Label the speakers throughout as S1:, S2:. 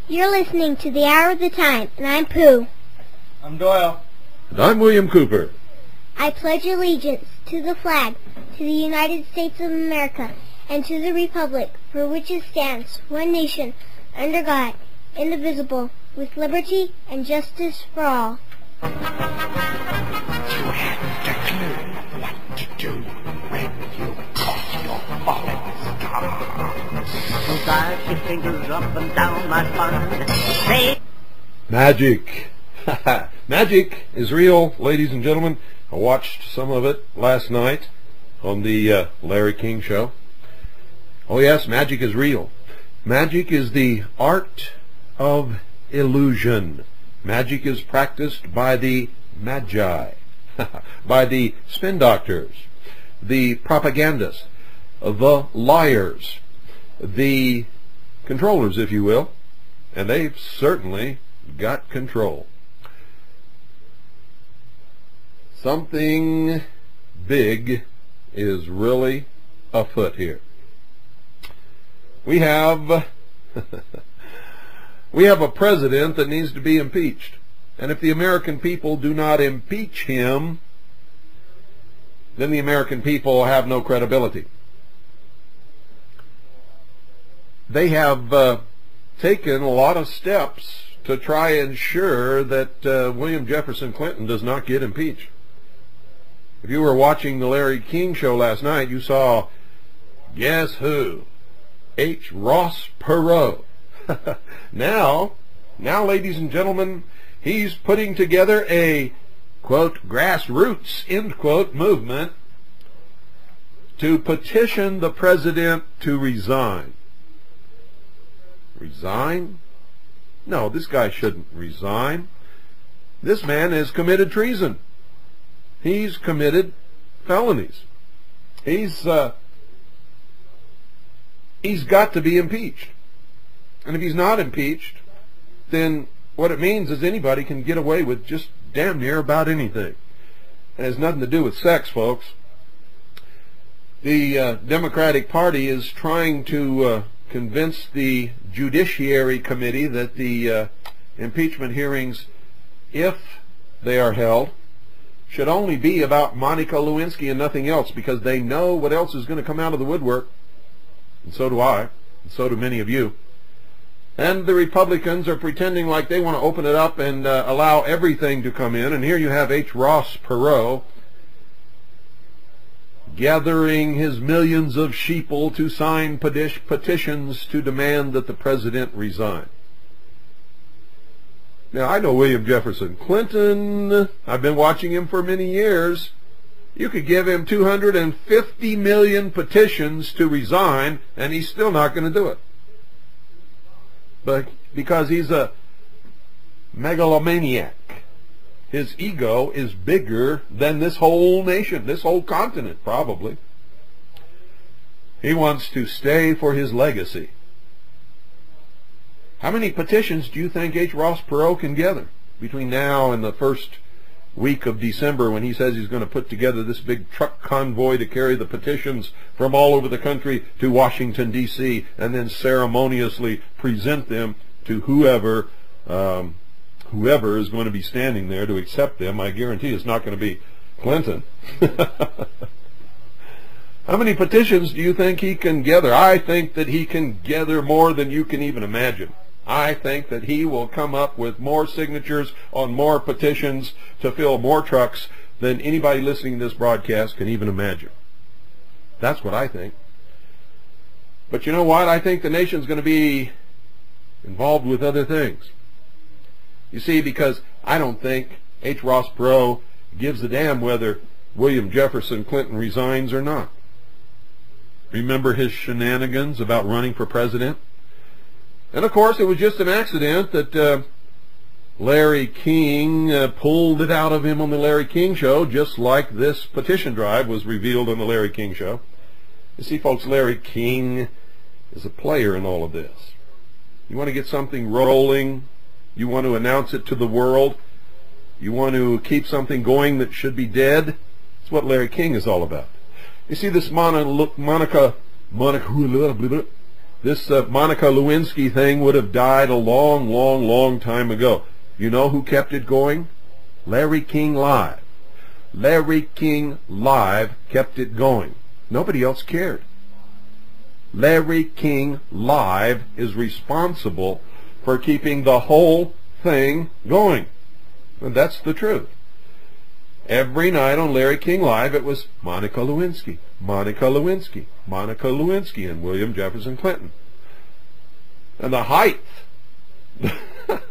S1: You're listening to the Hour of the Time, and I'm Pooh.
S2: I'm Doyle.
S3: And I'm William Cooper.
S1: I pledge allegiance to the flag, to the United States of America, and to the republic for which it stands, one nation, under God, indivisible, with liberty and justice for all.
S4: You have to clue what to do when you cross your falling star. So dive your fingers up and down my spine. Say
S3: Magic. Magic is real, ladies and gentlemen. I watched some of it last night on the Larry King Show. Oh yes, magic is real. Magic is the art of illusion. Magic is practiced by the magi, by the spin doctors, the propagandists, the liars, the controllers, if you will, and they've certainly got control. Something big is really afoot here. We have a president that needs to be impeached. And if the American people do not impeach him, then the American people have no credibility. They have taken a lot of steps to try and ensure that William Jefferson Clinton does not get impeached. If you were watching the Larry King Show last night, you saw, guess who? H. Ross Perot. Now, ladies and gentlemen, he's putting together a, quote, grassroots, end quote, movement to petition the president to resign. Resign? No, this guy shouldn't resign. This man has committed treason. He's committed felonies. He's got to be impeached. And if he's not impeached, then what it means is anybody can get away with just damn near about anything. It has nothing to do with sex, folks. The Democratic Party is trying to convince the Judiciary Committee that the impeachment hearings, if they are held, should only be about Monica Lewinsky and nothing else, because they know what else is going to come out of the woodwork. And so do I, and so do many of you. And the Republicans are pretending like they want to open it up and allow everything to come in. And here you have H. Ross Perot gathering his millions of sheeple to sign petitions to demand that the president resign. Now, I know William Jefferson Clinton. I've been watching him for many years. You could give him 250 million petitions to resign, and he's still not going to do it. But because he's a megalomaniac. His ego is bigger than this whole nation, this whole continent, probably. He wants to stay for his legacy. How many petitions do you think H. Ross Perot can gather between now and the first week of December, when he says he's going to put together this big truck convoy to carry the petitions from all over the country to Washington, D.C., and then ceremoniously present them to whoever is going to be standing there to accept them? I guarantee it's not going to be Clinton. How many petitions do you think he can gather? I think that he can gather more than you can even imagine. I think that he will come up with more signatures on more petitions to fill more trucks than anybody listening to this broadcast can even imagine. That's what I think. But you know what? I think the nation's going to be involved with other things. You see, because I don't think H. Ross Perot gives a damn whether William Jefferson Clinton resigns or not. Remember his shenanigans about running for president? And of course, it was just an accident that Larry King pulled it out of him on the Larry King Show, just like this petition drive was revealed on the Larry King Show. You see, folks, Larry King is a player in all of this. You want to get something rolling, you want to announce it to the world, you want to keep something going that should be dead. That's what Larry King is all about. You see, this this Monica Lewinsky thing would have died a long, long, long time ago. You know who kept it going? Larry King Live. Larry King Live kept it going. Nobody else cared. Larry King Live is responsible for keeping the whole thing going. And that's the truth. Every night on Larry King Live, it was Monica Lewinsky, Monica Lewinsky, Monica Lewinsky, and William Jefferson Clinton. And the height, the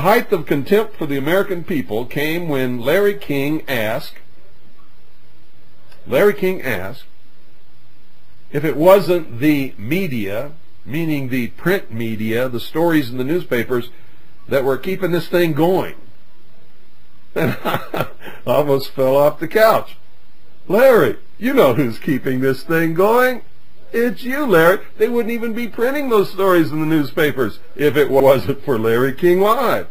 S3: height of contempt for the American people came when Larry King asked if it wasn't the media, meaning the print media, the stories in the newspapers, that were keeping this thing going. And I almost fell off the couch. Larry, you know who's keeping this thing going? It's you, Larry. They wouldn't even be printing those stories in the newspapers if it wasn't for Larry King Live.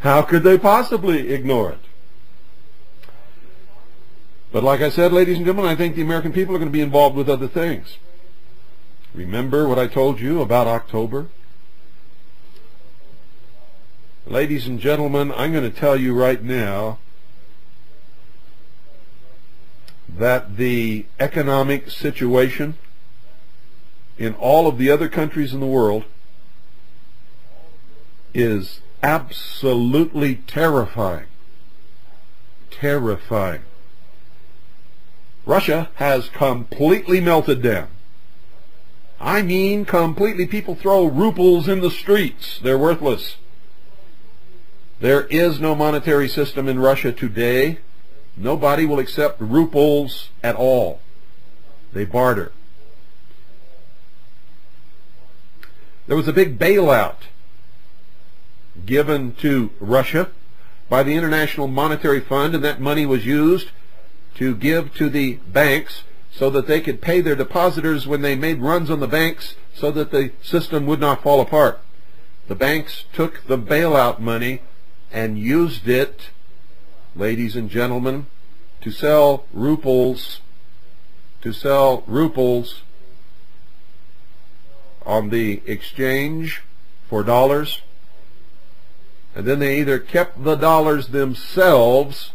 S3: How could they possibly ignore it? But like I said, ladies and gentlemen, I think the American people are going to be involved with other things. Remember what I told you about October? Ladies and gentlemen, I'm going to tell you right now that the economic situation in all of the other countries in the world is absolutely terrifying. Terrifying. Russia has completely melted down. I mean completely. People throw rubles in the streets. They're worthless. There is no monetary system in Russia today. Nobody will accept rubles at all. They barter. There was a big bailout given to Russia by the International Monetary Fund, and that money was used to give to the banks so that they could pay their depositors when they made runs on the banks so that the system would not fall apart. The banks took the bailout money and used it, ladies and gentlemen, to sell rubles, on the exchange for dollars. And then they either kept the dollars themselves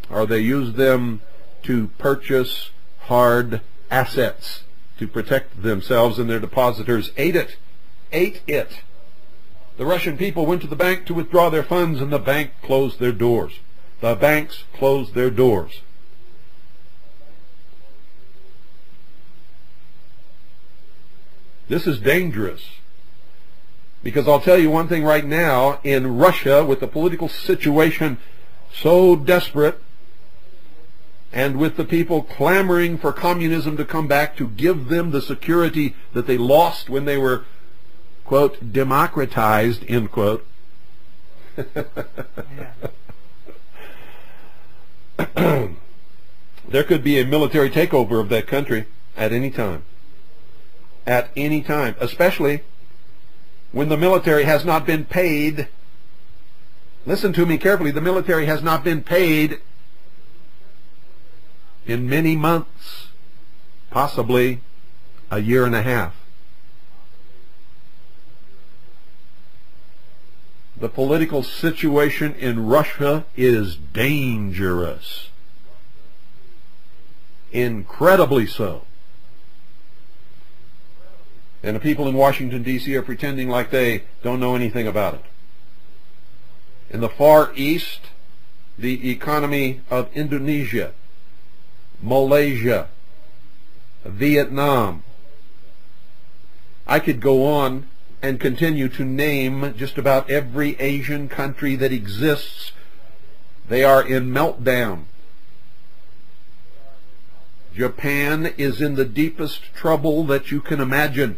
S3: or they used them to purchase hard assets to protect themselves, and their depositors ate it. The Russian people went to the bank to withdraw their funds, and the bank closed their doors. The banks closed their doors. This is dangerous, because I'll tell you one thing right now, in Russia, with the political situation so desperate, and with the people clamoring for communism to come back to give them the security that they lost when they were, quote, democratized, end quote. There could be a military takeover of that country at any time. At any time. Especially when the military has not been paid. Listen to me carefully. The military has not been paid in many months. Possibly a year and a half. The political situation in Russia is dangerous. Incredibly so. And the people in Washington, D.C. are pretending like they don't know anything about it. In the Far East, the economy of Indonesia, Malaysia, Vietnam. I could go on and continue to name just about every Asian country that exists. They are in meltdown. Japan is in the deepest trouble that you can imagine.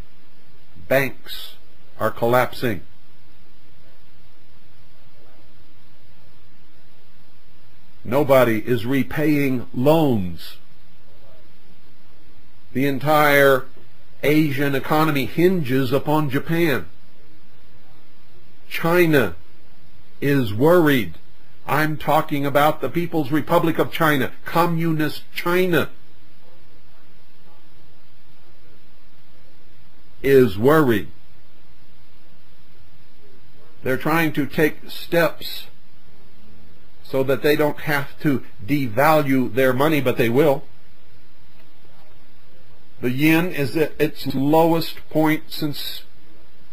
S3: Banks are collapsing. Nobody is repaying loans. The entire Asian economy hinges upon Japan. China is worried. I'm talking about the People's Republic of China, Communist China. is worried. They're trying to take steps so that they don't have to devalue their money, but they will. The yen is at its lowest point since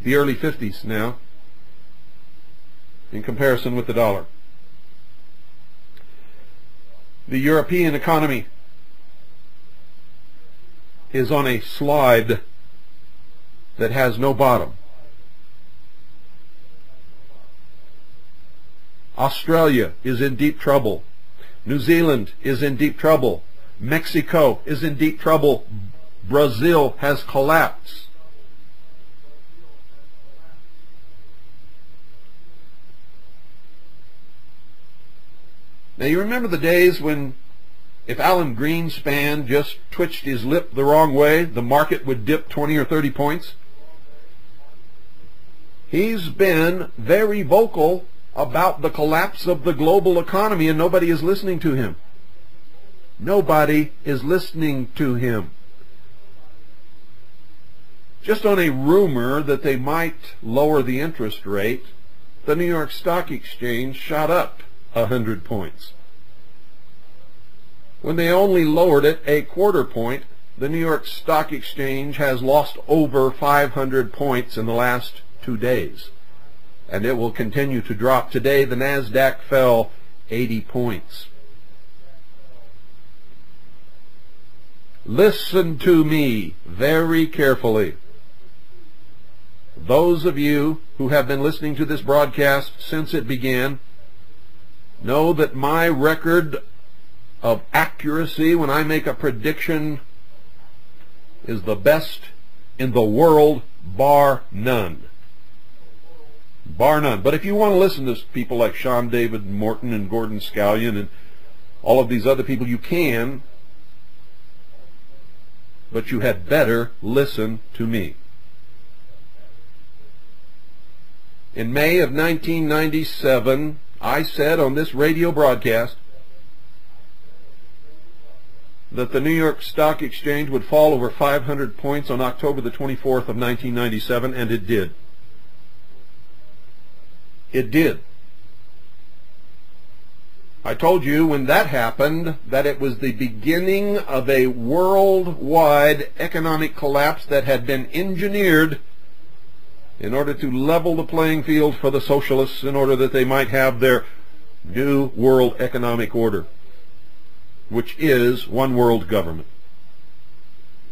S3: the early 50s now, in comparison with the dollar. The European economy is on a slide that has no bottom. Australia is in deep trouble. New Zealand is in deep trouble. Mexico is in deep trouble. Brazil has collapsed. Now you remember the days when if Alan Greenspan just twitched his lip the wrong way, the market would dip 20 or 30 points? He's been very vocal about the collapse of the global economy, and nobody is listening to him. Nobody is listening to him. Just on a rumor that they might lower the interest rate, the New York Stock Exchange shot up 100 points. When they only lowered it a quarter point, the New York Stock Exchange has lost over 500 points in the last 2 days. And it will continue to drop. Today the NASDAQ fell 80 points. Listen to me very carefully. Those of you who have been listening to this broadcast since it began know that my record of accuracy when I make a prediction is the best in the world, bar none. Bar none. But if you want to listen to people like Sean David Morton and Gordon Scallion and all of these other people, you can, but you had better listen to me. In May of 1997, I said on this radio broadcast that the New York Stock Exchange would fall over 500 points on October the 24th of 1997, and it did. It did. I told you when that happened that it was the beginning of a worldwide economic collapse that had been engineered in order to level the playing field for the socialists in order that they might have their new world economic order, which is one world government.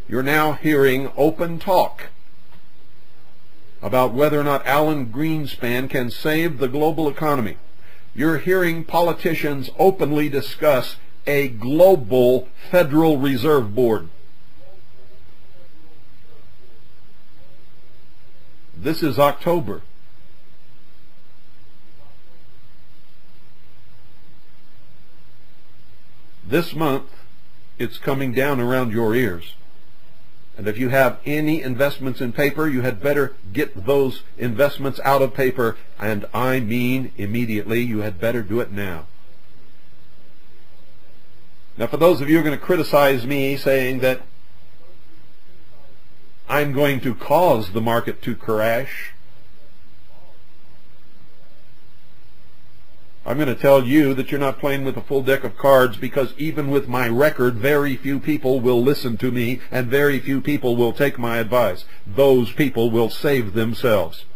S3: You're now hearing open talk about whether or not Alan Greenspan can save the global economy. You're hearing politicians openly discuss a global Federal Reserve Board. This is October. This month, it's coming down around your ears. And if you have any investments in paper, you had better get those investments out of paper, and I mean immediately. You had better do it now. Now, for those of you who are going to criticize me saying that I'm going to cause the market to crash, I'm going to tell you that you're not playing with a full deck of cards, because even with my record, very few people will listen to me and very few people will take my advice. Those people will save themselves.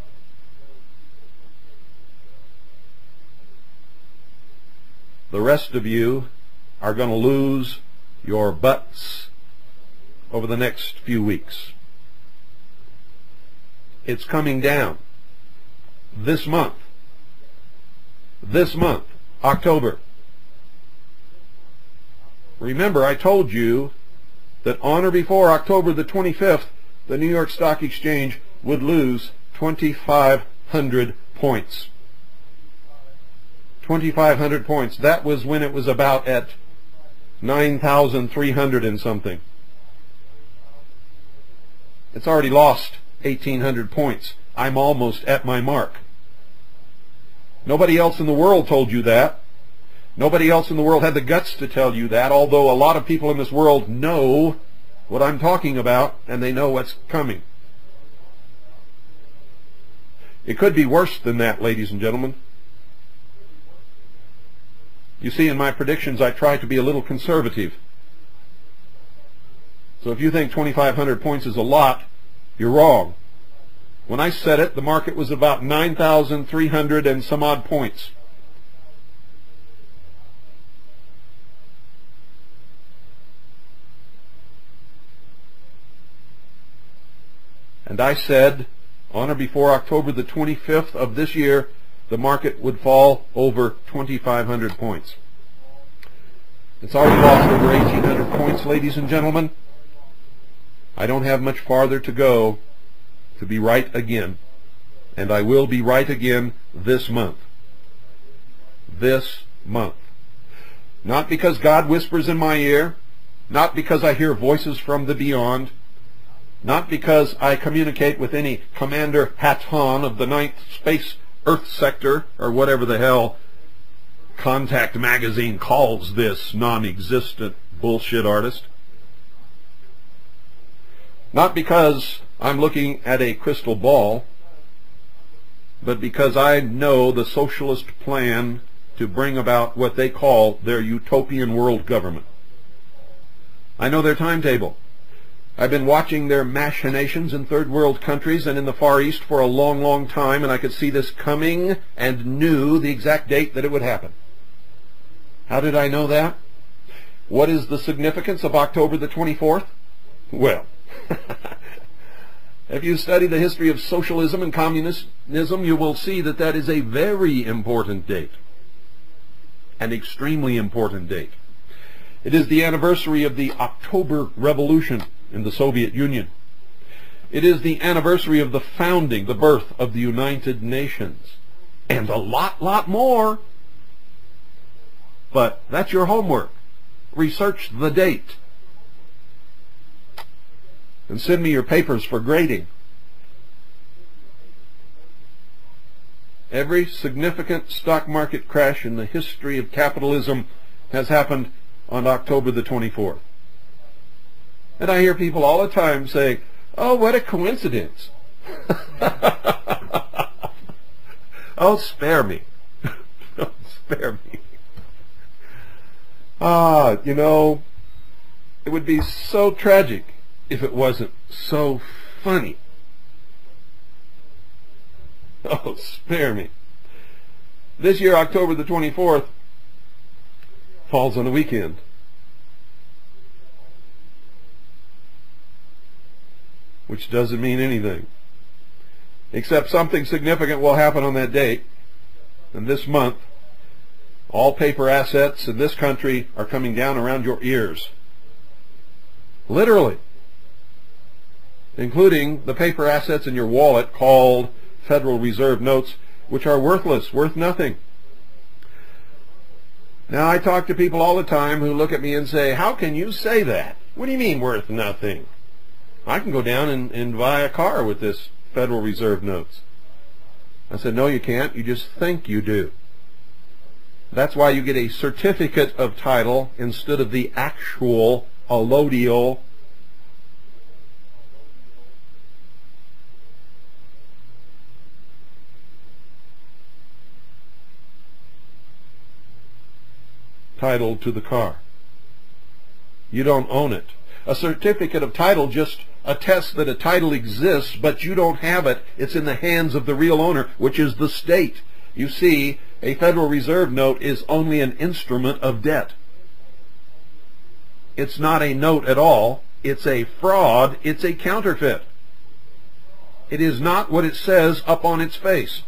S3: The rest of you are going to lose your butts over the next few weeks. It's coming down this month. This month, October. Remember, I told you that on or before October the 25th, the New York Stock Exchange would lose 2,500 points. 2,500 points. That was when it was about at 9,300 and something. It's already lost 1,800 points. I'm almost at my mark. Nobody else in the world told you that. Nobody else in the world had the guts to tell you that, although a lot of people in this world know what I'm talking about, and they know what's coming. It could be worse than that, ladies and gentlemen. You see, in my predictions, I try to be a little conservative. So if you think 2,500 points is a lot, you're wrong. When I said it, the market was about 9,300 and some odd points. And I said, on or before October the 25th of this year, the market would fall over 2,500 points. It's already lost over 1,800 points, ladies and gentlemen. I don't have much farther to go to be right again. And I will be right again this month. This month. Not because God whispers in my ear, not because I hear voices from the beyond, not because I communicate with any Commander Hatton of the 9th Space Earth Sector, or whatever the hell Contact Magazine calls this non-existent bullshit artist. Not because I'm looking at a crystal ball, but because I know the socialist plan to bring about what they call their utopian world government. I know their timetable. I've been watching their machinations in third world countries and in the Far East for a long, long time, and I could see this coming and knew the exact date that it would happen. How did I know that? What is the significance of October the 24th? Well, if you study the history of socialism and communism, you will see that that is a very important date. An extremely important date. It is the anniversary of the October Revolution in the Soviet Union. It is the anniversary of the founding, the birth of the United Nations. And a lot more. But that's your homework. Research the date. And send me your papers for grading. Every significant stock market crash in the history of capitalism has happened on October the 24th. And I hear people all the time say, oh, what a coincidence. Oh, spare me. Oh, spare me. You know, it would be so tragic if it wasn't so funny. Oh, spare me. This year, October the 24th, falls on a weekend. Which doesn't mean anything. Except something significant will happen on that date. And this month, all paper assets in this country are coming down around your ears. Literally. Including the paper assets in your wallet called Federal Reserve notes, which are worthless, worth nothing. Now, I talk to people all the time who look at me and say, how can you say that? What do you mean worth nothing? I can go down and buy a car with this Federal Reserve notes. I said, no, you can't. You just think you do. That's why you get a certificate of title instead of the actual allodial title to the car. You don't own it. A certificate of title just attests that a title exists, but you don't have it. It's in the hands of the real owner, which is the state. You see, a Federal Reserve note is only an instrument of debt. It's not a note at all. It's a fraud. It's a counterfeit. It is not what it says up on its face.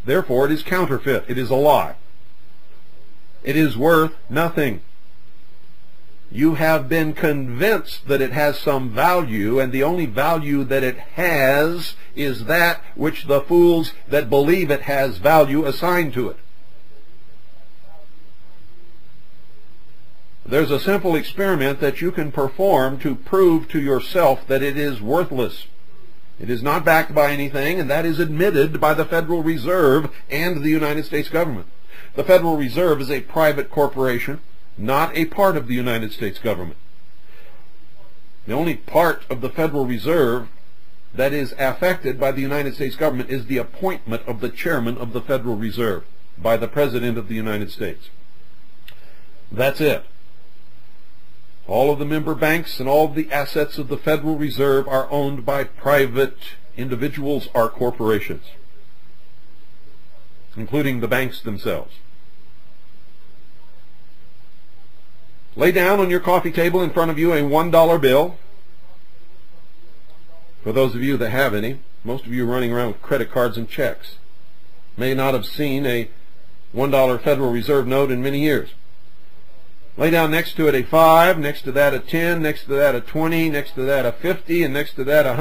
S3: Therefore, it is counterfeit. It is a lie. It is worth nothing. You have been convinced that it has some value, and the only value that it has is that which the fools that believe it has value assign to it. There's a simple experiment that you can perform to prove to yourself that it is worthless. It is not backed by anything, and that is admitted by the Federal Reserve and the United States government. The Federal Reserve is a private corporation, not a part of the United States government. The only part of the Federal Reserve that is affected by the United States government is the appointment of the chairman of the Federal Reserve by the President of the United States. That's it. All of the member banks and all of the assets of the Federal Reserve are owned by private individuals or corporations, including the banks themselves. Lay down on your coffee table in front of you a $1 bill. For those of you that have any, most of you running around with credit cards and checks may not have seen a $1 Federal Reserve note in many years. Lay down next to it a 5, next to that a 10, next to that a 20, next to that a 50, and next to that a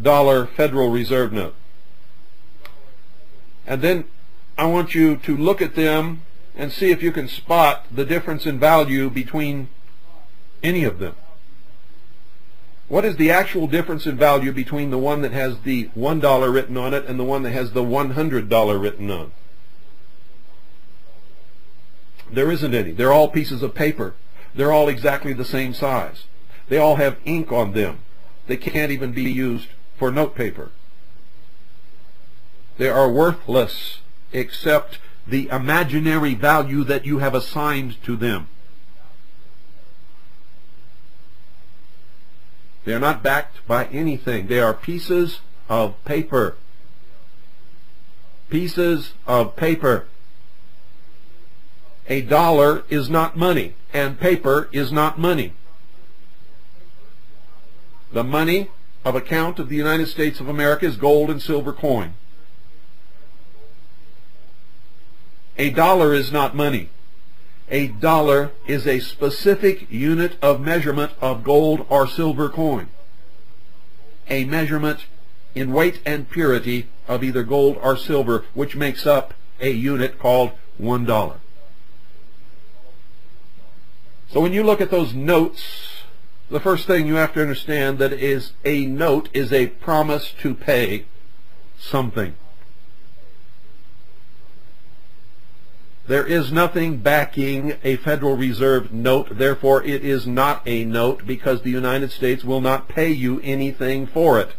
S3: $100 Federal Reserve note. And then I want you to look at them and see if you can spot the difference in value between any of them. What is the actual difference in value between the one that has the $1 written on it and the one that has the $100 written on? There isn't any. They're all pieces of paper. They're all exactly the same size. They all have ink on them. They can't even be used for note paper. They are worthless except the imaginary value that you have assigned to them. They are not backed by anything. They are pieces of paper. Pieces of paper. A dollar is not money, and paper is not money. The money of account of the United States of America is gold and silver coin. A dollar is not money. A dollar is a specific unit of measurement of gold or silver coin. A measurement in weight and purity of either gold or silver, which makes up a unit called $1. So when you look at those notes, the first thing you have to understand that is a note is a promise to pay something. There is nothing backing a Federal Reserve note, therefore it is not a note, because the United States will not pay you anything for it.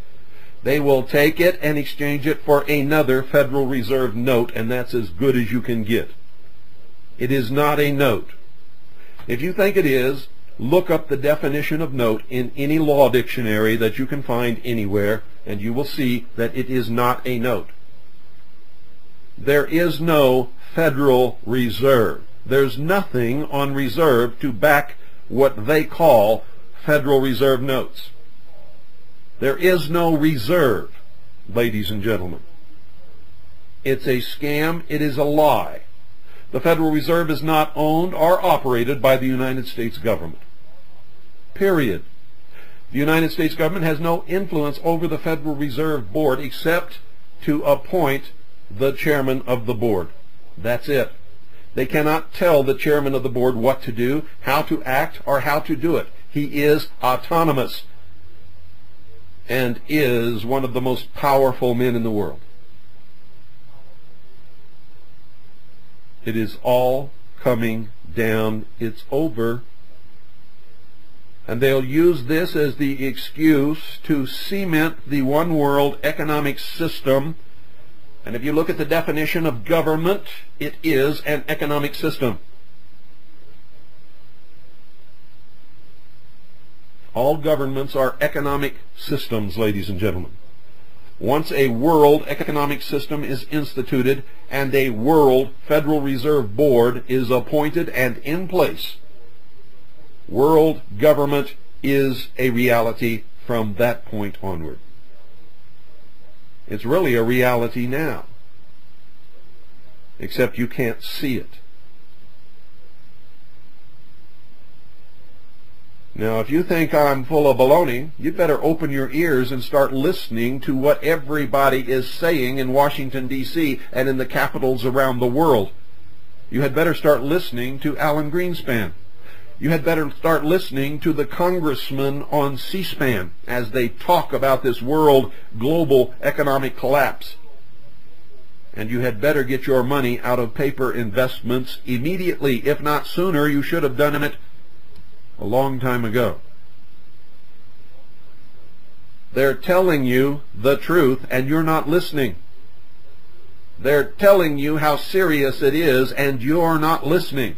S3: They will take it and exchange it for another Federal Reserve note, and that's as good as you can get. It is not a note. If you think it is, look up the definition of note in any law dictionary that you can find anywhere, and you will see that it is not a note. There is no Federal Reserve. There's nothing on reserve to back what they call Federal Reserve notes. There is no reserve, ladies and gentlemen. It's a scam. It is a lie. The Federal Reserve is not owned or operated by the United States government. Period. The United States government has no influence over the Federal Reserve Board except to appoint the chairman of the board. That's it. They cannot tell the chairman of the board what to do, how to act, or how to do it. He is autonomous and is one of the most powerful men in the world. It is all coming down. It's over. And they'll use this as the excuse to cement the one world economic system. And if you look at the definition of government, it is an economic system. All governments are economic systems, ladies and gentlemen. Once a world economic system is instituted and a world Federal Reserve Board is appointed and in place, world government is a reality from that point onward. It's really a reality now, except you can't see it. Now, if you think I'm full of baloney, you'd better open your ears and start listening to what everybody is saying in Washington, D.C. and in the capitals around the world. You had better start listening to Alan Greenspan. You had better start listening to the congressmen on C-SPAN as they talk about this world global economic collapse. And you had better get your money out of paper investments immediately. If not sooner, you should have done it a long time ago. They're telling you the truth, and you're not listening. They're telling you how serious it is, and you're not listening.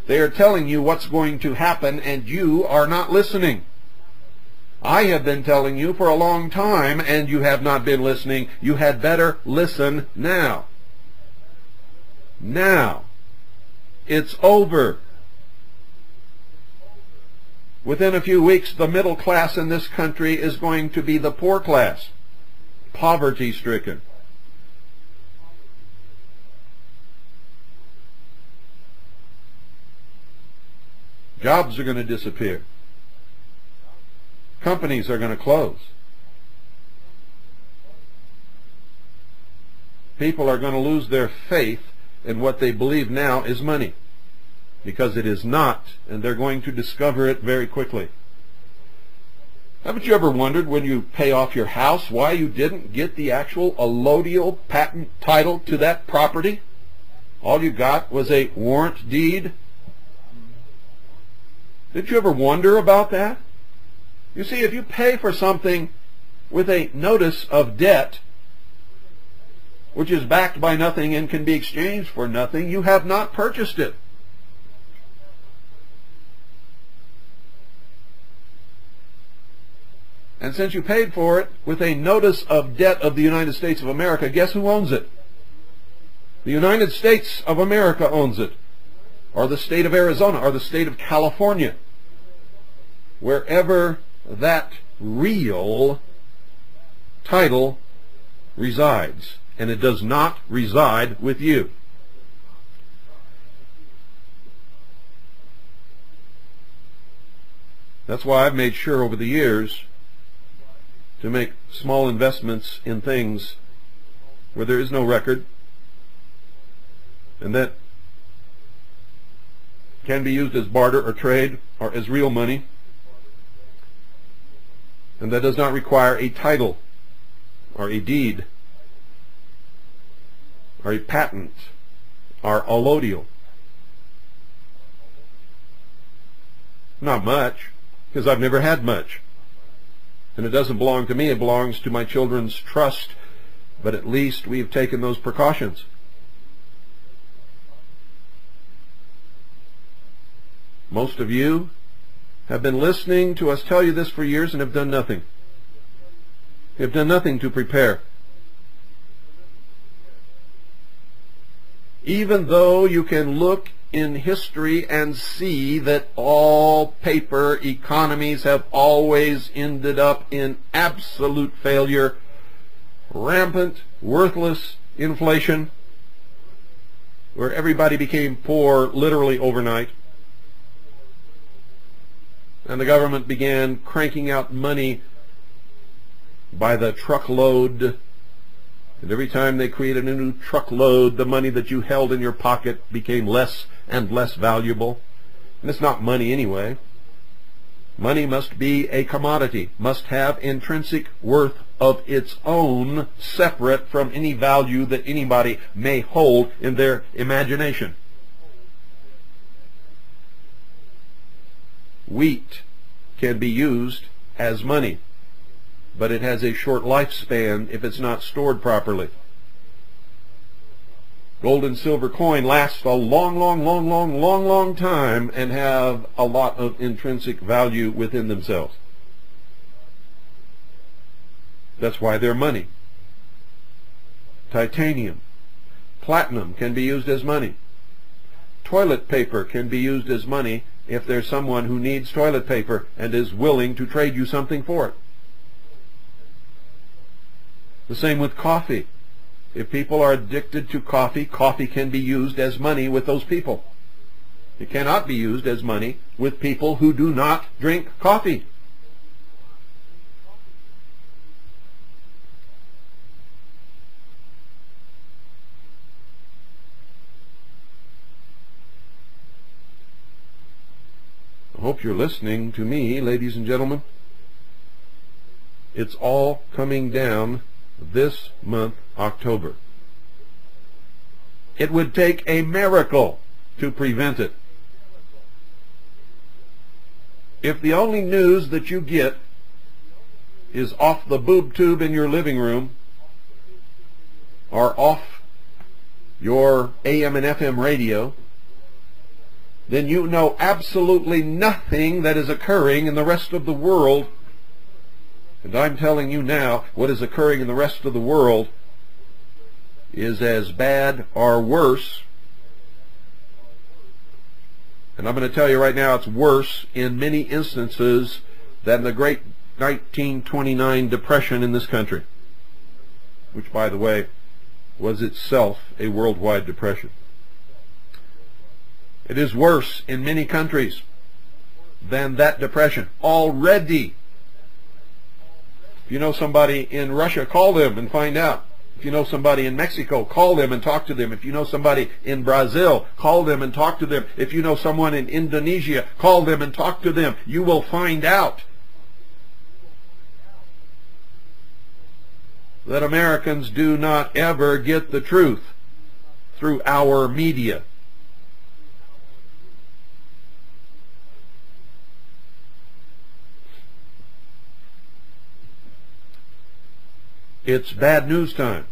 S3: They're telling you what's going to happen, and you are not listening. I have been telling you for a long time, and you have not been listening. You had better listen now. Now. It's over. Within a few weeks, the middle class in this country is going to be the poor class, poverty-stricken. Jobs are going to disappear. Companies are going to close. People are going to lose their faith in what they believe now is money, because it is not, and they're going to discover it very quickly. Haven't you ever wondered when you pay off your house why you didn't get the actual allodial patent title to that property? All you got was a warrant deed. Did you ever wonder about that? You see, if you pay for something with a notice of debt, which is backed by nothing and can be exchanged for nothing, you have not purchased it. And since you paid for it with a notice of debt of the United States of America, guess who owns it? The United States of America owns it, or the state of Arizona, or the state of California. Wherever that real title resides, and it does not reside with you. That's why I've made sure over the years to make small investments in things where there is no record, and that can be used as barter or trade or as real money, and that does not require a title or a deed or a patent or allodial. Not much, because I've never had much. And it doesn't belong to me, it belongs to my children's trust, but at least we've taken those precautions. Most of you have been listening to us tell you this for years and have done nothing. You have done nothing to prepare. Even though you can look in history and see that all paper economies have always ended up in absolute failure, rampant, worthless inflation, where everybody became poor literally overnight, and the government began cranking out money by the truckload. And every time they created a new truckload, the money that you held in your pocket became less and less valuable. And it's not money anyway. Money must be a commodity, must have intrinsic worth of its own, separate from any value that anybody may hold in their imagination. Wheat can be used as money, but it has a short lifespan if it's not stored properly. Gold and silver coin lasts a long time and have a lot of intrinsic value within themselves. That's why they're money. Titanium, platinum can be used as money. Toilet paper can be used as money if there's someone who needs toilet paper and is willing to trade you something for it. The same with coffee. If people are addicted to coffee, coffee can be used as money with those people. It cannot be used as money with people who do not drink coffee. I hope you're listening to me, ladies and gentlemen. It's all coming down this month, October. It would take a miracle to prevent it. If the only news that you get is off the boob tube in your living room, or off your AM and FM radio, then you know absolutely nothing that is occurring in the rest of the world. And I'm telling you now, what is occurring in the rest of the world is as bad or worse. And I'm going to tell you right now, it's worse in many instances than the great 1929 Depression in this country, which, by the way, was itself a worldwide depression. It is worse in many countries than that depression already. If you know somebody in Russia, call them and find out. If you know somebody in Mexico, call them and talk to them. If you know somebody in Brazil, call them and talk to them. If you know someone in Indonesia, call them and talk to them. You will find out that Americans do not ever get the truth through our media. It's bad news time,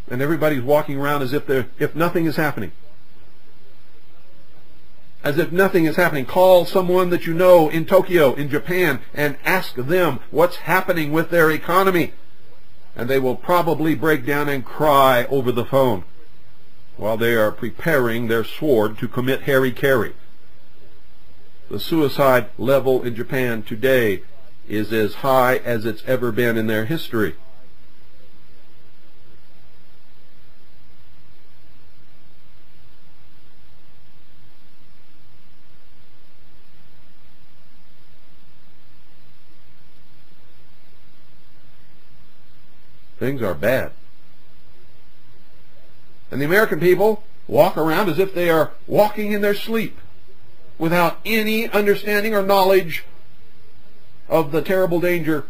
S3: and everybody's walking around as if nothing is happening. As if nothing is happening. Call someone that you know in Tokyo, in Japan, and ask them what's happening with their economy. And they will probably break down and cry over the phone while they are preparing their sword to commit hara-kiri. The suicide level in Japan today is as high as it's ever been in their history. Things are bad. And the American people walk around as if they are walking in their sleep, without any understanding or knowledge of the terrible danger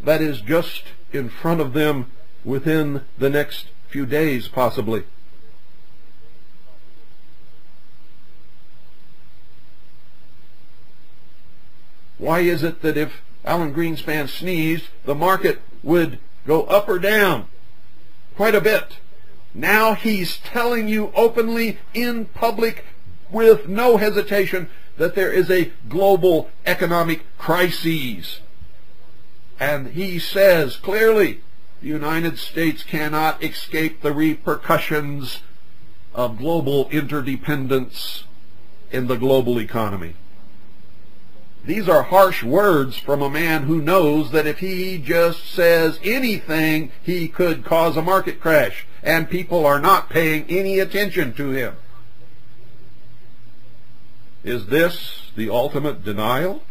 S3: that is just in front of them within the next few days, possibly. Why is it that if Alan Greenspan sneezed, the market would go up or down quite a bit? Now he's telling you openly in public with no hesitation that there is a global economic crisis. And he says clearly the United States cannot escape the repercussions of global interdependence in the global economy. These are harsh words from a man who knows that if he just says anything, he could cause a market crash, and people are not paying any attention to him. Is this the ultimate denial?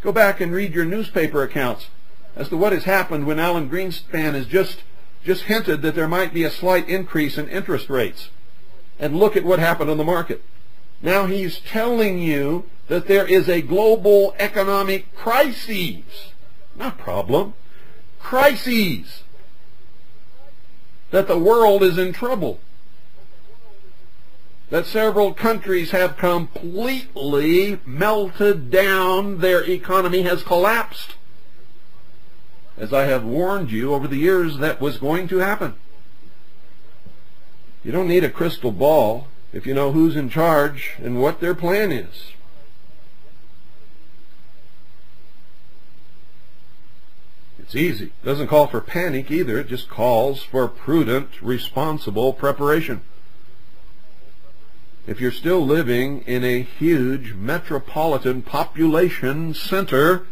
S3: Go back and read your newspaper accounts as to what has happened when Alan Greenspan has just hinted that there might be a slight increase in interest rates. And look at what happened on the market. Now he's telling you that there is a global economic crisis. Not problem. Crises. That the world is in trouble. That several countries have completely melted down. Their economy has collapsed. As I have warned you over the years, that was going to happen. You don't need a crystal ball if you know who's in charge and what their plan is. It's easy. It doesn't call for panic either. It just calls for prudent, responsible preparation. If you're still living in a huge metropolitan population center,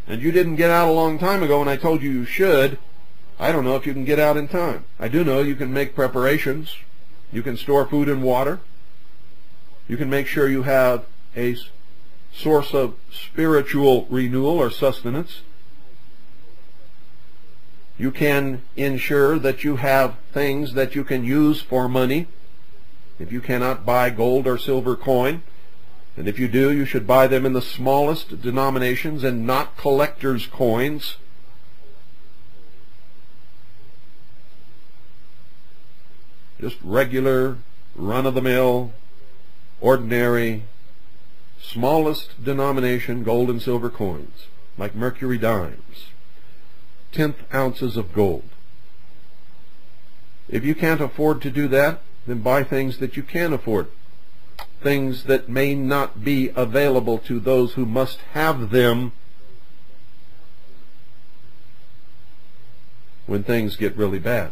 S3: and you didn't get out a long time ago and I told you you should, I don't know if you can get out in time. I do know you can make preparations. You can store food and water. You can make sure you have a source of spiritual renewal or sustenance. You can ensure that you have things that you can use for money. If you cannot buy gold or silver coin, and if you do, you should buy them in the smallest denominations and not collector's coins. Just regular, run-of-the-mill ordinary, smallest denomination gold and silver coins, like mercury dimes, 10th ounces of gold. If you can't afford to do that, then buy things that you can afford, things that may not be available to those who must have them when things get really bad.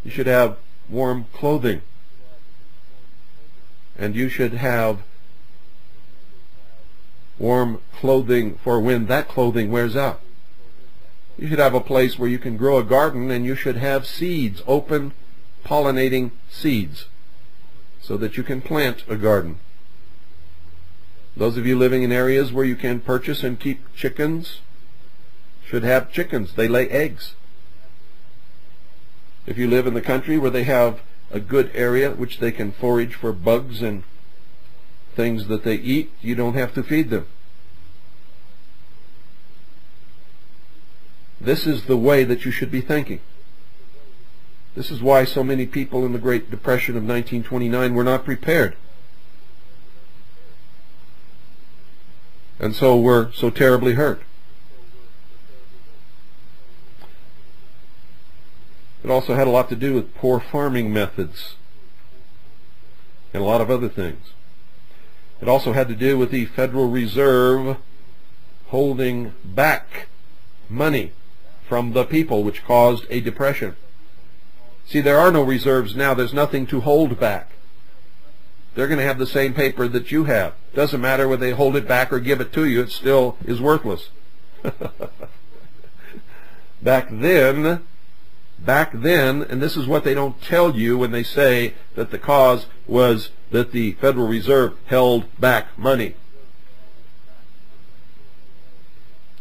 S3: You should have warm clothing, and you should have warm clothing for when that clothing wears out. You should have a place where you can grow a garden, and you should have seeds, open pollinating seeds, so that you can plant a garden. Those of you living in areas where you can purchase and keep chickens should have chickens. They lay eggs. If you live in the country where they have a good area which they can forage for bugs and things that they eat, you don't have to feed them. This is the way that you should be thinking. This is why so many people in the Great Depression of 1929 were not prepared, and so were so terribly hurt. It also had a lot to do with poor farming methods and a lot of other things. It also had to do with the Federal Reserve holding back money from the people, which caused a depression. See, there are no reserves now. There's nothing to hold back. They're going to have the same paper that you have. Doesn't matter whether they hold it back or give it to you, it still is worthless. Back then, and this is what they don't tell you when they say that the cause was that the Federal Reserve held back money.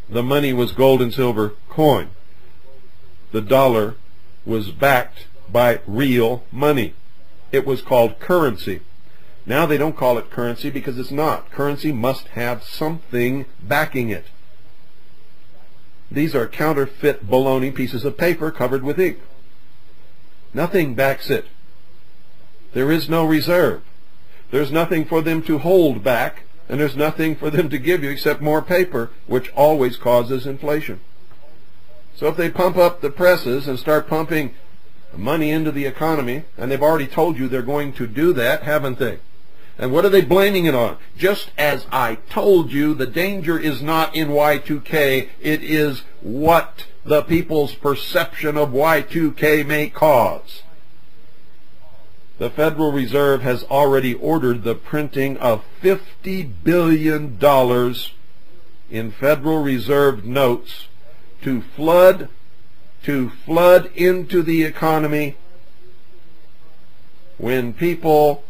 S3: The money was gold and silver coin. The dollar was backed by real money. It was called currency. Now they don't call it currency because it's not. Currency must have something backing it. These are counterfeit baloney pieces of paper covered with ink. Nothing backs it. There is no reserve. There's nothing for them to hold back, and there's nothing for them to give you except more paper, which always causes inflation. So if they pump up the presses and start pumping money into the economy, and they've already told you they're going to do that, haven't they? And what are they blaming it on? Just as I told you, the danger is not in Y2K, it is what the people's perception of Y2K may cause. The Federal Reserve has already ordered the printing of $50 billion in Federal Reserve notes to flood into the economy when people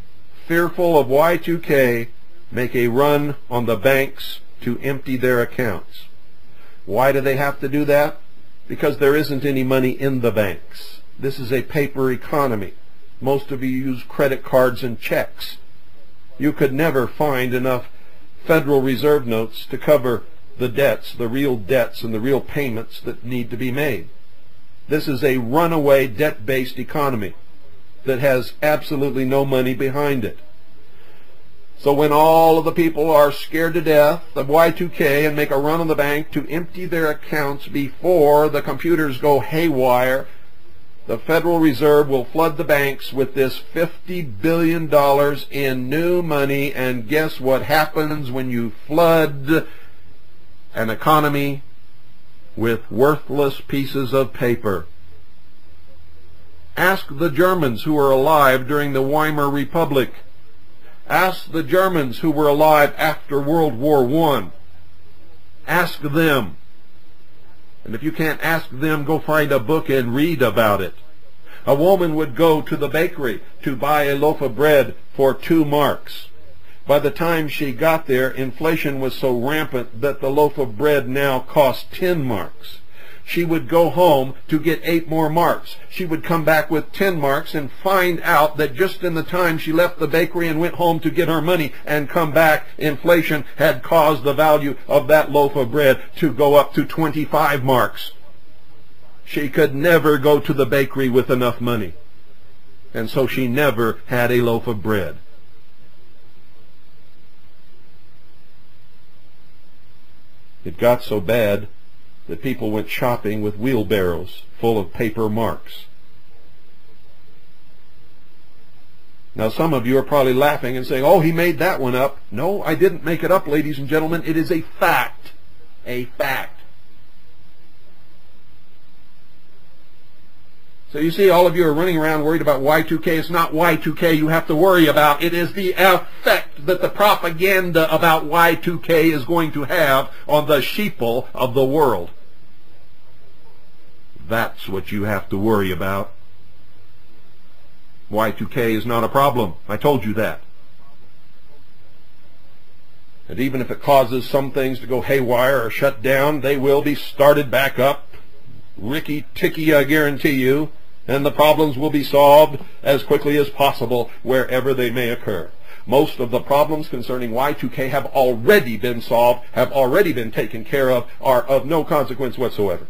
S3: fearful of Y2K make a run on the banks to empty their accounts. Why do they have to do that? Because there isn't any money in the banks. This is a paper economy. Most of you use credit cards and checks. You could never find enough Federal Reserve notes to cover the debts, the real debts and the real payments that need to be made. This is a runaway debt-based economy that has absolutely no money behind it. So when all of the people are scared to death of Y2K and make a run on the bank to empty their accounts before the computers go haywire, the Federal Reserve will flood the banks with this $50 billion in new money, and guess what happens when you flood an economy with worthless pieces of paper? Ask the Germans who were alive during the Weimar Republic. Ask the Germans who were alive after World War I. Ask them. And if you can't ask them, go find a book and read about it. A woman would go to the bakery to buy a loaf of bread for 2 marks. By the time she got there, inflation was so rampant that the loaf of bread now cost 10 marks. She would go home to get 8 more marks. She would come back with 10 marks and find out that just in the time she left the bakery and went home to get her money and come back, inflation had caused the value of that loaf of bread to go up to 25 marks. She could never go to the bakery with enough money. and so she never had a loaf of bread. It got so bad that people went shopping with wheelbarrows full of paper marks. Now some of you are probably laughing and saying, oh, he made that one up. No, I didn't make it up, ladies and gentlemen. It is a fact. A fact. So you see, all of you are running around worried about Y2K. It's not Y2K you have to worry about. It is the effect that the propaganda about Y2K is going to have on the sheeple of the world. That's what you have to worry about. Y2K is not a problem. I told you that. And even if it causes some things to go haywire or shut down, they will be started back up. Ricky-ticky, I guarantee you. And the problems will be solved as quickly as possible wherever they may occur. Most of the problems concerning Y2K have already been solved, have already been taken care of, are of no consequence whatsoever.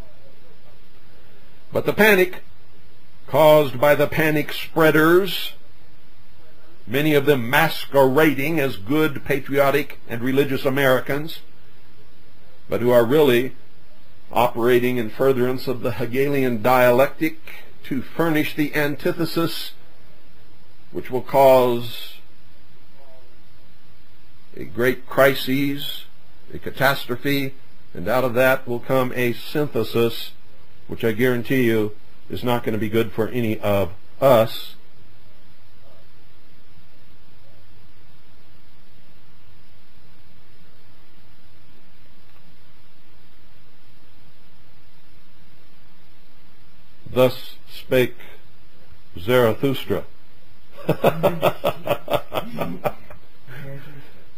S3: But the panic caused by the panic spreaders, many of them masquerading as good, patriotic, and religious Americans, but who are really operating in furtherance of the Hegelian dialectic to furnish the antithesis which will cause a great crisis, a catastrophe, and out of that will come a synthesis which I guarantee you is not going to be good for any of us. Thus spake Zarathustra.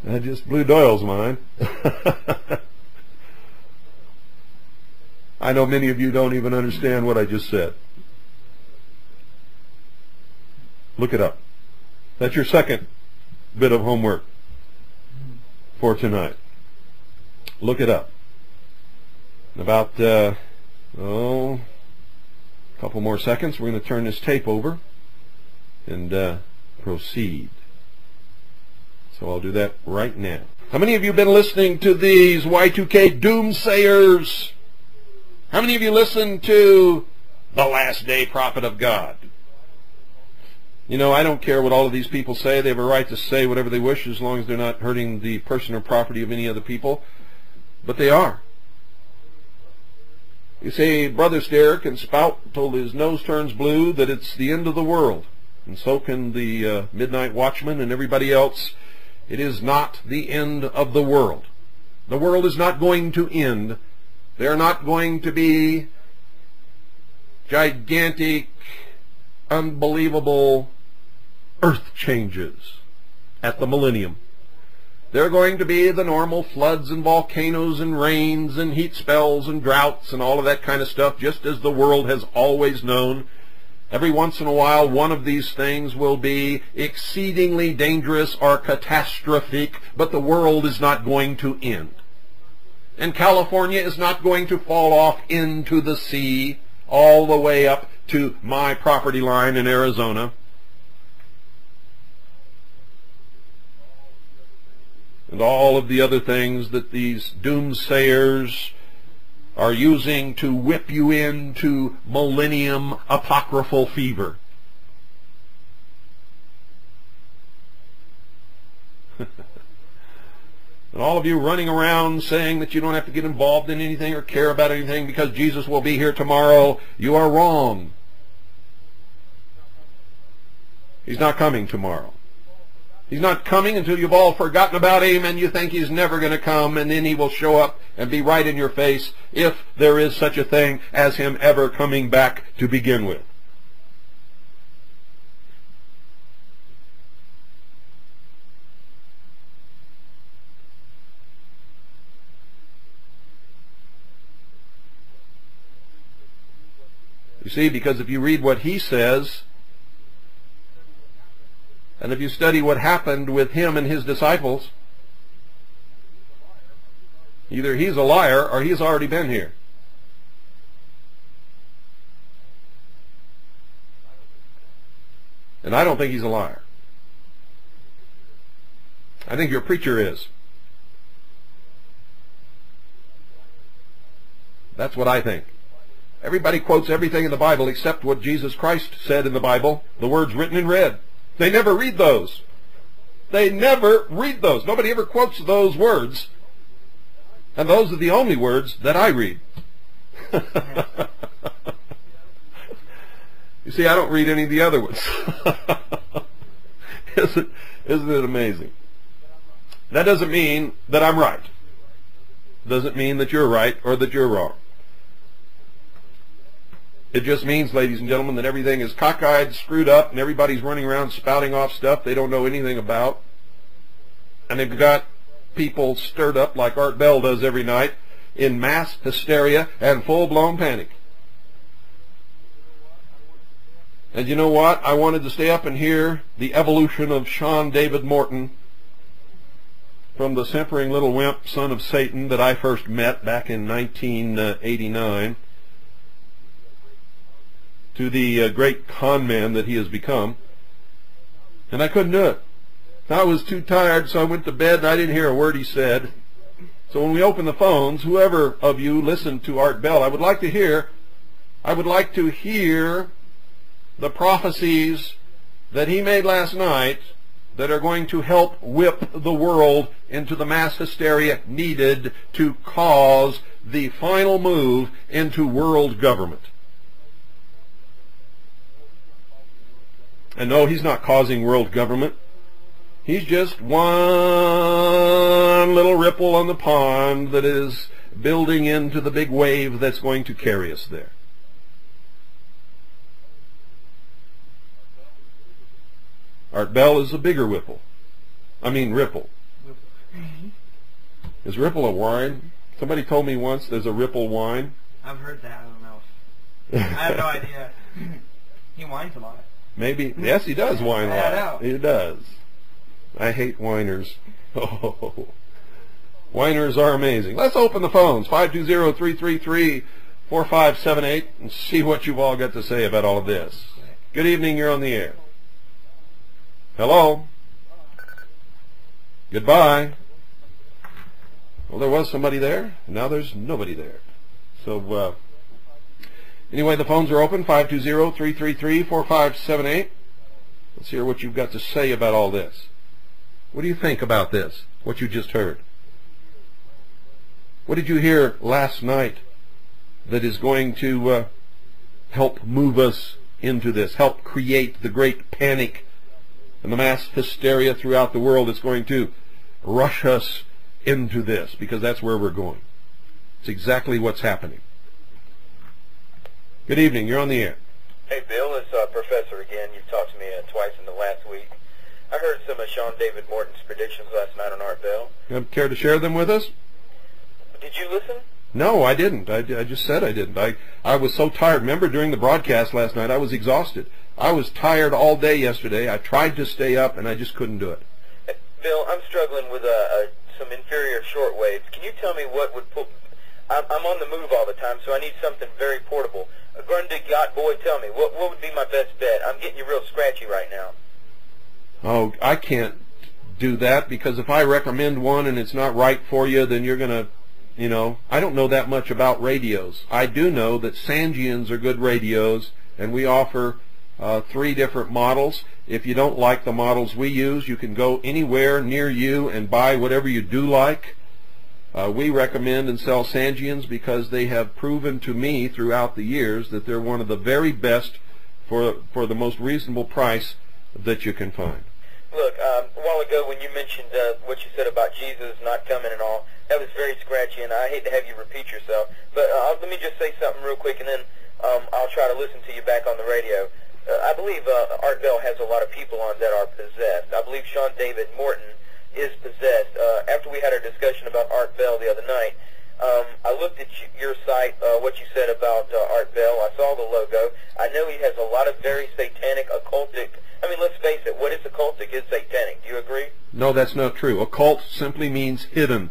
S3: That just blew Doyle's mind. I know many of you don't even understand what I just said. Look it up. That's your second bit of homework for tonight. Look it up. In about, a couple more seconds, we're going to turn this tape over and proceed. So I'll do that right now. How many of you have been listening to these Y2K doomsayers? How many of you listen to the Last Day Prophet of God? You know, I don't care what all of these people say. They have a right to say whatever they wish as long as they're not hurting the person or property of any other people. But they are. You say Brother Stare can spout till his nose turns blue that it's the end of the world. And so can the Midnight Watchman and everybody else. It is not the end of the world. The world is not going to end. There are not going to be gigantic, unbelievable earth changes at the millennium. There are going to be the normal floods and volcanoes and rains and heat spells and droughts and all of that kind of stuff, just as the world has always known. Every once in a while, one of these things will be exceedingly dangerous or catastrophic, but the world is not going to end. And California is not going to fall off into the sea all the way up to my property line in Arizona. And all of the other things that these doomsayers are using to whip you into millennium apocryphal fever. And all of you running around saying that you don't have to get involved in anything or care about anything because Jesus will be here tomorrow, you are wrong. He's not coming tomorrow. He's not coming until you've all forgotten about him and you think he's never going to come, and then he will show up and be right in your face if there is such a thing as him ever coming back to begin with. You see, because if you read what he says, and if you study what happened with him and his disciples, either he's a liar or he's already been here. And I don't think he's a liar. I think your preacher is. That's what I think. Everybody quotes everything in the Bible except what Jesus Christ said in the Bible, the words written in red. They never read those. They never read those. Nobody ever quotes those words. And those are the only words that I read. You see, I don't read any of the other ones. Isn't it amazing? That doesn't mean that I'm right. Doesn't mean that you're right or that you're wrong. It just means, ladies and gentlemen, that everything is cockeyed, screwed up, and everybody's running around spouting off stuff they don't know anything about. And they've got people stirred up like Art Bell does every night in mass hysteria and full-blown panic. And you know what? I wanted to stay up and hear the evolution of Sean David Morton, from the simpering little wimp, son of Satan, that I first met back in 1989, to the great con man that he has become. And I couldn't do it. I was too tired, so I went to bed and I didn't hear a word he said. So when we open the phones, whoever of you listened to Art Bell, I would like to hear the prophecies that he made last night that are going to help whip the world into the mass hysteria needed to cause the final move into world government. And no, he's not causing world government. He's just one little ripple on the pond that is building into the big wave that's going to carry us there. Art Bell is a bigger ripple. Ripple. Is Ripple a wine? Somebody told me once there's a Ripple wine.
S2: I've heard that. I don't know. I have no idea. He whines a lot.
S3: Maybe. Yes, he does whine a lot.
S2: I know.
S3: He does. I hate whiners. Oh, whiners are amazing. Let's open the phones, 520-333-4578, and see what you've all got to say about all of this. Good evening, you're on the air. Hello? Goodbye. Well, there was somebody there. Now there's nobody there. So, anyway, the phones are open, 520-333-4578. Let's hear what you've got to say about all this. What do you think about this, what you just heard? What did you hear last night that is going to help move us into this, help create the great panic and the mass hysteria throughout the world that's going to rush us into this, because that's where we're going. It's exactly what's happening. Good evening, you're on the air.
S5: Hey Bill, it's Professor again. You've talked to me twice in the last week. I heard some of Sean David Morton's predictions last night on Art Bell.
S3: You care to share them with us?
S5: Did you listen?
S3: No, I didn't. I just said I didn't. I was so tired. Remember, during the broadcast last night, I was exhausted. I was tired all day yesterday. I tried to stay up, and I just couldn't do it.
S5: Bill, I'm struggling with some inferior shortwaves. Can you tell me what would put... I'm on the move all the time, so I need something very portable. Grundig Yacht Boy, tell me, what would be my best bet? I'm getting you real scratchy right now.
S3: Oh, I can't do that, because if I recommend one and it's not right for you, then you're going to, I don't know that much about radios. I do know that Sangians are good radios, and we offer 3 different models. If you don't like the models we use, you can go anywhere near you and buy whatever you do like. We recommend and sell Sangians because they have proven to me throughout the years that they're one of the very best for the most reasonable price that you can find.
S5: Look, a while ago when you mentioned what you said about Jesus not coming and all, that was very scratchy, and I hate to have you repeat yourself. But let me just say something real quick, and then I'll try to listen to you back on the radio. I believe Art Bell has a lot of people on that are possessed. I believe Sean David Morton is possessed. After we had our discussion about Art Bell the other night, I looked at your site, what you said about Art Bell. I saw the logo. I know he has a lot of very satanic, occultic... let's face it, what is occultic is satanic. Do you agree?
S3: No, that's not true. Occult simply means hidden,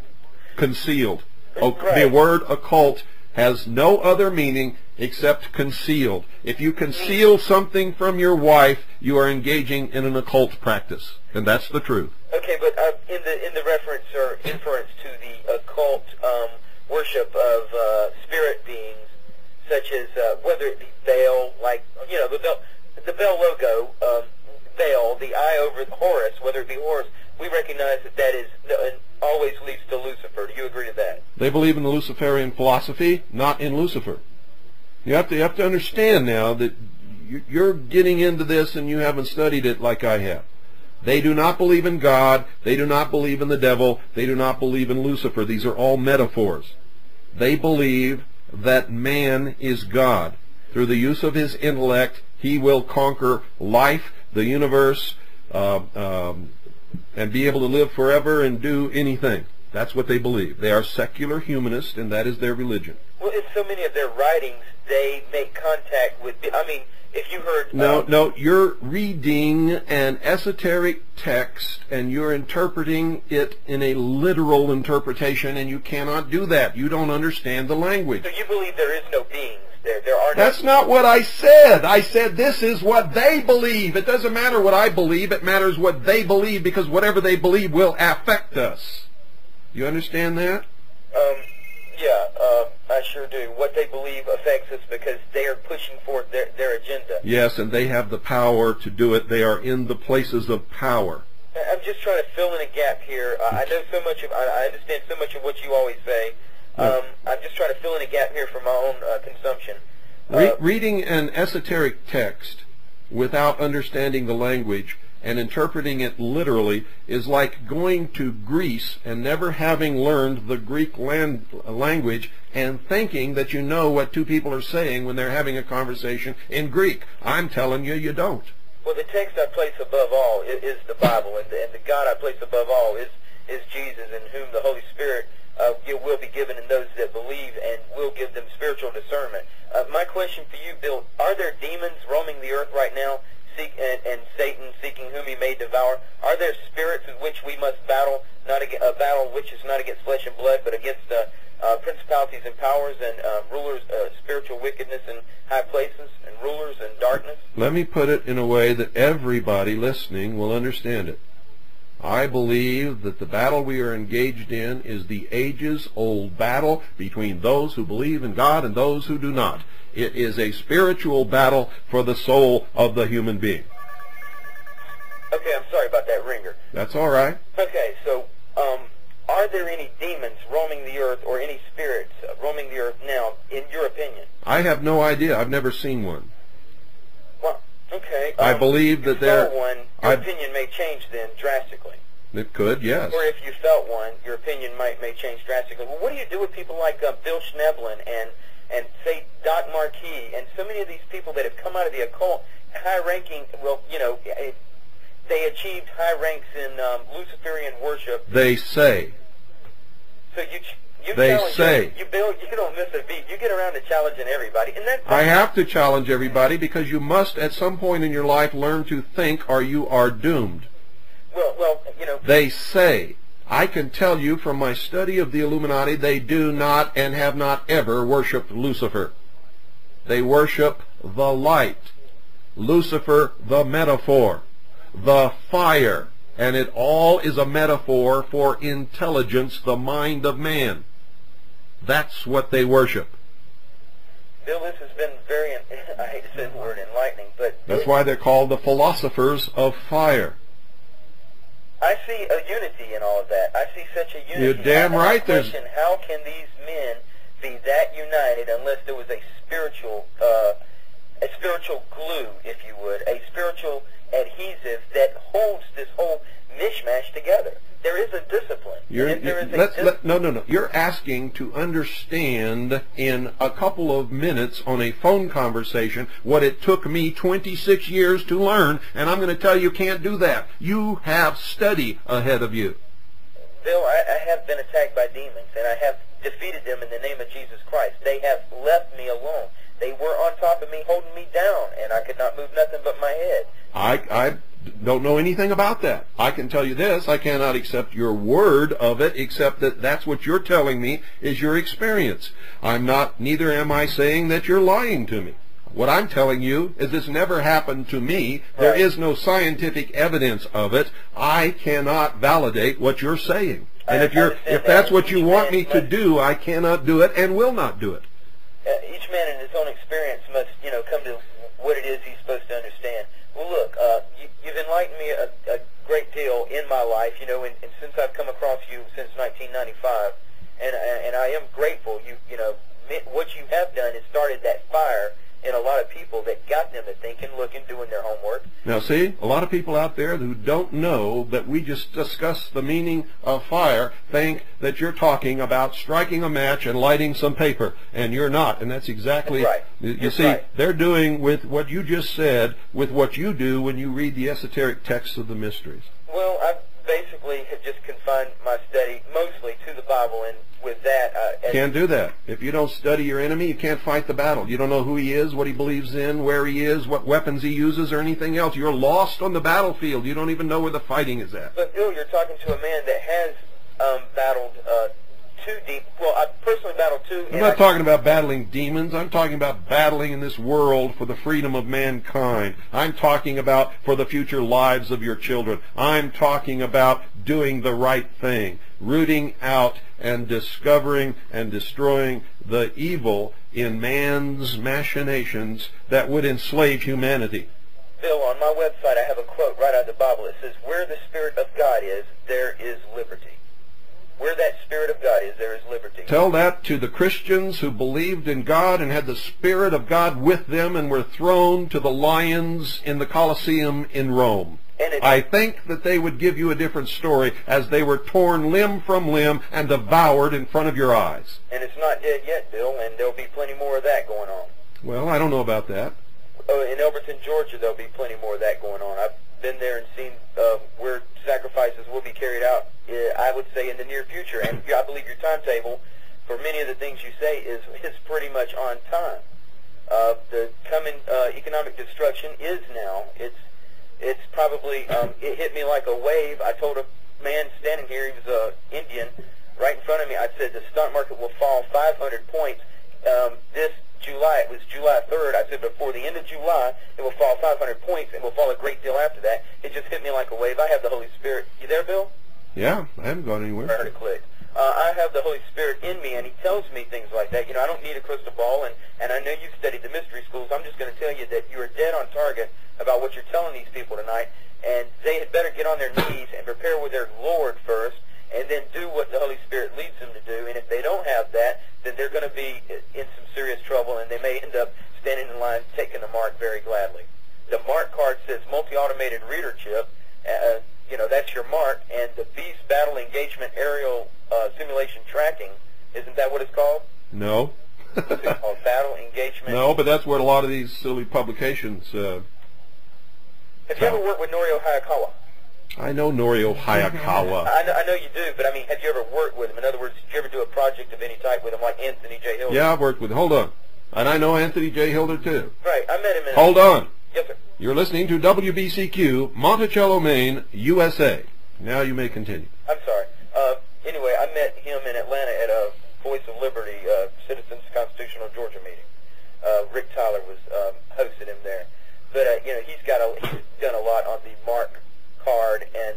S3: concealed.
S5: Right.
S3: The word occult has no other meaning except concealed. If you conceal something from your wife, you are engaging in an occult practice, and that's the truth.
S5: Okay, but in the reference or inference to the occult worship of spirit beings, such as whether it be Baal, like the Baal logo, Baal, the eye over Horus, whether it be Horus, we recognize that is always leads to Lucifer. Do you agree to that?
S3: They believe in the Luciferian philosophy, not in Lucifer. You have to understand now that you're getting into this and you haven't studied it like I have. They do not believe in God. They do not believe in the devil. They do not believe in Lucifer. These are all metaphors. They believe that man is God. Through the use of his intellect, he will conquer life, the universe, and be able to live forever and do anything. That's what they believe. They are secular humanists, and that is their religion.
S5: Well, in so many of their writings, they make contact with, if you heard...
S3: No, you're reading an esoteric text, and you're interpreting it in a literal interpretation, and you cannot do that. You don't understand the language.
S5: So you believe there is no beings there? There are no...
S3: That's not what I said. I said this is what they believe. It doesn't matter what I believe. It matters what they believe, because whatever they believe will affect us. You understand that?
S5: Yeah, I sure do. What they believe affects us because they are pushing forth their agenda.
S3: Yes, and they have the power to do it. They are in the places of power.
S5: I'm just trying to fill in a gap here. I know so much of, I understand so much of what you always say. I'm just trying to fill in a gap here for my own consumption.
S3: Reading an esoteric text without understanding the language and interpreting it literally is like going to Greece and never having learned the Greek language and thinking that you know what two people are saying when they're having a conversation in Greek. I'm telling you, you don't.
S5: Well, the text I place above all is the Bible, and the God I place above all is Jesus, in whom the Holy Spirit will be given in those that believe, and will give them spiritual discernment. My question for you, Bill, are there demons roaming the earth right now, and Satan seeking whom he may devour? Are there spirits in which we must battle, a battle which is not against flesh and blood, but against principalities and powers and rulers, spiritual wickedness in high places, and rulers in darkness?
S3: Let me put it in a way that everybody listening will understand it. I believe that the battle we are engaged in is the ages-old battle between those who believe in God and those who do not. It is a spiritual battle for the soul of the human being.
S5: Okay, I'm sorry about that ringer.
S3: That's all right.
S5: Okay, so are there any demons roaming the earth, or any spirits roaming the earth now, in your opinion?
S3: I have no idea. I've never seen one.
S5: Well, okay.
S3: I believe that there...
S5: Your opinion may change then drastically.
S3: It could, yes.
S5: Or if you felt one, your opinion may change drastically. Well, what do you do with people like Bill Schneblin and say Doc Marquis and so many of these people that have come out of the occult, high-ranking, well, they achieved high ranks in Luciferian worship.
S3: They say.
S5: So you
S3: they
S5: challenge
S3: say.
S5: You don't miss a beat. You get around to challenging everybody. And
S3: I have to challenge everybody, because you must at some point in your life learn to think, or you are doomed.
S5: Well,
S3: They say. I can tell you from my study of the Illuminati, they do not and have not ever worshipped Lucifer. They worship the light. Lucifer, the metaphor. The fire. And it all is a metaphor for intelligence, the mind of man. That's what they worship.
S5: Bill, this has been very, I hate to say the word enlightening, but...
S3: That's why they're called the philosophers of fire.
S5: I see a unity in all of that. I see such a unity.
S3: You're damn right.
S5: How can these men be that united unless there was a spiritual glue, if you would, a spiritual adhesive that holds this whole mishmash together? There is a discipline.
S3: No. You're asking to understand in a couple of minutes on a phone conversation what it took me 26 years to learn, and I'm going to tell you can't do that. You have study ahead of you.
S5: Bill, I have been attacked by demons, and I have defeated them in the name of Jesus Christ. They have left me alone. They were on top of me, holding me down, and I could not move nothing but my head.
S3: I don't know anything about that. I can tell you this, I cannot accept your word of it, except that that's what you're telling me is your experience. Neither am I saying that you're lying to me. What I'm telling you is this never happened to me. There
S5: Right.
S3: is no scientific evidence of it. I cannot validate what you're saying. And
S5: I
S3: if
S5: understand
S3: that's
S5: that.
S3: what you
S5: Each
S3: want
S5: man
S3: me to
S5: must-
S3: do, I cannot do it and will not do it.
S5: Each man in his own experience must, come to what it is he's supposed to understand. Well, look, you've enlightened me a great deal in my life, and since I've come across you since 1995, and I am grateful. What you have done is started that fire in a lot of people that got them to thinking, looking, doing their homework.
S3: Now see, a lot of people out there who don't know that we just discussed the meaning of fire think that you're talking about striking a match and lighting some paper, and you're not, and that's exactly,
S5: That's right.
S3: you
S5: That's
S3: see,
S5: right.
S3: they're doing with what you just said, with what you do when you read the esoteric texts of the mysteries.
S5: Well, I basically have just confined my study mostly to the Bible, and with that,
S3: Can't do that. If you don't study your enemy, you can't fight the battle. You don't know who he is, what he believes in, where he is, what weapons he uses, or anything else. You're lost on the battlefield. You don't even know where the fighting is at.
S5: But Bill, you're talking to a man that has battled two deep. Well, I personally battled two.
S3: I'm not talking about battling demons. I'm talking about battling in this world for the freedom of mankind. I'm talking about for the future lives of your children. I'm talking about doing the right thing, rooting out and discovering and destroying the evil in man's machinations that would enslave humanity.
S5: Bill, on my website, I have a quote right out of the Bible. It says, "Where the Spirit of God is, there is liberty." Where that Spirit of God is, there is liberty.
S3: Tell that to the Christians who believed in God and had the Spirit of God with them and were thrown to the lions in the Colosseum in Rome. I think that they would give you a different story as they were torn limb from limb and devoured in front of your eyes.
S5: And it's not dead yet, Bill, and there'll be plenty more of that going on.
S3: Well, I don't know about that.
S5: In Elberton, Georgia, there'll be plenty more of that going on. I've been there and seen where sacrifices will be carried out, I would say, in the near future. And I believe your timetable for many of the things you say is pretty much on time. The coming economic destruction is now. It's probably, it hit me like a wave. I told a man standing here, he was Indian, right in front of me, I said the stock market will fall 500 points this July. It was July 3rd. I said before the end of July, it will fall 500 points, and will fall a great deal after that. It just hit me like a wave. I have the Holy Spirit. You there, Bill?
S3: Yeah, I haven't gone
S5: I
S3: anywhere.
S5: heard it click. I have the Holy Spirit in me, and he tells me things like that. I don't need a crystal ball, and I know you've studied the mystery schools. I'm just going to tell you that you are dead on target about what you're telling these people tonight, and they had better get on their knees and prepare with their Lord first, and then do what the Holy Spirit leads them to do. And if they don't have that, then they're going to be in some serious trouble, and they may end up standing in line taking the mark very gladly. The mark card says multi-automated reader chip. That's your mark, and the Beast Battle Engagement Aerial Simulation Tracking, isn't that what it's called?
S3: No.
S5: What's it called? Battle Engagement?
S3: No, but that's what a lot of these silly publications...
S5: Have you ever worked with Norio Hayakawa?
S3: I know Norio Hayakawa.
S5: I know you do, but have you ever worked with him? In other words, did you ever do a project of any type with him, like Anthony J. Hilder?
S3: Yeah, I've worked with... Hold on. And I know Anthony J. Hilder, too.
S5: Right, I met him in...
S3: Hold on.
S5: Yes, sir.
S3: You're listening to WBCQ, Monticello, Maine, USA. Now you may continue.
S5: I'm sorry. Anyway, I met him in Atlanta at a Voice of Liberty Citizens Constitutional Georgia meeting. Rick Tyler was hosted him there. But, he's done a lot on the Mark card and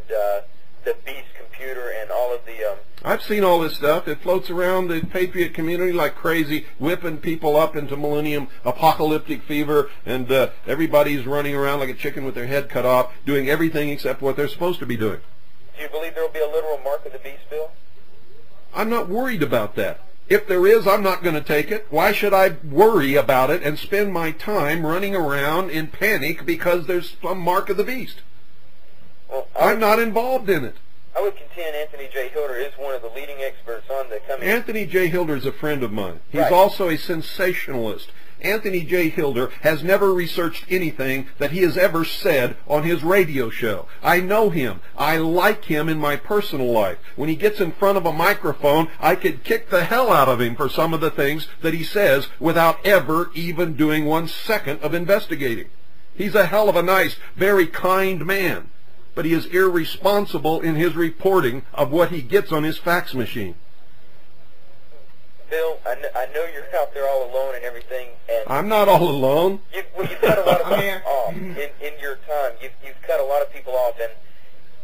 S5: the Beast computer and all of the...
S3: I've seen all this stuff. It floats around the Patriot community like crazy, whipping people up into millennium apocalyptic fever, and everybody's running around like a chicken with their head cut off, doing everything except what they're supposed to be doing.
S5: Do you believe there will be a literal mark of the beast, Bill?
S3: I'm not worried about that. If there is, I'm not going to take it. Why should I worry about it and spend my time running around in panic because there's some mark of the beast?
S5: Well,
S3: I'm not involved in it.
S5: I would contend Anthony J. Hilder is one of the leading experts on the coming...
S3: Anthony J. Hilder is a friend of mine. He's
S5: Right.
S3: also a sensationalist. Anthony J. Hilder has never researched anything that he has ever said on his radio show. I know him. I like him in my personal life. When he gets in front of a microphone, I could kick the hell out of him for some of the things that he says without ever even doing 1 second of investigating. He's a hell of a nice, very kind man, but he is irresponsible in his reporting of what he gets on his fax machine.
S5: Bill, I know you're out there all alone and everything, and
S3: I'm not all alone.
S5: you've cut a lot of people off in your time. You've cut a lot of people off,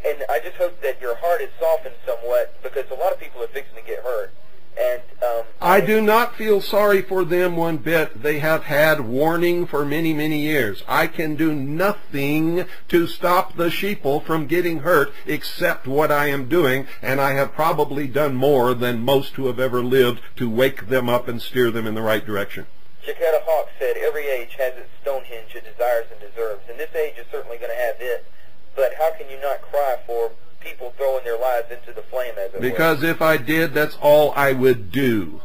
S5: and I just hope that your heart is softened somewhat, because a lot of people are fixing to get hurt. And
S3: I do not feel sorry for them one bit. They have had warning for many, many years. I can do nothing to stop the sheeple from getting hurt except what I am doing, and I have probably done more than most who have ever lived to wake them up and steer them in the right direction.
S5: Chiquetta Hawk said, every age has its Stonehenge it desires and deserves, and this age is certainly going to have it, but how can you not cry for people throwing their lives into the flame, as it were?
S3: Because if I did, that's all I would do.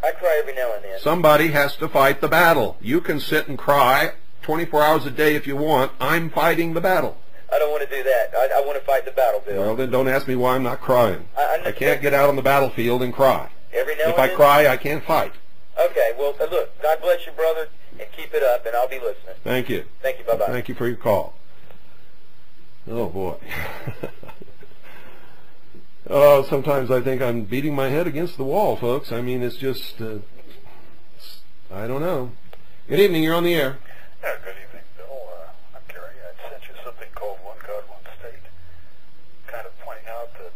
S5: I cry every now and then.
S3: Somebody has to fight the battle. You can sit and cry 24 hours a day if you want. I'm fighting the battle.
S5: I don't want to do that. I want to fight the battle, Bill.
S3: Well, then don't ask me why I'm not crying.
S5: I
S3: can't get out on the battlefield and cry.
S5: Every now
S3: If
S5: and
S3: I
S5: then?
S3: cry, I can't fight.
S5: Okay, well, look, God bless you, brother, and keep it up, and I'll be listening.
S3: Thank you.
S5: Thank you, bye-bye.
S3: Thank you for your call. Oh, boy. Oh, sometimes I think I'm beating my head against the wall, folks. I mean, it's just, I don't know. Good evening, you're on the air.
S6: Yeah, good evening, Bill. I'm Gary. I sent you something called One God, One State, kind of pointing out that,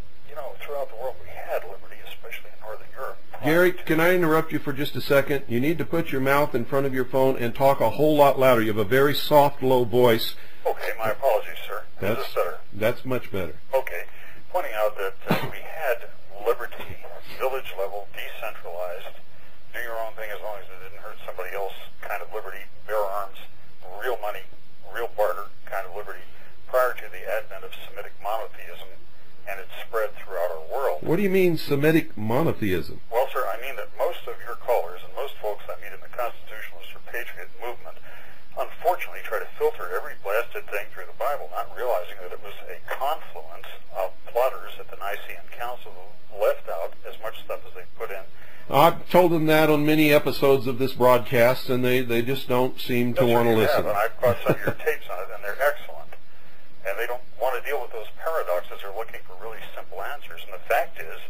S6: throughout the world we had liberty, especially in Northern Europe.
S3: Gary, can I interrupt you for just a second? You need to put your mouth in front of your phone and talk a whole lot louder. You have a very soft, low voice.
S6: Okay, my apologies, sir. Is this better?
S3: That's much better.
S6: Okay, pointing out that we had liberty, village level, decentralized, do your own thing as long as it didn't hurt somebody else kind of liberty, bear arms, real money, real barter kind of liberty, prior to the advent of Semitic monotheism and its spread throughout our world.
S3: What do you mean Semitic monotheism?
S6: Well, sir, I mean that most of your callers and most folks I meet in the constitutionalist or patriot movement unfortunately try to filter every blasted thing through the Bible, not realizing that it was a confluence of plotters at the Nicene Council who left out as much stuff as they put in.
S3: I've told them that on many episodes of this broadcast, and they just don't seem to want to listen.
S6: And I've caught some of your tapes on it, and they're excellent. And they don't want to deal with those paradoxes. They're looking for really simple answers. And the fact is,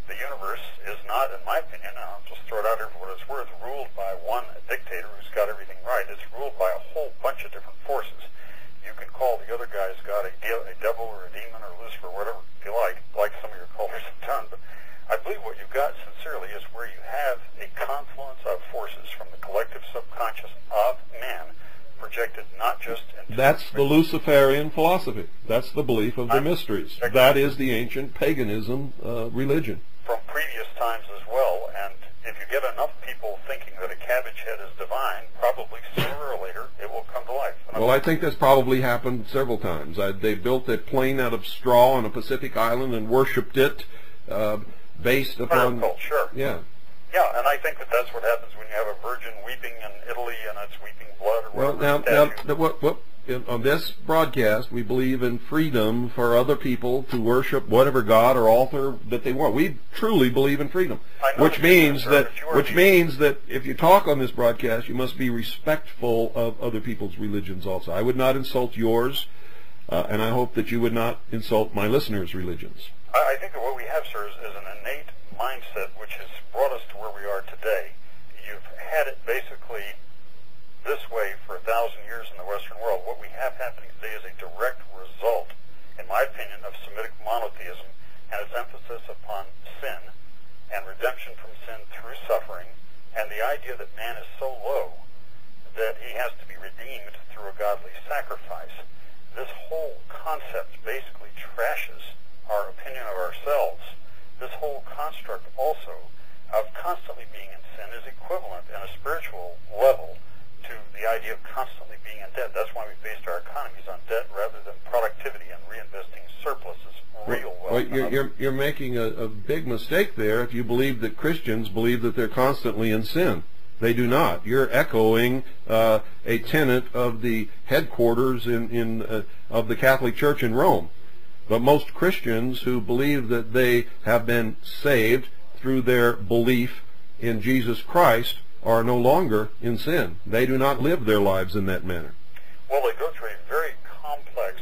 S6: the universe is not, in my opinion, and I'll just throw it out here for what it's worth, ruled by one dictator who's got everything right. It's ruled by a whole bunch of different forces. You can call the other guy's God a devil or a demon or Lucifer, whatever you like some of your callers have done. But I believe what you've got, sincerely, is where you have a confluence of forces from the collective subconscious of man projected not just into...
S3: That's the Luciferian philosophy. That's the belief of the mysteries. That is the ancient paganism religion.
S6: From previous times as well, and if you get enough people thinking that a cabbage head is divine, probably sooner or later it will come to life.
S3: Well, I think that's probably happened several times. They built a plane out of straw on a Pacific island and worshipped it based upon...
S6: Sure.
S3: Yeah.
S6: Yeah, and I think that that's what happens when you have a virgin weeping in Italy and it's weeping blood or whatever.
S3: Well, on this broadcast, we believe in freedom for other people to worship whatever god or author that they want. We truly believe in freedom, which means that if you talk on this broadcast, you must be respectful of other people's religions also. I would not insult yours, and I hope that you would not insult my listeners' religions.
S6: I think that what we have, sir, is an innate mindset which has brought us to where we are today. You've had it basically this way for 1,000 years in the Western world. What we have happening today is a direct result, in my opinion, of Semitic monotheism and its emphasis upon sin and redemption from sin through suffering, and the idea that man is so low that he has to be redeemed through a godly sacrifice. This whole concept basically trashes our opinion of ourselves. This whole construct also of constantly being in sin is equivalent in a spiritual level to the idea of constantly being in debt. That's why we based our economies on debt rather than productivity and reinvesting surpluses real wealth.
S3: Well, you're making a big mistake there if you believe that Christians believe that they're constantly in sin. They do not. You're echoing a tenet of the headquarters of the Catholic Church in Rome. But most Christians who believe that they have been saved through their belief in Jesus Christ are no longer in sin. They do not live their lives in that manner.
S6: Well, they go through a very complex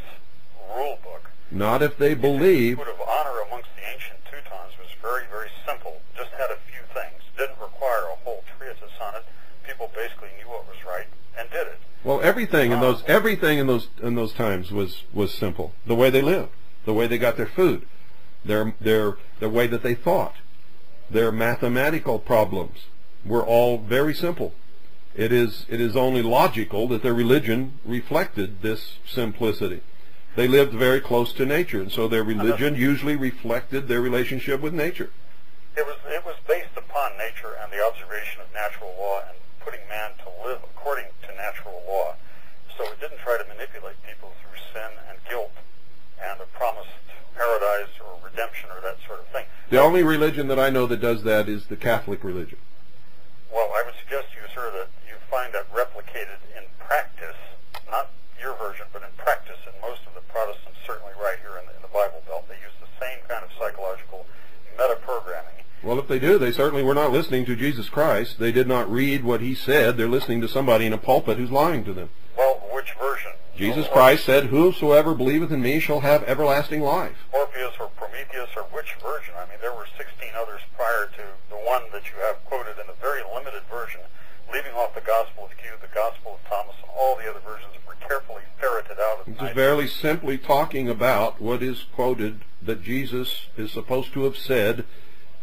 S6: rule book.
S3: Not if they believe.
S6: The code of honor amongst the ancient Teutons was very, very simple. Just had a few things. Didn't require a whole treatise on it. People basically knew what was right and did it.
S3: Well, everything in those times was simple. The way they lived, the way they got their food, the way that they thought, their mathematical problems were all very simple. It is only logical that their religion reflected this simplicity. They lived very close to nature, and so their religion usually reflected their relationship with nature.
S6: It was based upon nature and the observation of natural law and putting man to live according to natural law. So it didn't try to manipulate people through sin and guilt and a promised paradise or redemption or that sort of thing.
S3: The only religion that I know that does that is the Catholic religion.
S6: Well, I would suggest to you, sir, that you find that replicated in practice, not your version, but in practice, and most of the Protestants, certainly right here in the Bible Belt, they use the same kind of psychological meta-programming.
S3: Well, if they do, they certainly were not listening to Jesus Christ. They did not read what he said. They're listening to somebody in a pulpit who's lying to them.
S6: Well, which version?
S3: Jesus Christ said, "Whosoever believeth in me shall have everlasting life."
S6: Orpheus or Prometheus, or which version? I mean, there were 16 others prior to the one that you have quoted in a very limited version, leaving off the Gospel of Q, the Gospel of Thomas, and all the other versions that were carefully ferreted out of the
S3: Just very simply talking about what is quoted that Jesus is supposed to have said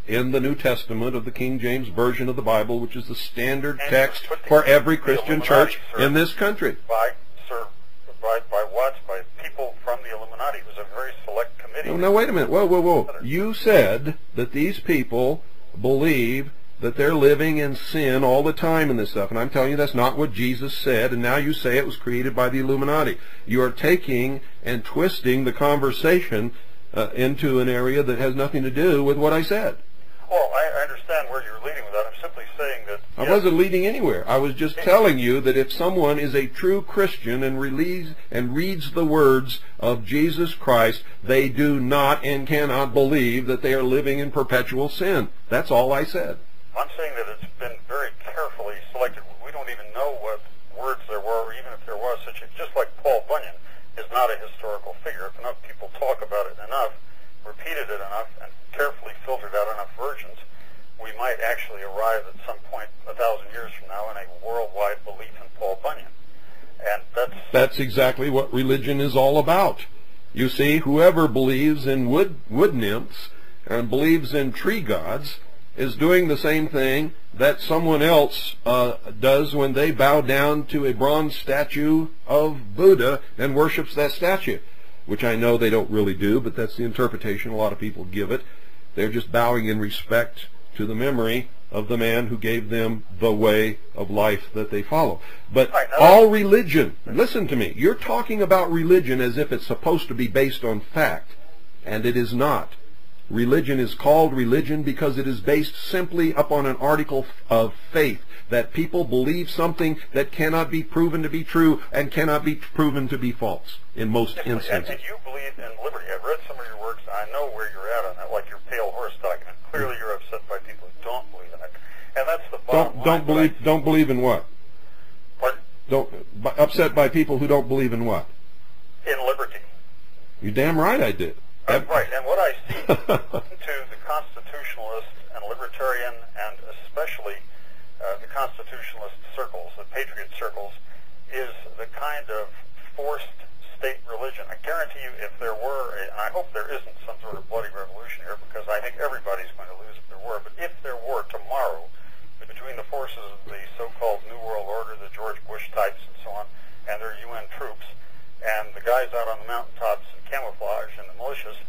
S3: in the New Testament of the King James Version of the Bible, which is the standard text for every Christian church in this country.
S6: By what? By people from the Illuminati. It was a very select committee.
S3: No, now wait a minute. Whoa. You said that these people believe that they're living in sin all the time in this stuff, and I'm telling you that's not what Jesus said, and now you say it was created by the Illuminati. You are taking and twisting the conversation into an area that has nothing to do with what I said.
S6: Well, I understand where you're leading with that. I'm simply saying that...
S3: I wasn't leading anywhere. I was just telling you that if someone is a true Christian and reads the words of Jesus Christ, they do not and cannot believe that they are living in perpetual sin. That's all I said.
S6: I'm saying that it's been very carefully selected. We don't even know what words there were, or even if there was such a... Just like Paul Bunyan is not a historical figure. If enough people talk about it enough, repeated it enough, and carefully filtered out enough versions, we might actually arrive at some point 1,000 years from now in a worldwide belief in Paul Bunyan. And
S3: that's exactly what religion is all about. You see, whoever believes in wood nymphs and believes in tree gods is doing the same thing that someone else does when they bow down to a bronze statue of Buddha and worships that statue, which I know they don't really do, but that's the interpretation a lot of people give it. They're just bowing in respect to the memory of the man who gave them the way of life that they follow. But all religion, listen to me, you're talking about religion as if it's supposed to be based on fact, and it is not. Religion is called religion because it is based simply upon an article of faith, that people believe something that cannot be proven to be true and cannot be proven to be false in most instances.
S6: And you believe in liberty. I've read some of your works, and I know where you're at on that, like your Pale Horse document. Clearly you're upset by people who don't believe in it. And that's the bottom line.
S3: Don't believe in what?
S6: Pardon?
S3: Upset by people who don't believe in what?
S6: In liberty.
S3: You're damn right I did.
S6: Right, and what I see to the constitutionalist and libertarian, and especially the constitutionalist circles, the patriot circles, is the kind of forced state religion. I guarantee you, if there were, and I hope there isn't some sort of bloody revolution here, because I think everybody's going to lose if there were, but if there were tomorrow, between the forces of the so-called New World Order, the George Bush types and so on, and their UN troops, and the guys out on the mountaintops in camouflage and the militias,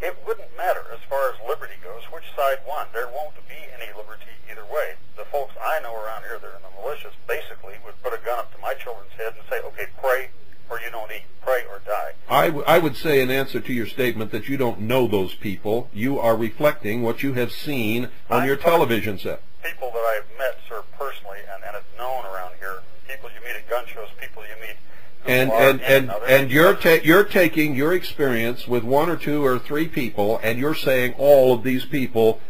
S6: it wouldn't matter as far as liberty goes which side won. There won't be any liberty either way. The folks I know around here that are in the militias basically would put a gun up to my children's head and say, okay, pray or you don't eat. Pray or die.
S3: I would say in answer to your statement that you don't know those people. You are reflecting what you have seen on your television set.
S6: People that I've met, sir, personally, and you meet
S3: and you're taking your experience with 1 or 2 or 3 people, and you're saying all of these people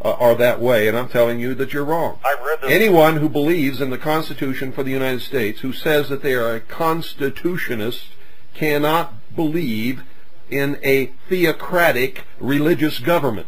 S3: are that way, and I'm telling you that you're wrong.
S6: I read this.
S3: Anyone who believes in the Constitution for the United States, who says that they are a constitutionist, cannot believe in a theocratic religious government.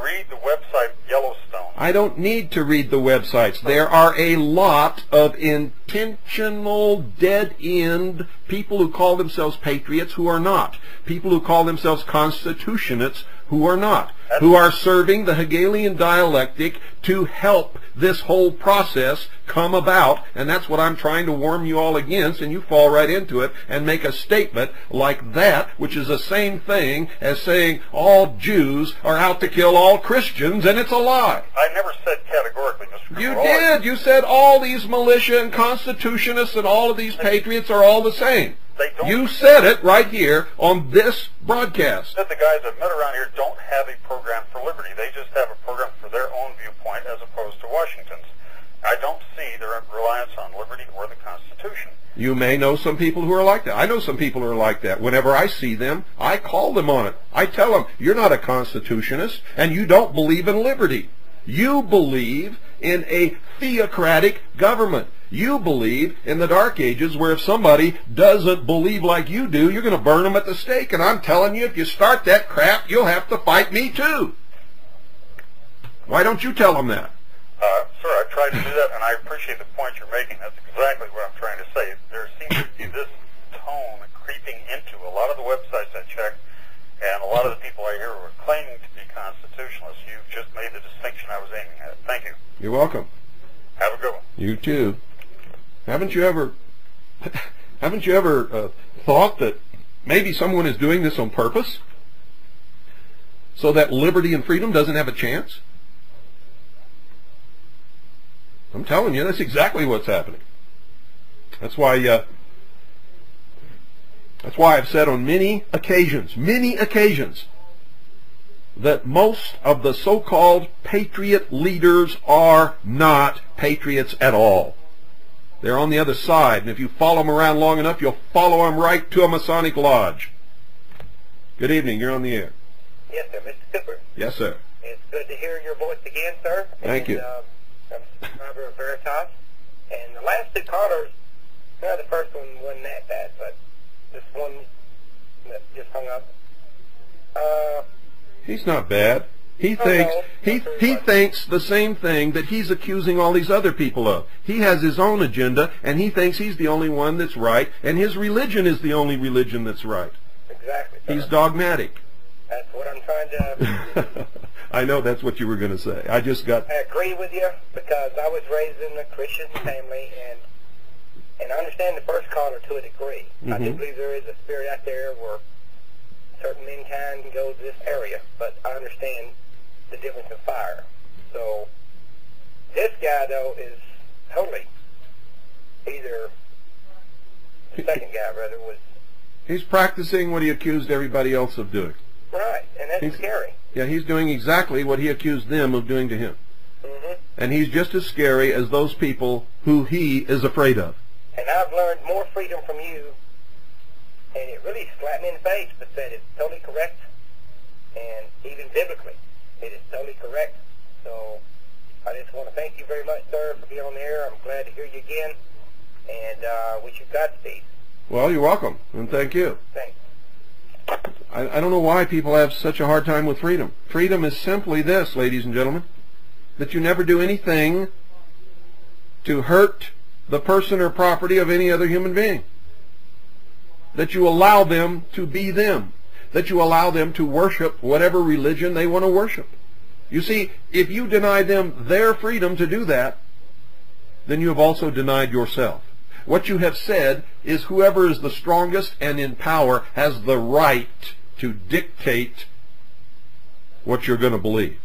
S6: Read the website Yellowstone.
S3: I don't need to read the websites. There are a lot of intentional, dead-end people who call themselves patriots who are not. People who call themselves constitutionists who are not. Who are serving the Hegelian dialectic to help this whole process come about. And that's what I'm trying to warn you all against, and you fall right into it and make a statement like that, which is the same thing as saying all Jews are out to kill all Christians, and it's a lie.
S6: I never said categorically, Mr.
S3: You
S6: Kimbrell.
S3: did. You said all these militia and constitutionists and all of these patriots are all the same.
S6: They don't.
S3: You said it right here on this broadcast.
S6: That the guys I've met around here don't have a program for liberty. They just have a program for their own viewpoint as opposed to Washington's. I don't see their reliance on liberty or the Constitution.
S3: You may know some people who are like that. I know some people who are like that. Whenever I see them, I call them on it. I tell them, you're not a constitutionist, and you don't believe in liberty. You believe in a theocratic government. You believe in the Dark Ages, where if somebody doesn't believe like you do, you're going to burn them at the stake. And I'm telling you, if you start that crap, you'll have to fight me too. Why don't you tell them that?
S6: Sir, I tried to do that, and I appreciate the point you're making. That's exactly what I'm trying to say. There seems to be this tone creeping into a lot of the websites I checked, and a lot of the people I hear who are claiming to be constitutionalists. You've just made the distinction I was aiming at. Thank you.
S3: You're welcome.
S6: Have a good one.
S3: You too. Haven't you ever thought that maybe someone is doing this on purpose so that liberty and freedom doesn't have a chance? I'm telling you, that's exactly what's happening. That's why I've said on many occasions, that most of the so-called patriot leaders are not patriots at all. They're on the other side, and if you follow them around long enough, you'll follow them right to a Masonic lodge. Good evening, you're on the air.
S7: Yes, sir, Mr. Cooper.
S3: Yes, sir.
S7: It's good to hear your voice again, sir.
S3: Thank you.
S7: I'm a subscriber of Veritas. And the last 2 callers, the first one wasn't that bad, but this one that just hung up.
S3: He's not bad. He thinks the same thing that he's accusing all these other people of. He has his own agenda, and he thinks he's the only one that's right, and his religion is the only religion that's right.
S7: Exactly, sir.
S3: He's dogmatic.
S7: That's what I'm trying to...
S3: I know that's what you were going to say. I
S7: agree with you, because I was raised in a Christian family, and I understand the first caller to a degree.
S3: Mm-hmm.
S7: I do believe there is a spirit out there where certain mankind can go to this area, but I understand the difference in fire. So this guy, though, is totally either... The second guy, rather, was...
S3: He's practicing what he accused everybody else of doing.
S7: Right, and that's scary.
S3: Yeah, he's doing exactly what he accused them of doing to him.
S7: Mm-hmm.
S3: And he's just as scary as those people who he is afraid of.
S7: And I've learned more freedom from you, and it really slapped me in the face, but said it's totally correct, and even biblically, it is totally correct. So I just want to thank you very much, sir, for being on the air. I'm glad to hear you again, and wish you Godspeed.
S3: Well, you're welcome, and thank you.
S7: Thanks.
S3: I don't know why people have such a hard time with freedom. Freedom is simply this, ladies and gentlemen, that you never do anything to hurt the person or property of any other human being. That you allow them to be them. That you allow them to worship whatever religion they want to worship. You see, if you deny them their freedom to do that, then you have also denied yourself. What you have said is whoever is the strongest and in power has the right to dictate what you're going to believe.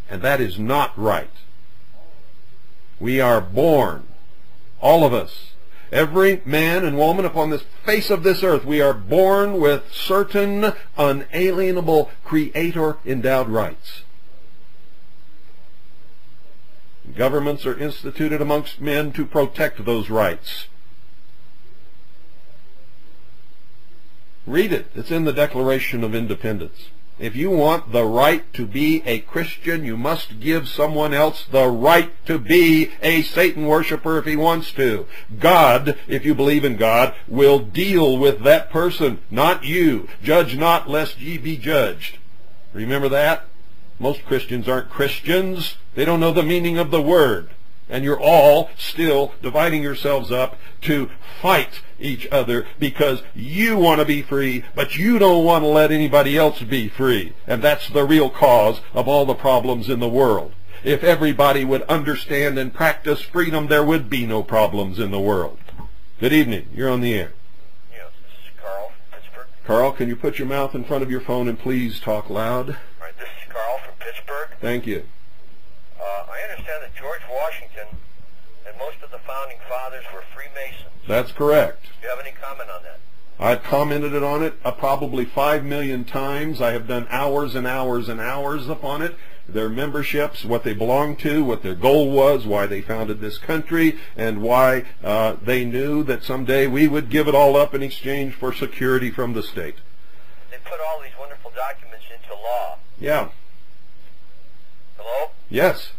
S3: And that is not right. We are born, all of us, every man and woman upon this face of this earth, we are born with certain unalienable Creator-endowed rights. Governments are instituted amongst men to protect those rights. Read it. It's in the Declaration of Independence. If you want the right to be a Christian, you must give someone else the right to be a Satan worshiper if he wants to. God, if you believe in God, will deal with that person, not you. Judge not, lest ye be judged. Remember that? Most Christians aren't Christians. They don't know the meaning of the word. And you're all still dividing yourselves up to fight each other because you want to be free, but you don't want to let anybody else be free. And that's the real cause of all the problems in the world. If everybody would understand and practice freedom, there would be no problems in the world. Good evening. You're on the air.
S6: Yes, this is Carl from Pittsburgh.
S3: Carl, can you put your mouth in front of your phone and please talk loud?
S6: Right, this is Carl from Pittsburgh.
S3: Thank you.
S6: I understand that George Washington and most of the founding fathers were Freemasons.
S3: That's correct.
S6: Do you have any comment on that?
S3: I've commented on it probably 5 million times. I have done hours and hours and hours upon it. Their memberships, what they belonged to, what their goal was, why they founded this country, and why they knew that someday we would give it all up in exchange for security from the state.
S6: They put all these wonderful documents into law.
S3: Yeah.
S6: Hello?
S3: Yes.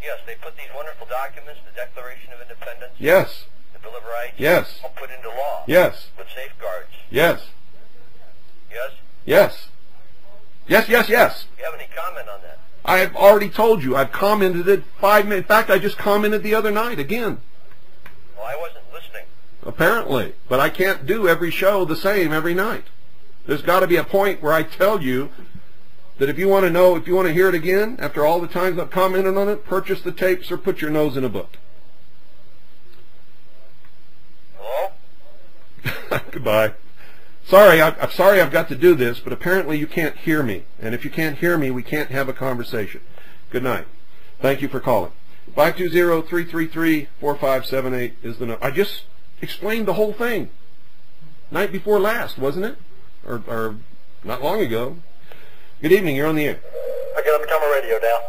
S6: Yes, they put these wonderful documents, the Declaration of Independence,
S3: Yes.
S6: the Bill of Rights,
S3: Yes.
S6: all put into law.
S3: Yes.
S6: With safeguards.
S3: Yes.
S6: Yes?
S3: Yes. Yes, yes, yes.
S6: Do you have any comment on that?
S3: I've already told you. I've commented it 5 minutes. In fact, I just commented the other night again.
S6: Well, I wasn't listening.
S3: Apparently. But I can't do every show the same every night. There's got to be a point where I tell you that if you want to know, if you want to hear it again, after all the times I've commented on it, purchase the tapes or put your nose in a book.
S6: Hello?
S3: Goodbye. Sorry, I'm sorry I've got to do this, but apparently you can't hear me. And if you can't hear me, we can't have a conversation. Good night. Thank you for calling. 520-333-4578 is the number. I just explained the whole thing. Night before last, wasn't it? Or not long ago. Good evening, you're on the air.
S7: Okay, let me turn my radio down.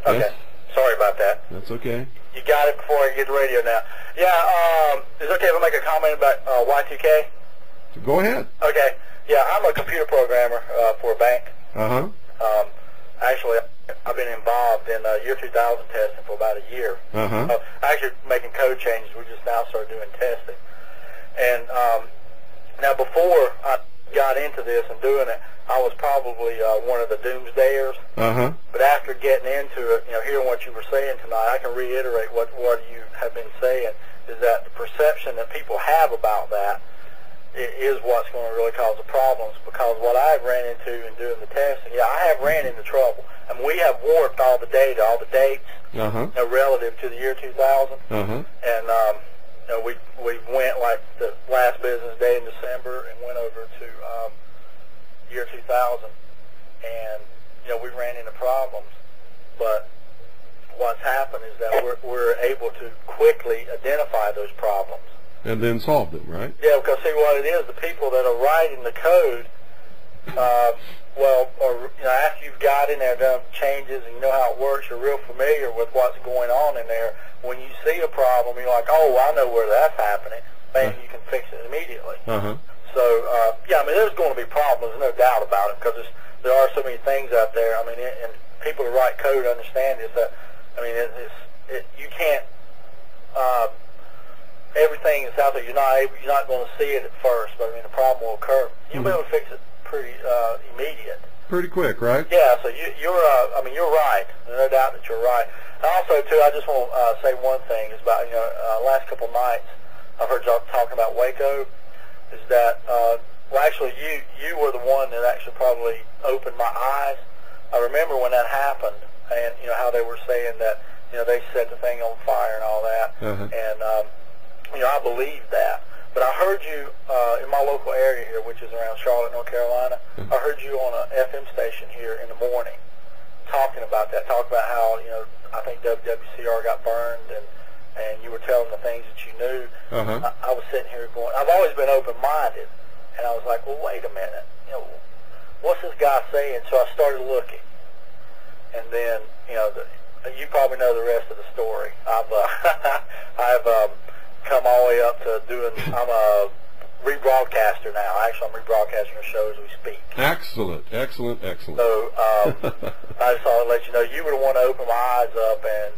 S7: Okay,
S3: Yes.
S7: Sorry about that.
S3: That's okay.
S7: You got it before I get the radio now. Yeah, is it okay if I make a comment about Y2K?
S3: So go ahead.
S7: Okay, yeah, I'm a computer programmer for a bank.
S3: Uh-huh.
S7: Actually, I've been involved in year 2000 testing for about a year.
S3: Uh-huh.
S7: Actually making code changes. We just now started doing testing. And now before I got into this and doing it, I was probably one of the doomsdayers.
S3: Uh-huh.
S7: But after getting into it, hearing what you were saying tonight, I can reiterate what you have been saying, is that the perception that people have about that is what's going to really cause the problems, because what I've ran into in doing the testing, I have ran into trouble. I mean, we have warped all the data, all the dates, relative to the year 2000.
S3: Uh-huh.
S7: And we went like the last business day in December and went over to year 2000, and we ran into problems. But what's happened is that we're able to quickly identify those problems.
S3: And then solve them, right?
S7: Yeah, because see what it is, the people that are writing the code, after you've got in there, done changes, and you know how it works, you're real familiar with what's going on in there. When you see a problem, you're like, oh, I know where that's happening. Maybe you can fix it immediately.
S3: Uh-huh.
S7: So, there's going to be problems, no doubt about it, because there are so many things out there. I mean, and people who write code understand this. That you can't. Everything that's out there, you're not going to see it at first, but the problem will occur. You'll be able to fix it pretty immediate.
S3: Pretty quick, right?
S7: Yeah. So you're right. There's no doubt that you're right. And also, too, I just want to say one thing is about last couple of nights I've heard y'all talking about Waco. Is that actually you were the one that actually probably opened my eyes. I remember when that happened, and how they were saying that they set the thing on fire and all that, and I believed that. But I heard you in my local area here, which is around Charlotte, North Carolina. I heard you on an FM station here in the morning talking about that, talking about how I think WWCR got burned, and you were telling the things that you knew. I was sitting here going, I've always been open-minded, and I was like, well, wait a minute, what's this guy saying? So I started looking, and then you probably know the rest of the story. I've come all the way up to doing. I'm a
S6: rebroadcaster now. Actually, I'm rebroadcasting the show as we speak.
S3: Excellent, excellent, excellent.
S6: So I just thought I'd let you know you were the one to open my eyes up, and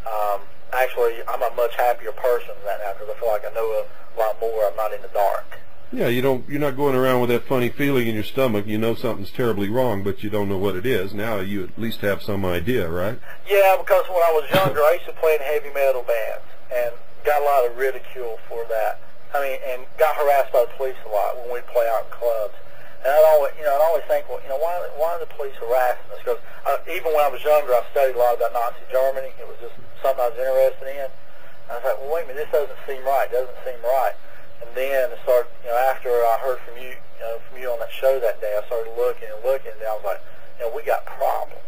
S6: actually I'm a much happier person than that now because I feel like I know a lot more. I'm not in the dark.
S3: Yeah, you're not going around with that funny feeling in your stomach. You know something's terribly wrong, but you don't know what it is. Now you at least have some idea, right?
S6: Yeah, because when I was younger, I used to play in heavy metal bands and got a lot of ridicule for that. I mean, and got harassed by the police a lot when we'd play out in clubs. And I'd always think, well, why are the police harassing us? Because even when I was younger, I studied a lot about Nazi Germany. It was just something I was interested in. And I thought, well, wait a minute, this doesn't seem right. It doesn't seem right. And then I started, after I heard from you, from you on that show that day, I started looking, and I was like, we got problems.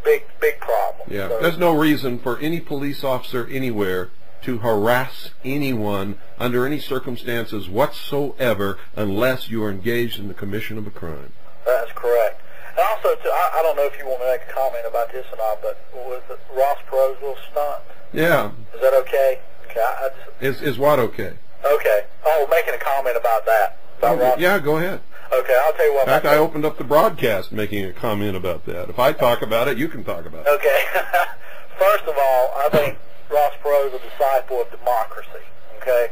S6: big problems.
S3: Yeah,
S6: so,
S3: there's no reason for any police officer anywhere to harass anyone under any circumstances whatsoever unless you are engaged in the commission of a crime.
S6: That's correct. And also, I don't know if you want to make a comment about this or not, but was it Ross Perot's little stunt?
S3: Yeah.
S6: Is that okay? Okay.
S3: Is what okay?
S6: Okay. Oh, making a comment about that.
S3: Yeah, go ahead.
S6: Okay, I'll tell you what.
S3: In fact, I opened up the broadcast making a comment about that. If I talk about it, you can talk about it.
S6: Okay. First of all, I think Ross Perot is a disciple of democracy. Okay.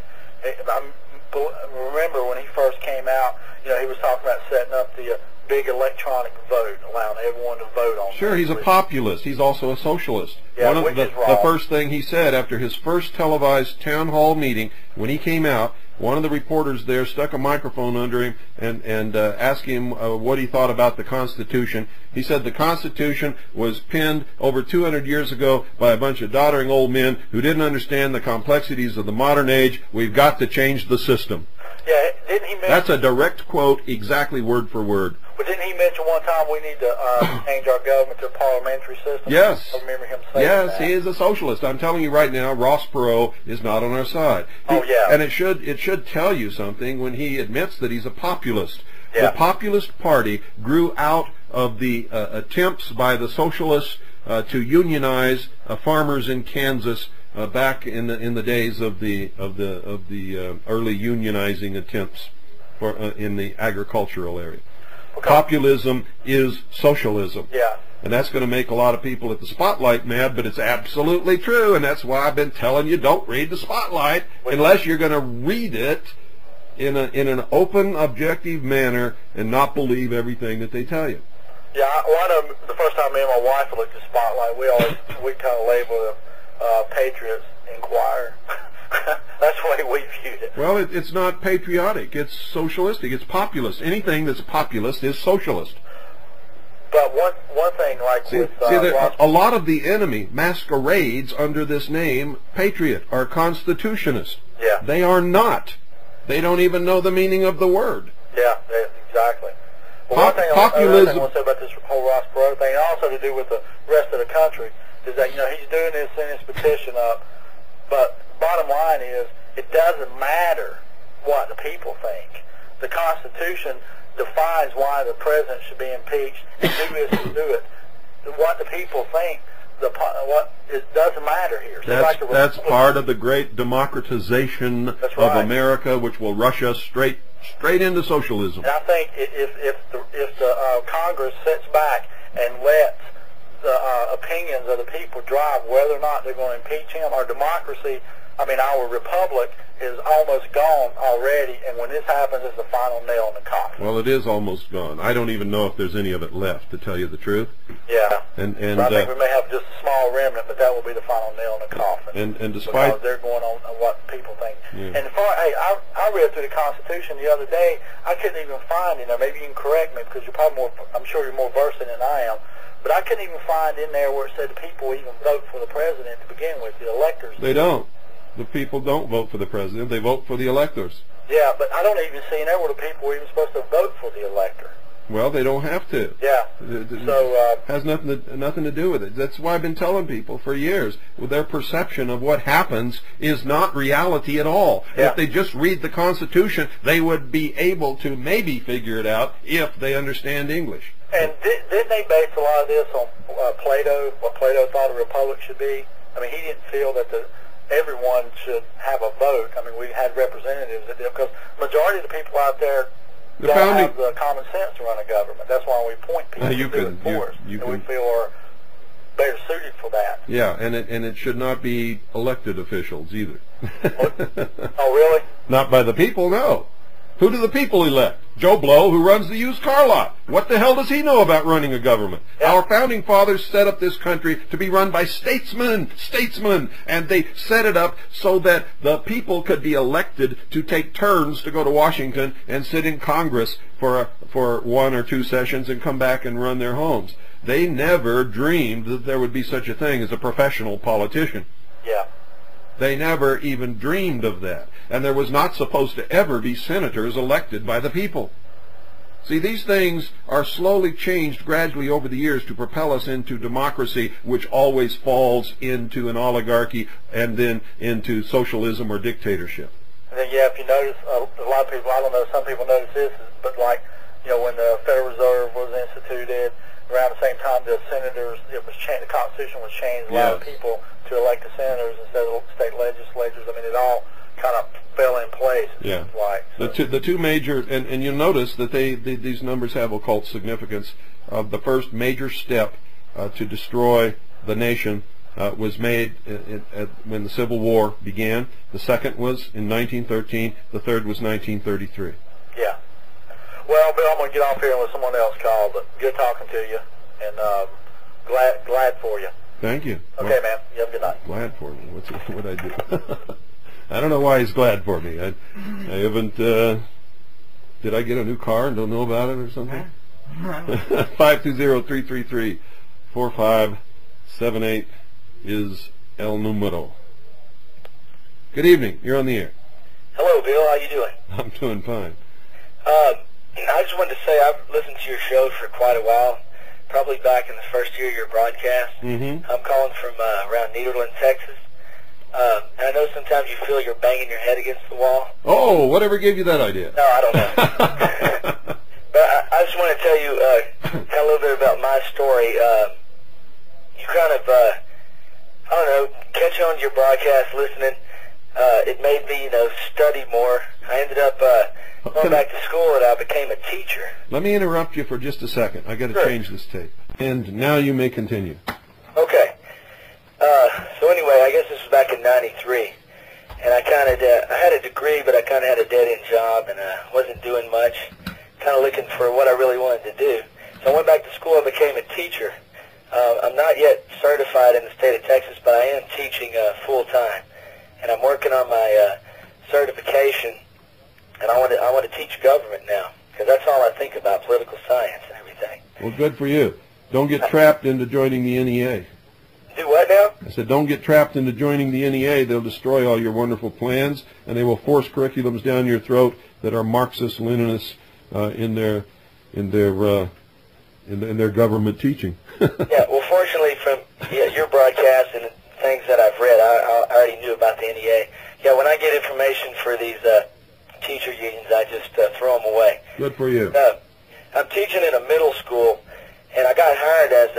S6: Remember when he first came out, he was talking about setting up the big electronic vote, allowing everyone to vote on.
S3: Sure, he's a populist. He's also a socialist.
S6: Yeah,
S3: One of the first thing he said after his first televised town hall meeting, when he came out, one of the reporters there stuck a microphone under him and asked him what he thought about the Constitution. He said the Constitution was penned over 200 years ago by a bunch of doddering old men who didn't understand the complexities of the modern age. We've got to change the system.
S6: Yeah, didn't he mention...
S3: That's a direct quote, exactly word for word.
S6: But didn't he mention one time we need to change our government to a parliamentary system?
S3: Yes.
S6: I remember him saying
S3: yes,
S6: that.
S3: He is a socialist. I'm telling you right now, Ross Perot is not on our side.
S6: Oh, yeah.
S3: And it should tell you something when he admits that he's a populist.
S6: Yeah.
S3: The Populist Party grew out of the attempts by the socialists to unionize farmers in Kansas back in the days of the early unionizing attempts in the agricultural area. Populism is socialism.
S6: Yeah.
S3: And that's going to make a lot of people at the Spotlight mad, but it's absolutely true, and that's why I've been telling you don't read the Spotlight unless you're going to read it in an open, objective manner and not believe everything that they tell you.
S6: Yeah, I know the first time me and my wife looked at Spotlight, we kind of labeled it Patriots Inquirer. That's the way we viewed it.
S3: Well, it's not patriotic. It's socialistic. It's populist. Anything that's populist is socialist.
S6: But one thing, like
S3: a lot of the enemy masquerades under this name, patriot or constitutionist.
S6: Yeah.
S3: They are not. They don't even know the meaning of the word.
S6: Yeah, exactly. Well,
S3: populism.
S6: One thing I want to say about this whole Ross Perot thing, and also to do with the rest of the country, is that he's doing this, sending his petition up, but bottom line is, it doesn't matter what the people think. The Constitution defines why the president should be impeached, and do this and do it. What the people think, it doesn't matter here. So
S3: that's part of the great democratization of America, which will rush us straight into socialism.
S6: And I think if the Congress sits back and lets the opinions of the people drive whether or not they're going to impeach him, our democracy, our republic is almost gone already, and when this happens, it's the final nail in the coffin.
S3: Well, it is almost gone. I don't even know if there's any of it left, to tell you the truth.
S6: Yeah.
S3: And
S6: so I think we may have just a small remnant, but that will be the final nail in the coffin.
S3: And despite...
S6: Because they're going on what people think.
S3: Yeah.
S6: And I read through the Constitution the other day. I couldn't even find, maybe you can correct me, because you're probably I'm sure you're more versed than I am, but I couldn't even find in there where it said the people even vote for the president to begin with, the electors.
S3: They don't. The people don't vote for the president. They vote for the electors.
S6: Yeah, but I don't even see in there where the people are even supposed to vote for the elector.
S3: Well, they don't have to.
S6: Yeah.
S3: So has nothing to do with it. That's why I've been telling people for years. Their perception of what happens is not reality at all.
S6: Yeah.
S3: If they just read the Constitution, they would be able to maybe figure it out if they understand English.
S6: And didn't they base a lot of this on Plato, what Plato thought a republic should be? He didn't feel that everyone should have a vote. I mean, we had representatives that did, because majority of the people out there don't have the common sense to run a government. That's why we point people to do it for us, and we feel are better suited for that.
S3: Yeah, and it should not be elected officials either.
S6: Oh, really?
S3: Not by the people, no. Who do the people elect? Joe Blow, who runs the used car lot. What the hell does he know about running a government? Yeah. Our founding fathers set up this country to be run by statesmen, and they set it up so that the people could be elected to take turns to go to Washington and sit in Congress for 1 or 2 sessions and come back and run their homes. They never dreamed that there would be such a thing as a professional politician.
S6: Yeah.
S3: They never even dreamed of that. And there was not supposed to ever be senators elected by the people. See, these things are slowly changed gradually over the years to propel us into democracy, which always falls into an oligarchy and then into socialism or dictatorship.
S6: And then, yeah, if you notice, a lot of people, I don't know, some people notice this, but like, you know, when the Federal Reserve was instituted, around the same time the senators, it was the Constitution was changed, a lot of people to elect the senators instead of state legislatures. I mean, it all kind of fell in place.
S3: Yeah.
S6: Like, so.
S3: The two major, and you'll notice that these numbers have occult significance. The first major step to destroy the nation was made when the Civil War began. The second was in 1913. The third was 1933.
S6: Yeah. Well, Bill, I'm going to get off here and let someone else call, but good talking to you, and glad for you.
S3: Thank you.
S6: Okay, man. You have a good night.
S3: Glad for me. What'd I do? I don't know why he's glad for me. I haven't. Did I get a new car and don't know about it or something? 520-333-4578 is el numero. Good evening. You're on the air.
S5: Hello, Bill. How you doing?
S3: I'm doing fine.
S5: I just wanted to say I've listened to your show for quite a while, probably back in the first year of your broadcast.
S3: Mm-hmm.
S5: I'm calling from around Nederland, Texas. And I know sometimes you feel you're banging your head against the wall.
S3: Oh, whatever gave you that idea?
S5: No, I don't know. But I just want to tell you kind of a little bit about my story. You kind of, I don't know, catch on to your broadcast, listening. It made me, study more. I ended up going back to school, and I became a teacher.
S3: Let me interrupt you for just a second. I got to change this tape. And now you may continue.
S5: Okay. So anyway, I guess this was back in '93, and I kind of I had a degree, but I kind of had a dead-end job, and I wasn't doing much. Kind of looking for what I really wanted to do. So I went back to school and became a teacher. I'm not yet certified in the state of Texas, but I am teaching full-time, and I'm working on my certification. And I want to teach government now, because that's all I think about, political science and everything.
S3: Well, good for you. Don't get trapped into joining the NEA.
S5: Do what now?
S3: I said, don't get trapped into joining the NEA. They'll destroy all your wonderful plans, and they will force curriculums down your throat that are Marxist-Leninists in their government teaching.
S5: Yeah. Well, fortunately, from your broadcast and things that I've read, I already knew about the NEA. Yeah. When I get information for these teacher unions, I just throw them away.
S3: Good for you.
S5: I'm teaching in a middle school, and I got hired as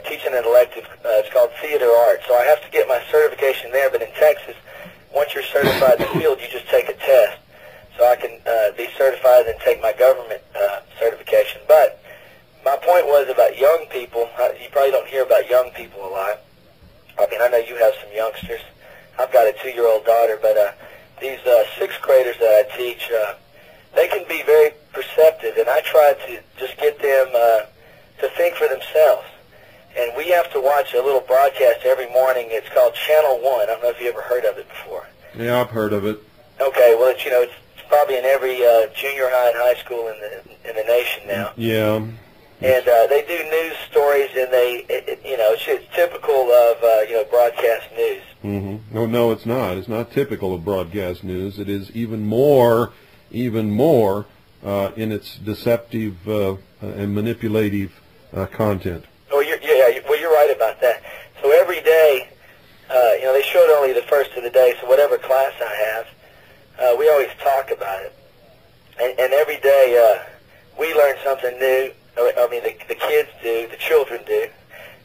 S5: teaching an elective. It's called theater arts. So I have to get my certification there. But in Texas, once you're certified in the field, you just take a test. So I can be certified and take my government certification. But my point was about young people. You probably don't hear about young people a lot. I mean, I know you have some youngsters. I've got a 2-year-old daughter, but these 6th graders that I teach, they can be very perceptive, and I try to just get them to think for themselves. And we have to watch a little broadcast every morning. It's called Channel 1. I don't know if you ever heard of it before.
S3: Yeah, I've heard of it.
S5: Okay, well, it's probably in every junior high and high school in the nation now.
S3: Yeah.
S5: And they do news stories, and it's typical of broadcast news.
S3: Mm-hmm. No, it's not. It's not typical of broadcast news. It is even more in its deceptive and manipulative content.
S5: Oh, you're right about that. So every day, they showed only the first of the day. So whatever class I have, we always talk about it, and every day we learn something new. I mean, the kids do, the children do,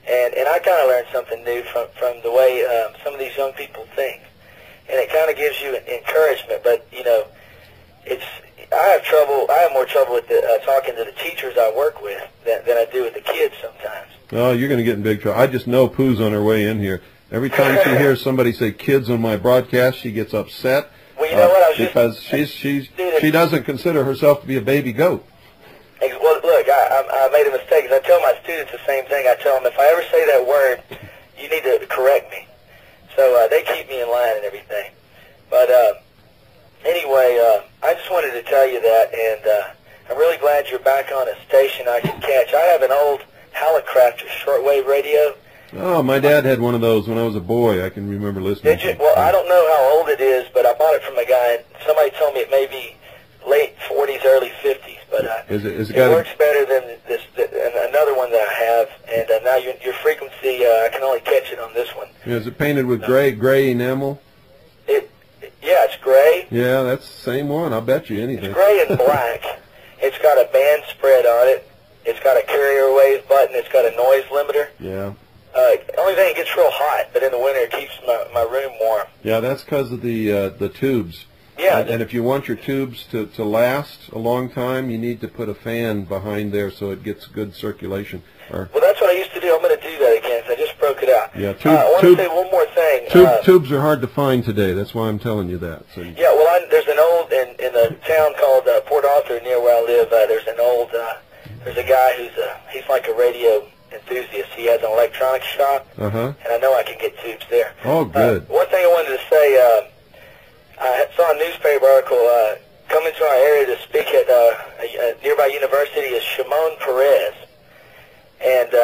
S5: and I kind of learned something new from the way some of these young people think. And it kind of gives you encouragement, but, you know, I have more trouble with talking to the teachers I work with than I do with the kids sometimes.
S3: Oh, you're going to get in big trouble. I just know Pooh's on her way in here. Every time she hears somebody say kids on my broadcast, she gets upset.
S5: Well, you know what?
S3: Because she doesn't consider herself to be a baby goat.
S5: Well, look, I made a mistake. I tell my students the same thing. I tell them, if I ever say that word, you need to correct me. So they keep me in line and everything. But anyway, I just wanted to tell you that, and I'm really glad you're back on a station I can catch. I have an old Hallicrafter shortwave radio.
S3: Oh, my dad had one of those when I was a boy. I can remember listening.
S5: Did you? Well, I don't know how old it is, but I bought it from a guy, and somebody told me it may be late 40s, early 50s, but it works better than another one that I have, and now your frequency, I can only catch it on this one.
S3: Yeah, is it painted with gray enamel?
S5: Yeah, it's gray.
S3: Yeah, that's the same one. I'll bet you anything.
S5: It's gray and black. It's got a band spread on it. It's got a carrier wave button. It's got a noise limiter.
S3: Yeah.
S5: Only thing, it gets real hot, but in the winter it keeps my room warm.
S3: Yeah, that's because of the tubes.
S5: Yeah.
S3: And if you want your tubes to last a long time, you need to put a fan behind there so it gets good circulation.
S5: Well, that's what I used to do. I'm going to do that again, so I just broke it out.
S3: Yeah,
S5: I want to say one more thing.
S3: Tubes are hard to find today. That's why I'm telling you that. So
S5: yeah, well, there's an old, in a town called Port Arthur near where I live, there's a guy he's like a radio enthusiast. He has an electronics shop, and I know I can get tubes there.
S3: Oh, good.
S5: One thing I wanted to say, I saw a newspaper article, coming to our area to speak at a nearby university is Shimon Peres. And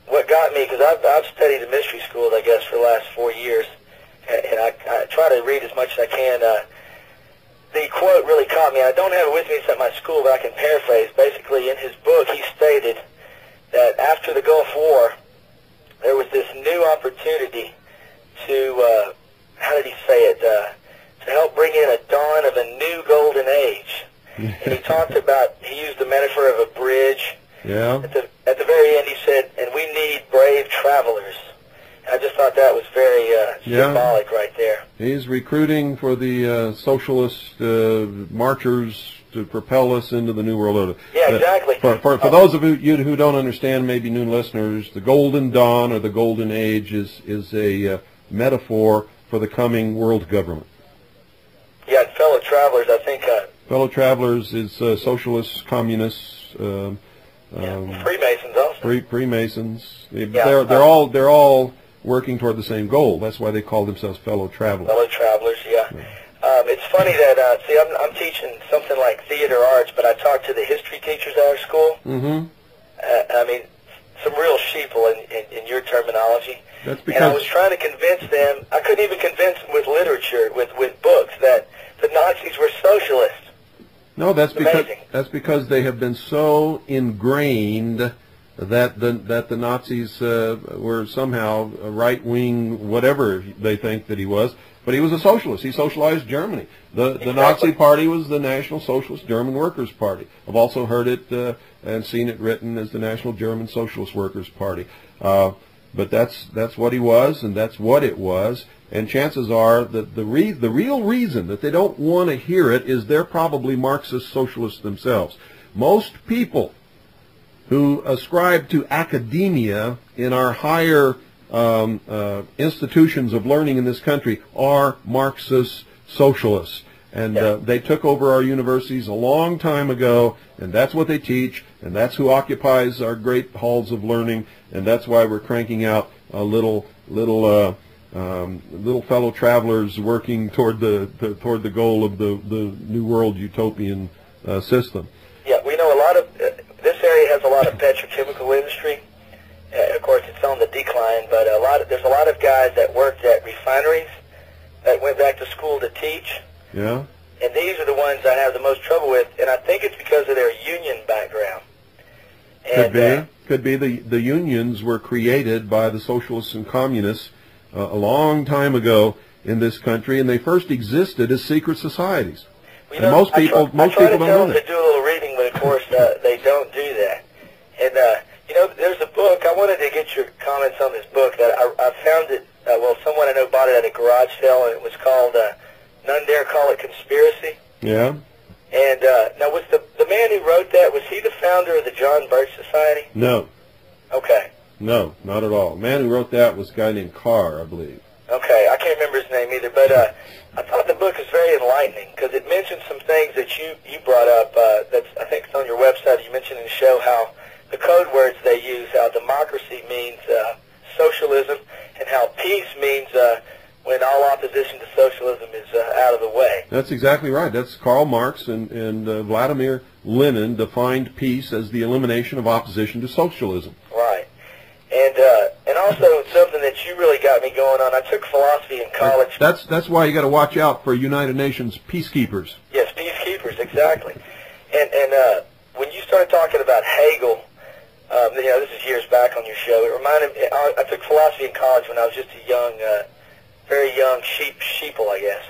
S5: what got me, because I've studied in mystery schools, I guess, for the last 4 years, and I try to read as much as I can. The quote really caught me. I don't have it with me, it's at my school, but I can paraphrase. Basically, in his book, he stated that after the Gulf War, there was this new opportunity to, how did he say it, to help bring in a dawn of a new golden age. And he talked about, he used the metaphor of a bridge.
S3: Yeah.
S5: At the very end, he said, and we need brave travelers. I just thought that was very symbolic right there.
S3: He's recruiting for the socialist marchers to propel us into the New World Order.
S5: Yeah, exactly.
S3: For those of you who don't understand, maybe new listeners, the Golden Dawn or the Golden Age is a metaphor for the coming world government.
S5: Yeah, and fellow travelers, I think...
S3: fellow travelers is socialists, communists...
S5: Freemasons also.
S3: Freemasons. They're all working toward the same goal. That's why they call themselves fellow travelers.
S5: Fellow travelers, yeah. It's funny that see, I'm teaching something like theater arts, but I talk to the history teachers at our school. Mm-hmm. I mean, some real sheeple in your terminology.
S3: That's because.
S5: And I was trying to convince them. I couldn't even convince them with literature, with books, that the Nazis were socialists.
S3: No, that's because they have been so ingrained that the Nazis were somehow a right-wing, whatever they think that he was. But he was a socialist. He socialized Germany. The Nazi Party was the National Socialist German Workers' Party. I've also heard it and seen it written as the National German Socialist Workers' Party. But that's what he was, and that's what it was. And chances are that the real reason that they don't want to hear it is they're probably Marxist socialists themselves. Most people who ascribe to academia in our higher institutions of learning in this country are Marxist socialists. And they took over our universities a long time ago, and that's what they teach, and that's who occupies our great halls of learning, and that's why we're cranking out little fellow travelers working toward the goal of the New World utopian system.
S5: Yeah, we know a lot of this area has a lot of petrochemical industry. Of course, it's on the decline, but there's a lot of guys that worked at refineries that went back to school to teach.
S3: Yeah.
S5: And these are the ones I have the most trouble with, and I think it's because of their union background. And,
S3: Could be. The unions were created by the socialists and communists a long time ago in this country, and they first existed as secret societies.
S5: You
S3: and
S5: know,
S3: most people don't know that.
S5: I try to tell them to do a little reading, but of course they don't do that. And you know, there's a book. I wanted to get your comments on this book that I found it well, someone I know bought it at a garage sale, and it was called None Dare Call It Conspiracy.
S3: Yeah?
S5: And now, was the man who wrote that, was he the founder of the John Birch Society?
S3: No.
S5: Okay.
S3: No, not at all. The man who wrote that was a guy named Carr, I believe.
S5: Okay, I can't remember his name either, but I thought the book was very enlightening because it mentioned some things that you brought up. That's, I think it's on your website. You mentioned in the show how the code words they use, how democracy means socialism, and how peace means when all opposition to socialism is out of the way.
S3: That's exactly right. That's Karl Marx and Vladimir Lenin defined peace as the elimination of opposition to socialism.
S5: Right. And also something that you really got me going on. I took philosophy in college.
S3: That's why you got to watch out for United Nations peacekeepers.
S5: Yes, peacekeepers, exactly. And when you started talking about Hegel, you know, this is years back on your show. It reminded me. I took philosophy in college when I was just a young, very young sheeple, I guess.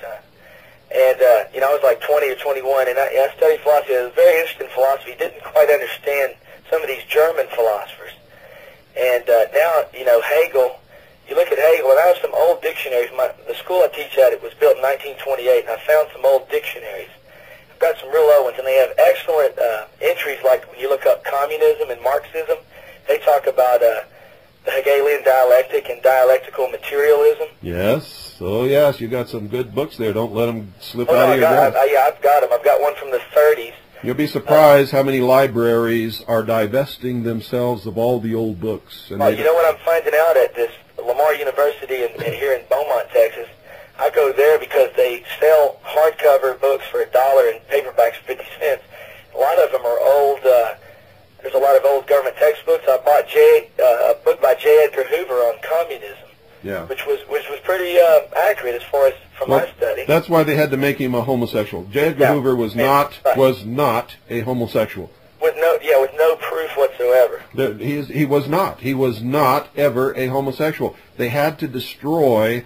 S5: And you know, I was like 20 or 21, and I studied philosophy. I was very interested in philosophy. Didn't quite understand some of these German philosophers. And now, you know, Hegel, you look at Hegel, and I have some old dictionaries. The school I teach at, it was built in 1928, and I found some old dictionaries. I've got some real old ones, and they have excellent entries, like when you look up communism and Marxism, they talk about the Hegelian dialectic and dialectical materialism.
S3: Yes. Oh, yes. You got some good books there. Don't let them slip out of your grasp.
S5: Yeah, I've got them. I've got one from the 30s.
S3: You'll be surprised how many libraries are divesting themselves of all the old books. And
S5: you know what I'm finding out at this Lamar University here in Beaumont, Texas? I go there because they sell hardcover books for $1 and paperbacks for 50 cents. A lot of them are old. There's a lot of old government textbooks. I bought a book by J. Edgar Hoover on communism,
S3: yeah,
S5: which was pretty accurate as far as from my study.
S3: That's why they had to make him a homosexual. J. Edgar Hoover was not a homosexual.
S5: With no proof whatsoever.
S3: He was not. He was not ever a homosexual. They had to destroy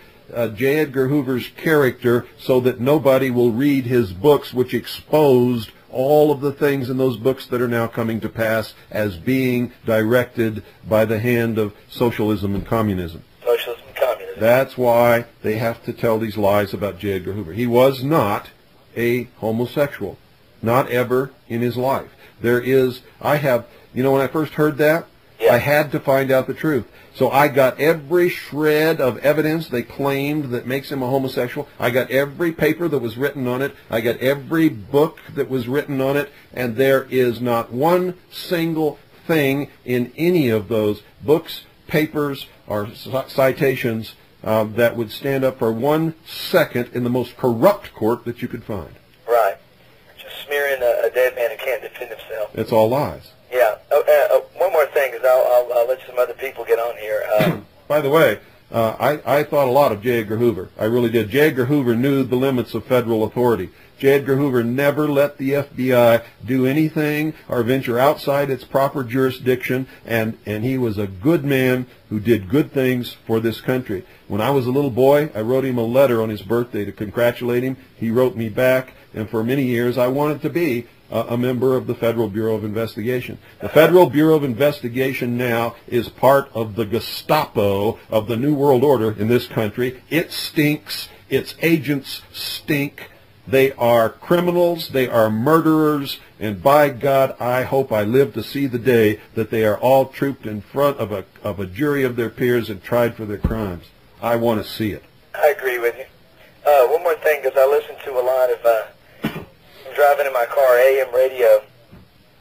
S3: J. Edgar Hoover's character so that nobody will read his books, which exposed all of the things in those books that are now coming to pass as being directed by the hand of socialism and communism.
S5: Socialism and communism.
S3: That's why they have to tell these lies about J. Edgar Hoover. He was not a homosexual. Not ever in his life. You know, when I first heard that, I had to find out the truth. So I got every shred of evidence they claimed that makes him a homosexual. I got every paper that was written on it. I got every book that was written on it. And there is not one single thing in any of those books, papers, or citations that would stand up for 1 second in the most corrupt court that you could find.
S5: Right. Just smearing a dead man who can't defend himself.
S3: It's all lies.
S5: Yeah. One more thing, because I'll let some other people get on here.
S3: By the way, I thought a lot of J. Edgar Hoover. I really did. J. Edgar Hoover knew the limits of federal authority. J. Edgar Hoover never let the FBI do anything or venture outside its proper jurisdiction, and he was a good man who did good things for this country. When I was a little boy, I wrote him a letter on his birthday to congratulate him. He wrote me back, and for many years I wanted to be a member of the Federal Bureau of Investigation. The Federal Bureau of Investigation now is part of the Gestapo of the New World Order in this country. It stinks. Its agents stink. They are criminals. They are murderers. And by God, I hope I live to see the day that they are all trooped in front of a jury of their peers and tried for their crimes. I want to see it.
S5: I agree with you. One more thing, because I listen to a lot of... driving in my car, AM radio,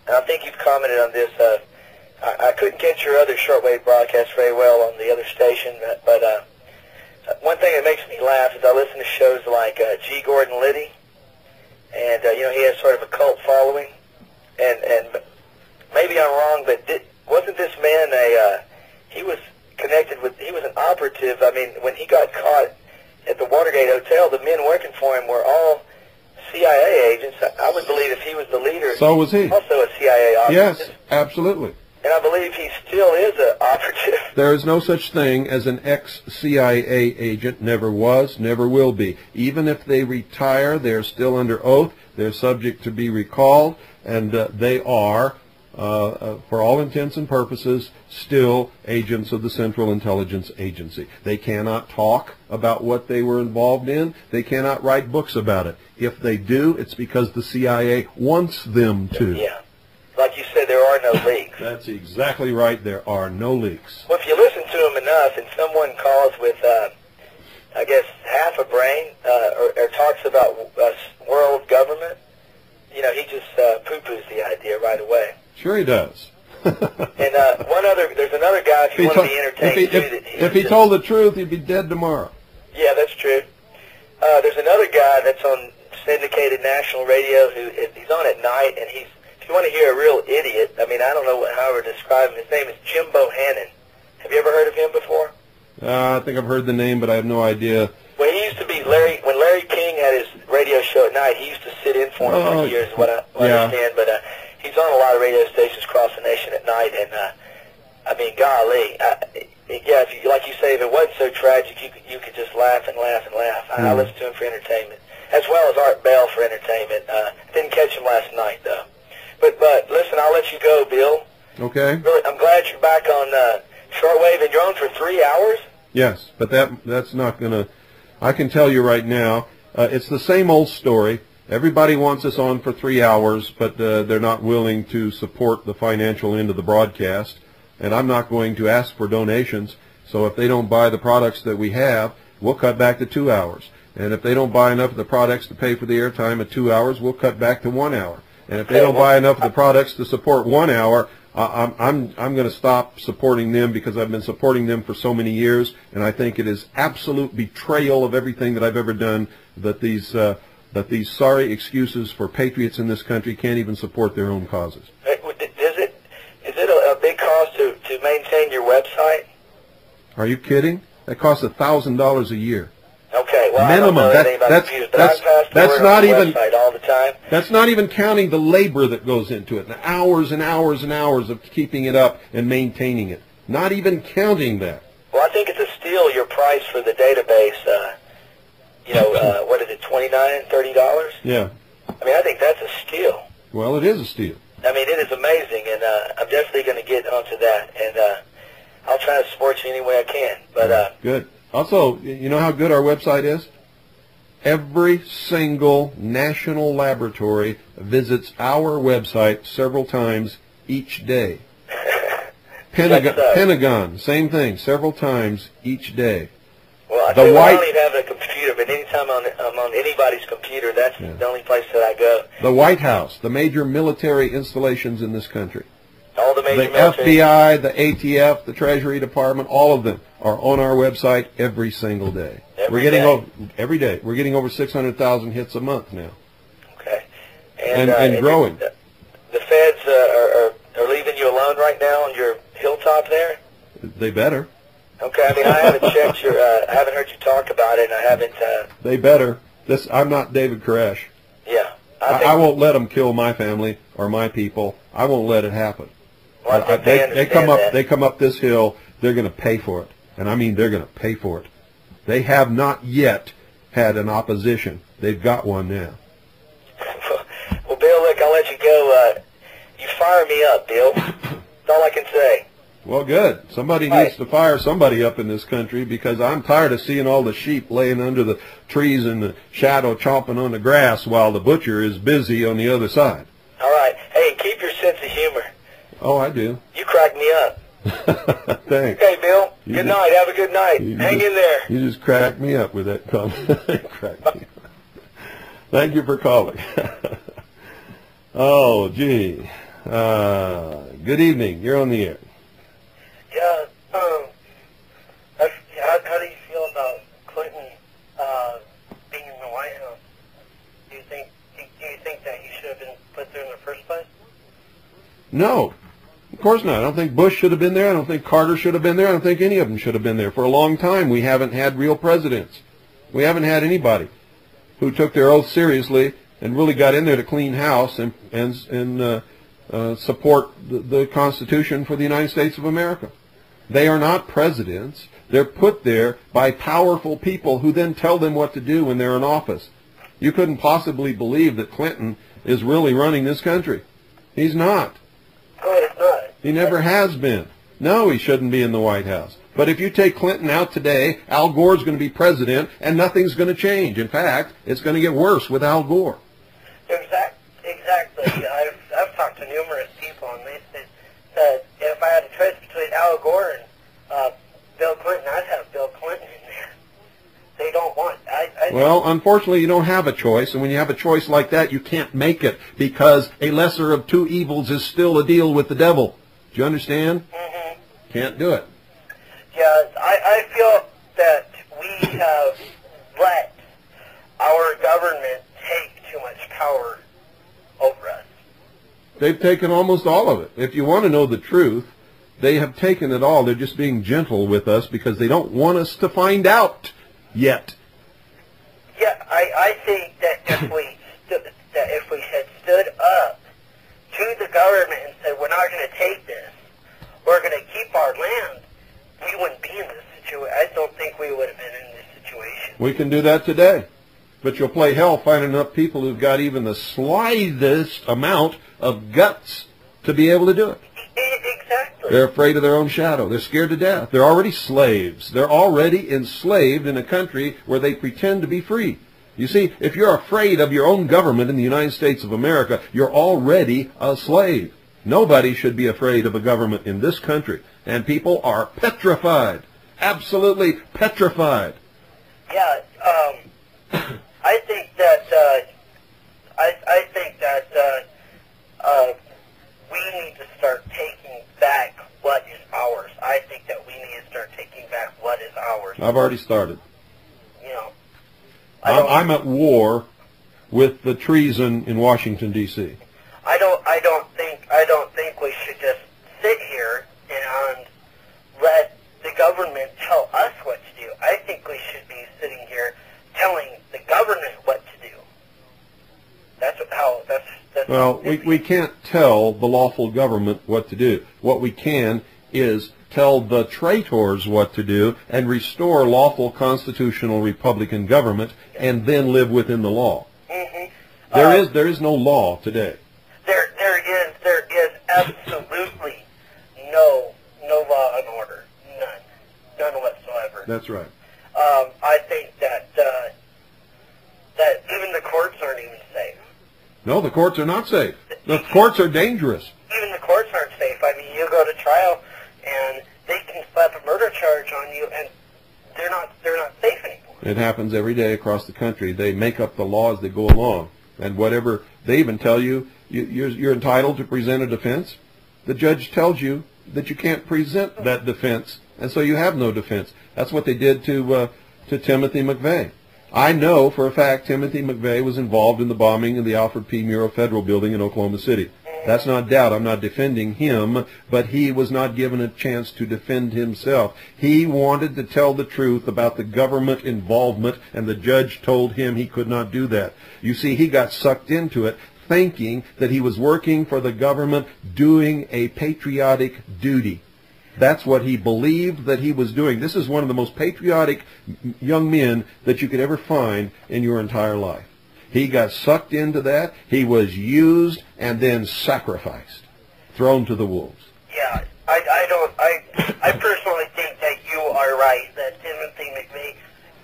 S5: and I think you've commented on this. I couldn't catch your other shortwave broadcast very well on the other station, but one thing that makes me laugh is I listen to shows like G. Gordon Liddy, and you know, he has sort of a cult following, and maybe I'm wrong, but wasn't this man he was connected with, he was an operative. I mean, when he got caught at the Watergate Hotel, the men working for him were all CIA agents. I would believe if he was the leader,
S3: so was he.
S5: Also a CIA operative.
S3: Yes, absolutely.
S5: And I believe he still is an operative.
S3: There is no such thing as an ex-CIA agent. Never was, never will be. Even if they retire, they're still under oath. They're subject to be recalled, and they are for all intents and purposes, still agents of the Central Intelligence Agency. They cannot talk about what they were involved in. They cannot write books about it. If they do, it's because the CIA wants them to.
S7: Yeah. Like you said, there are no leaks.
S3: That's exactly right. There are no leaks.
S7: Well, if you listen to them enough and someone calls with, I guess, half a brain or talks about world government, you know, he just poo-poos the idea right away.
S3: Sure he does.
S7: And there's another guy, if you want to be entertained,
S3: if he told the truth, he'd be dead tomorrow.
S7: Yeah, that's true. There's another guy that's on syndicated national radio he's on at night, and if you want to hear a real idiot, I mean, I don't know how to describe him. His name is Jim Bohannon. Have you ever heard of him before?
S3: I think I've heard the name, but I have no idea.
S7: Well, he used to be when Larry King had his radio show at night, he used to sit in for him for years, what I understand. But he's on a lot of radio stations across the nation at night, and I mean, golly, yeah, like you say, if it wasn't so tragic, you could just laugh and laugh and laugh. I listen to him for entertainment, as well as Art Bell for entertainment. Didn't catch him last night, though. But listen, I'll let you go, Bill.
S3: Okay.
S7: Really, I'm glad you're back on shortwave, and you're on for 3 hours?
S3: Yes, but that's not going to... I can tell you right now, it's the same old story. Everybody wants us on for 3 hours, but they're not willing to support the financial end of the broadcast. And I'm not going to ask for donations. So if they don't buy the products that we have, we'll cut back to 2 hours. And if they don't buy enough of the products to pay for the airtime at 2 hours, we'll cut back to 1 hour. And if they don't buy enough of the products to support 1 hour, I'm going to stop supporting them, because I've been supporting them for so many years, and I think it is absolute betrayal of everything that I've ever done that these sorry excuses for patriots in this country can't even support their own causes.
S7: Is it a big cost to maintain your website?
S3: Are you kidding? That costs $1,000 a year.
S7: Okay, well,
S3: minimum.
S7: I don't know anything about computers, but
S3: that's not even
S7: website all the time.
S3: That's not even counting the labor that goes into it, the hours and hours and hours of keeping it up and maintaining it. Not even counting that.
S7: Well, I think it's a steal, your price for the database. What is it, $29, $30?
S3: Yeah.
S7: I mean, I think that's a steal.
S3: Well, it is a steal.
S7: I mean, it is amazing, and I'm definitely going to get onto that, and I'll try to support you any way I can. But
S3: good. Also, you know how good our website is? Every single national laboratory visits our website several times each day. Pentagon, same thing, several times each day.
S7: Well, I don't even have a computer, but anytime I'm on anybody's computer, that's the only place that I go.
S3: The White House, the major military installations in this country.
S7: All the major
S3: military. The FBI, the ATF, the Treasury Department, all of them are on our website every single day. Every day. We're getting over 600,000 hits a month now.
S7: Okay.
S3: And growing.
S7: The feds are leaving you alone right now on your hilltop there?
S3: They better.
S7: Okay, I mean, I haven't checked I haven't heard you talk about it, and I haven't...
S3: They better. I'm not David Koresh.
S7: Yeah.
S3: I won't let them kill my family or my people. I won't let it happen.
S7: Well, I think
S3: they come up this hill, they're going to pay for it. And I mean, they're going to pay for it. They have not yet had an opposition. They've got one now.
S7: Well, Bill, look, I'll let you go. You fire me up, Bill. That's all I can say.
S3: Well, good. Somebody needs to fire somebody up in this country, because I'm tired of seeing all the sheep laying under the trees in the shadow chomping on the grass while the butcher is busy on the other side.
S7: All right. Hey, keep your sense of humor.
S3: Oh, I do.
S7: You crack me up.
S3: Thanks.
S7: Okay, Bill. Good night. Have a good night. Hang in there.
S3: You just cracked me up with that comment. Crack me up. Thank you for calling. Oh, gee. Good evening. You're on the air.
S7: Yeah. How do you feel about Clinton being in the White House? Do you think that he should have been put there in the first place?
S3: No. Of course not. I don't think Bush should have been there. I don't think Carter should have been there. I don't think any of them should have been there. For a long time, we haven't had real presidents. We haven't had anybody who took their oath seriously and really got in there to clean house and support the Constitution for the United States of America. They are not presidents. They're put there by powerful people who then tell them what to do when they're in office. You couldn't possibly believe that Clinton is really running this country. He's not.
S7: Well,
S3: He never has been. No, he shouldn't be in the White House. But if you take Clinton out today, Al Gore's going to be president, and nothing's going to change. In fact, it's going to get worse with Al Gore.
S7: Exactly. I've talked to numerous people, and they said if I had a choice between Al Gore and Bill Clinton, I'd have Bill Clinton in there. They don't want.
S3: Well, unfortunately, you don't have a choice, and when you have a choice like that, you can't make it, because a lesser of two evils is still a deal with the devil. Do you understand?
S7: Mm-hmm.
S3: Can't do it.
S7: Yeah, I feel that we have let our government take too much power over us.
S3: They've taken almost all of it. If you want to know the truth, they have taken it all. They're just being gentle with us because they don't want us to find out yet.
S7: Yeah, I think that if we had stood up to the government and said, we're not going to take this, we're going to keep our land, we wouldn't be in this situation. I don't think we would have been in this situation.
S3: We can do that today. But you'll play hell finding enough people who've got even the slightest amount of guts to be able to do it.
S7: Exactly.
S3: They're afraid of their own shadow. They're scared to death. They're already slaves. They're already enslaved in a country where they pretend to be free. You see, if you're afraid of your own government in the United States of America, you're already a slave. Nobody should be afraid of a government in this country. And people are petrified. Absolutely petrified.
S7: Yeah, I think that we need to start taking back what is ours. I think that we need to start taking back what is ours.
S3: I've already started.
S7: You know,
S3: I'm at war with the treason in Washington, D.C.
S7: I don't think we should just sit here and let the government tell us what to do. I think we should be sitting here telling the government what to do. That's
S3: Well, we can't tell the lawful government what to do. What we can is tell the traitors what to do and restore lawful constitutional Republican government and then live within the law.
S7: Mm-hmm.
S3: There is no law today.
S7: There is absolutely no law and order. None whatsoever.
S3: That's right.
S7: I think that even the courts aren't even safe.
S3: No, the courts are not safe. The courts are dangerous.
S7: Even the courts aren't safe. I mean, you go to trial and they can slap a murder charge on you, and they're not safe anymore.
S3: It happens every day across the country. They make up the law as they go along, and whatever they even tell you, you're entitled to present a defense. The judge tells you that you can't present that defense, and so you have no defense. That's what they did to Timothy McVeigh. I know for a fact Timothy McVeigh was involved in the bombing of the Alfred P. Murrah Federal Building in Oklahoma City. That's not doubt. I'm not defending him, but he was not given a chance to defend himself. He wanted to tell the truth about the government involvement, and the judge told him he could not do that. You see, he got sucked into it, thinking that he was working for the government, doing a patriotic duty. That's what he believed that he was doing. This is one of the most patriotic young men that you could ever find in your entire life. He got sucked into that. He was used and then sacrificed, thrown to the wolves.
S7: Yeah, I personally think that you are right, that Timothy McVeigh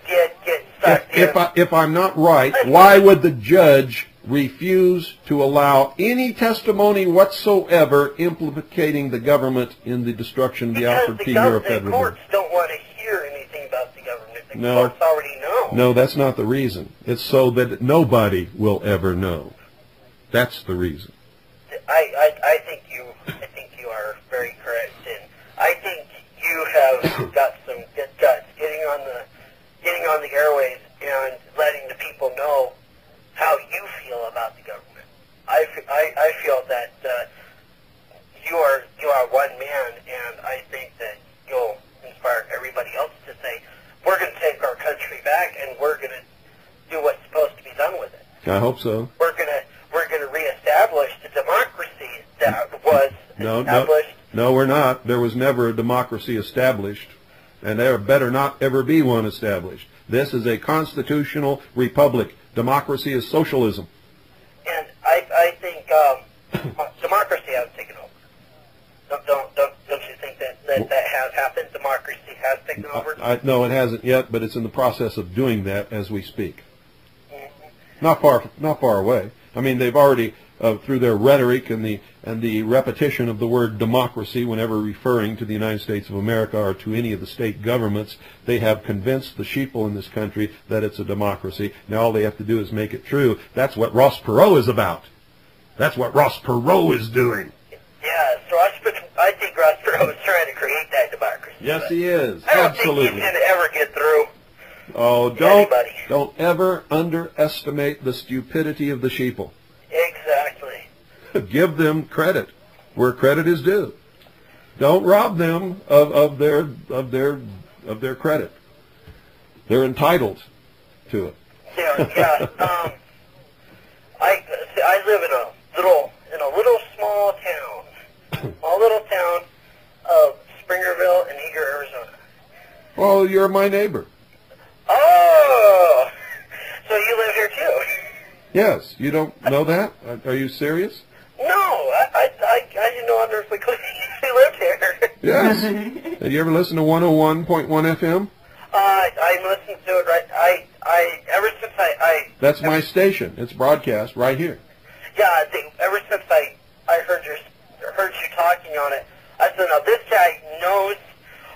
S7: did get sucked in.
S3: If I'm not right, why would the judge refuse to allow any testimony whatsoever implicating the government in the destruction of the Alfred P. Murrah Federal Building?
S7: The courts don't want to hear anything about the government. The
S3: No.
S7: courts already know.
S3: No, that's not the reason. It's so that nobody will ever know. That's the reason.
S7: I think you are very correct, and I think you have got some good guts getting on the airways and letting the people know how you feel about the government. I feel that you are one man, and I think that you'll inspire everybody else to say, we're going to take our country back, and we're going to do what's supposed to be done with it.
S3: I hope so.
S7: We're going to reestablish the democracy that was established.
S3: No, we're not. There was never a democracy established, and there better not ever be one established. This is a constitutional republic. Democracy is socialism.
S7: And I think democracy has taken over. Don't you think that has happened? Democracy has taken over?
S3: No, it hasn't yet, but it's in the process of doing that as we speak. Not far away. I mean, they've already, through their rhetoric and the repetition of the word democracy whenever referring to the United States of America or to any of the state governments, they have convinced the sheeple in this country that it's a democracy. Now all they have to do is make it true. That's what Ross Perot is about. That's what Ross Perot is doing.
S7: Yeah, so I think Ross Perot is trying to create that democracy.
S3: Yes, he is.
S7: I don't
S3: Absolutely.
S7: think he's going to ever get through.
S3: Oh, don't ever underestimate the stupidity of the sheeple.
S7: Exactly.
S3: Give them credit where credit is due. Don't rob them of their credit. They're entitled to it.
S7: Yeah. I live in a little small town of Springerville in Eager, Arizona.
S3: Well, you're my neighbor.
S7: Oh, so you live here too?
S3: Yes. You don't know that? Are you serious?
S7: No, I didn't know Undersley you lived here.
S3: Yes. Have you ever listened to 101.1 FM?
S7: I listened to it ever since I
S3: That's my station. It's broadcast right here.
S7: Yeah, ever since I heard you talking on it, I said, now this guy knows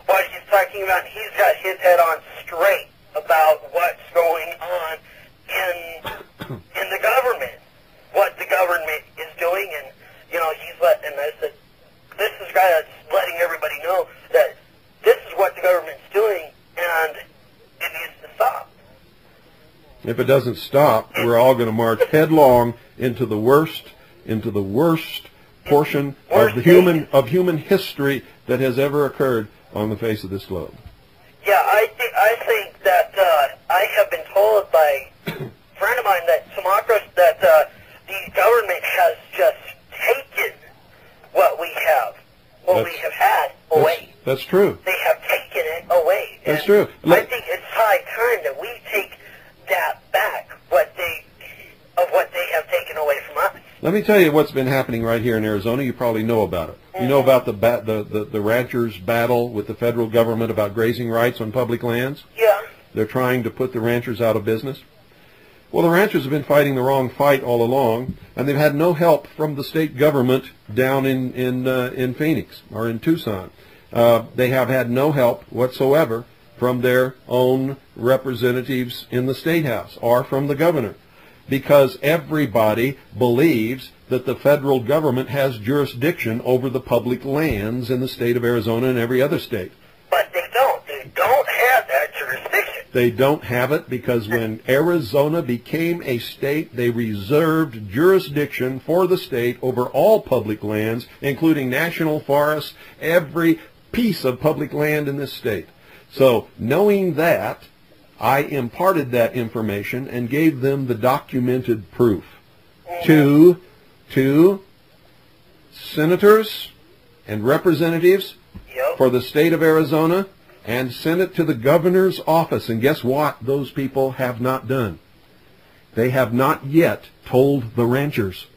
S7: what he's talking about. He's got his head on straight about what's going on in the government, what the government is doing, and and I said, this is a guy that's letting everybody know that this is what the government's doing, and it needs to stop.
S3: If it doesn't stop, we're all going to march headlong into the worst portion of human history that has ever occurred on the face of this globe.
S7: Yeah, I think that I have been told by a friend of mine that the government has just taken what we have had away.
S3: That's true.
S7: They have taken it away.
S3: That's true.
S7: I think it's high time that we take that back, what they have taken away from us.
S3: Let me tell you what's been happening right here in Arizona. You probably know about it. You know about the ranchers' battle with the federal government about grazing rights on public lands?
S7: Yeah.
S3: They're trying to put the ranchers out of business. Well, the ranchers have been fighting the wrong fight all along, and they've had no help from the state government down in Phoenix or in Tucson. They have had no help whatsoever from their own representatives in the State House or from the governor, because everybody believes that the federal government has jurisdiction over the public lands in the state of Arizona and every other state.
S7: But they don't. They don't have that jurisdiction.
S3: They don't have it because when Arizona became a state, they reserved jurisdiction for the state over all public lands, including national forests, every piece of public land in this state. So knowing that, I imparted that information and gave them the documented proof to senators and representatives for the state of Arizona, and sent it to the governor's office. And guess what those people have not done? They have not yet told the ranchers.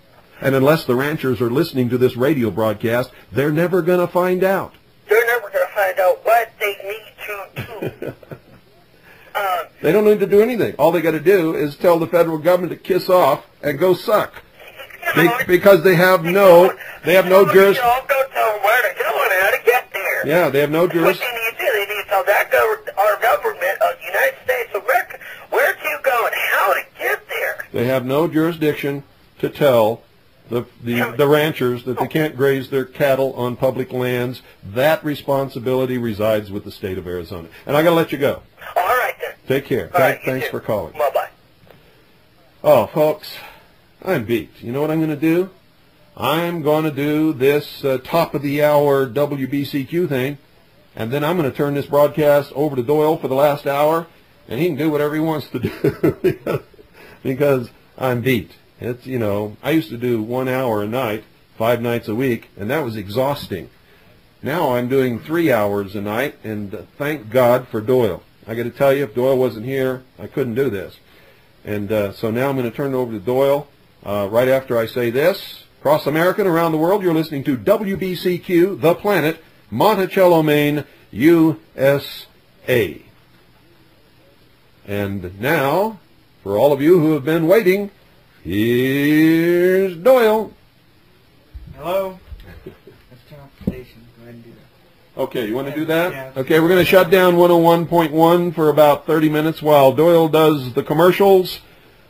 S3: And unless the ranchers are listening to this radio broadcast, they're never going to find out.
S7: They're never going to find out what they need to do.
S3: They don't need to do anything. All they got to do is tell the federal government to kiss off and go suck. Because they have no jurisdiction.
S7: Go tell them where to go and how to get there.
S3: Yeah, they have no jurisdiction.
S7: What they need to do, they need to tell our government of the United States of America where to go and how to get there.
S3: They have no jurisdiction to tell the ranchers that they can't graze their cattle on public lands. That responsibility resides with the state of Arizona. And I got to let you go.
S7: All right, then.
S3: Take care.
S7: All right,
S3: Thanks for calling.
S7: Bye-bye.
S3: Oh, folks, I'm beat. You know what I'm going to do? I'm going to do this top-of-the-hour WBCQ thing, and then I'm going to turn this broadcast over to Doyle for the last hour, and he can do whatever he wants to do because I'm beat. It's, I used to do 1 hour a night, 5 nights a week, and that was exhausting. Now I'm doing 3 hours a night, and thank God for Doyle. I got to tell you, if Doyle wasn't here, I couldn't do this. And so now I'm going to turn it over to Doyle right after I say this, Across America and around the world, you're listening to WBCQ, The Planet, Monticello, Maine, USA. And now, for all of you who have been waiting, here's Doyle.
S2: Hello? Let's turn off the station. Go ahead and do that.
S3: Okay, you want to do that?
S2: Yeah.
S3: Okay, we're going to shut down 101.1 for about 30 minutes while Doyle does the commercials,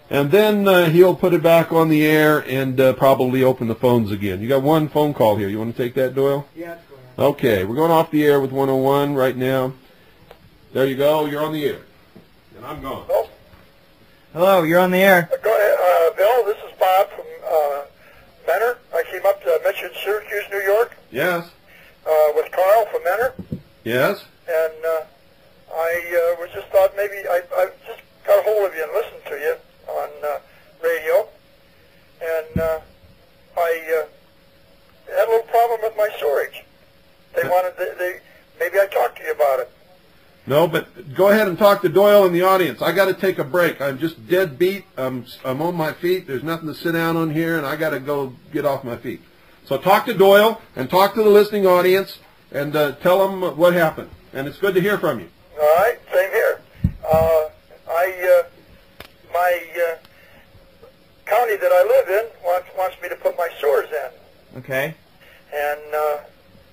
S3: and then he'll put it back on the air and probably open the phones again. You got one phone call here. You want to take that, Doyle?
S2: Yeah, let's go ahead.
S3: Okay, we're going off the air with 101 right now. There you go. You're on the air. And I'm gone.
S2: Hello, you're on the air.
S8: Go ahead, Bill. This is Bob from Menor. I came up to Mission, Syracuse, New York,
S3: Yes.
S8: with Carl from Menor,
S3: Yes.
S8: and I was just thought maybe I just got a hold of you and listened to you on radio, and I had a little problem with my storage. They wanted maybe I talked to you about it.
S3: No, but go ahead and talk to Doyle in the audience. I got to take a break. I'm just dead beat. I'm on my feet. There's nothing to sit down on here, and I got to go get off my feet. So talk to Doyle and talk to the listening audience and tell them what happened. And it's good to hear from you.
S8: All right, same here. My county that I live in wants me to put my sewers in,
S2: Okay.
S8: and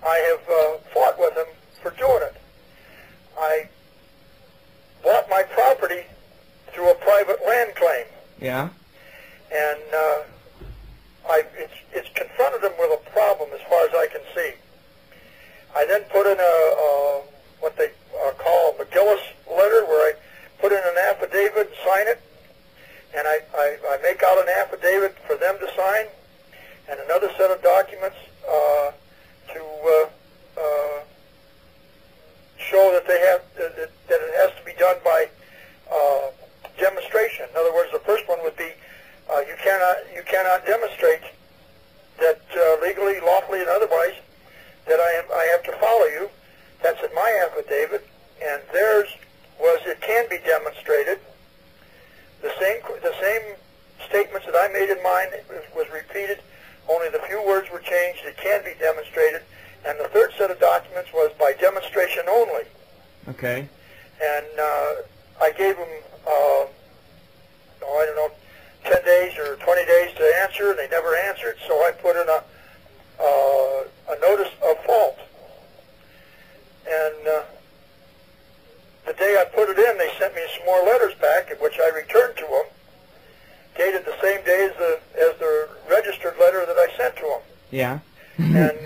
S8: I have fought with them for doing it. I bought my property through a private land claim,
S2: Yeah.
S8: and it's confronted them with a problem as far as I can see. I then put in what they call a McGillis letter, where I put in an affidavit, sign it, and I make out an affidavit for them to sign, and another set of documents to show that they have that it has to be done by demonstration. In other words, the first one would be you cannot demonstrate that legally, lawfully, and otherwise that I have to follow you. That's in my affidavit, and theirs was it can be demonstrated. The same statements that I made in mine was repeated. Only the few words were changed. It can be demonstrated. And the third set of documents was by demonstration only.
S2: Okay.
S8: And I gave them, I don't know, 10 days or 20 days to answer, and they never answered. So I put in a notice of fault. And the day I put it in, they sent me some more letters back, which I returned to them, dated the same day as the registered letter that I sent to them.
S2: Yeah.
S8: And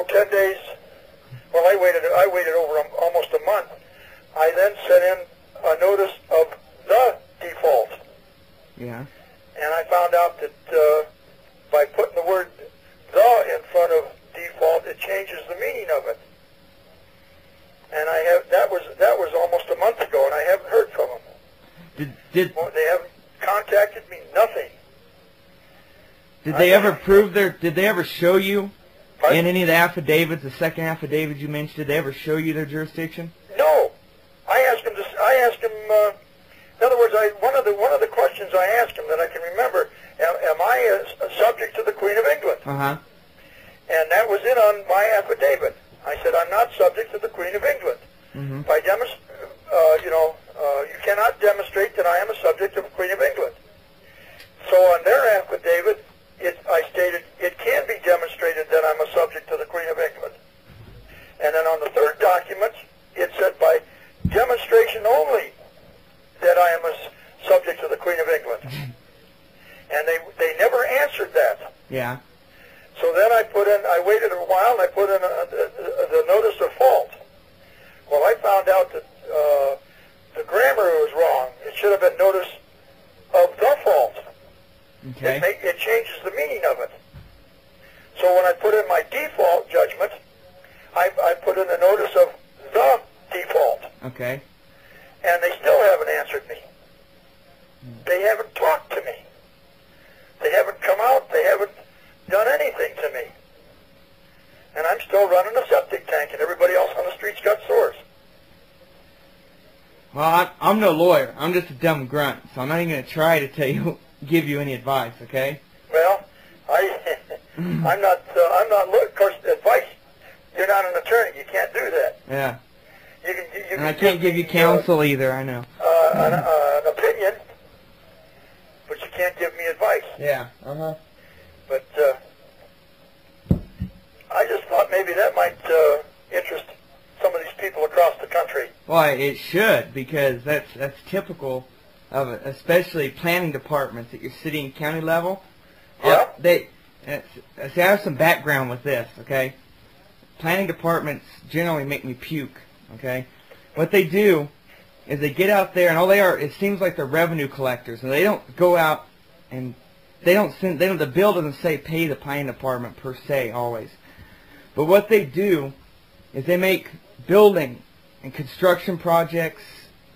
S8: 10 days. Well, I waited over almost a month. I then sent in a notice of the default,
S2: Yeah.
S8: and I found out that by putting the word "the" in front of default, it changes the meaning of it. And that was almost a month ago, and I haven't heard from them. They haven't contacted me. Nothing.
S2: Did they ever prove Did they ever show you
S8: Pardon?
S2: in any of the affidavits, the second affidavit you mentioned? Did they ever show you their jurisdiction?
S8: No. I asked him. In other words, one of the questions I asked him that I can remember: Am I a subject to the Queen of England? And that was in on my affidavit. I said I'm not subject to the Queen of England.
S2: Mm-hmm.
S8: By you cannot demonstrate that I am a subject of the Queen of England. So on their affidavit, I stated it can be demonstrated that I'm a subject to the Queen of England. And then on the third document, it said by demonstration only that I am a subject to the Queen of England. And they never answered that.
S2: Yeah.
S8: So then I waited a while, and I put in the notice of fault. Well, I found out that the grammar was wrong. It should have been notice of the fault.
S2: Okay.
S8: It changes the meaning of it. So when I put in my default judgment, I put in a notice of the default.
S2: Okay.
S8: And they still haven't answered me. They haven't talked to me. They haven't come out. They haven't done anything to me. And I'm still running a septic tank, and everybody else on the street's got sores.
S2: Well, I'm no lawyer. I'm just a dumb grunt, so I'm not even going to try to give you any advice, okay?
S8: Well, I I'm not. Of course, advice. You're not an attorney. You can't do that.
S9: Yeah.
S8: You can.
S9: And I can't give you counsel either. I know.
S8: An opinion, but you can't give me advice.
S9: Yeah.
S8: But I just thought maybe that might interest some of these people across the country.
S9: Well, it should, because that's typical of especially planning departments at your city and county level.
S8: Yeah.
S9: See, I have some background with this. Okay. Planning departments generally make me puke. Okay. What they do is they get out there, and all they are, it seems like they're revenue collectors, and they don't go out and the bill doesn't say pay the planning department per se always. But what they do is they make building and construction projects,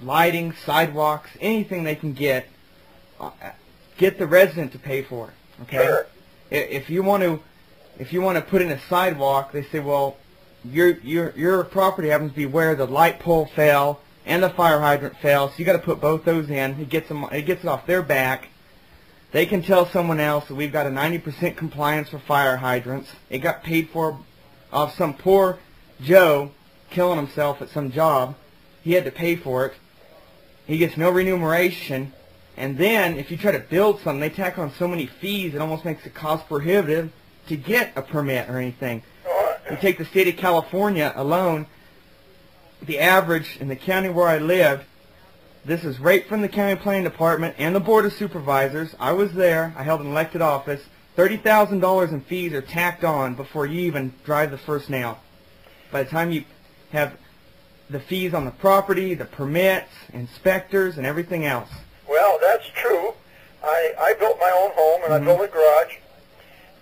S9: lighting, sidewalks, anything they can get the resident to pay for it. Okay?
S8: Sure.
S9: If you want to put in a sidewalk, they say, well, your property happens to be where the light pole fell and the fire hydrant fell, so you got to put both those in. It gets it off their back. They can tell someone else that we've got a 90% compliance for fire hydrants. It got paid for off some poor Joe killing himself at some job. He had to pay for it. He gets no remuneration. And then, if you try to build something, they tack on so many fees, it almost makes it cost prohibitive to get a permit or anything. You take the state of California alone, the average in the county where I lived, this is right from the county planning department and the board of supervisors. I was there. I held an elected office. $30,000 in fees are tacked on before you even drive the first nail. By the time you have the fees on the property, the permits, inspectors, and everything else.
S8: Well, that's true. I built my own home, and I built a garage.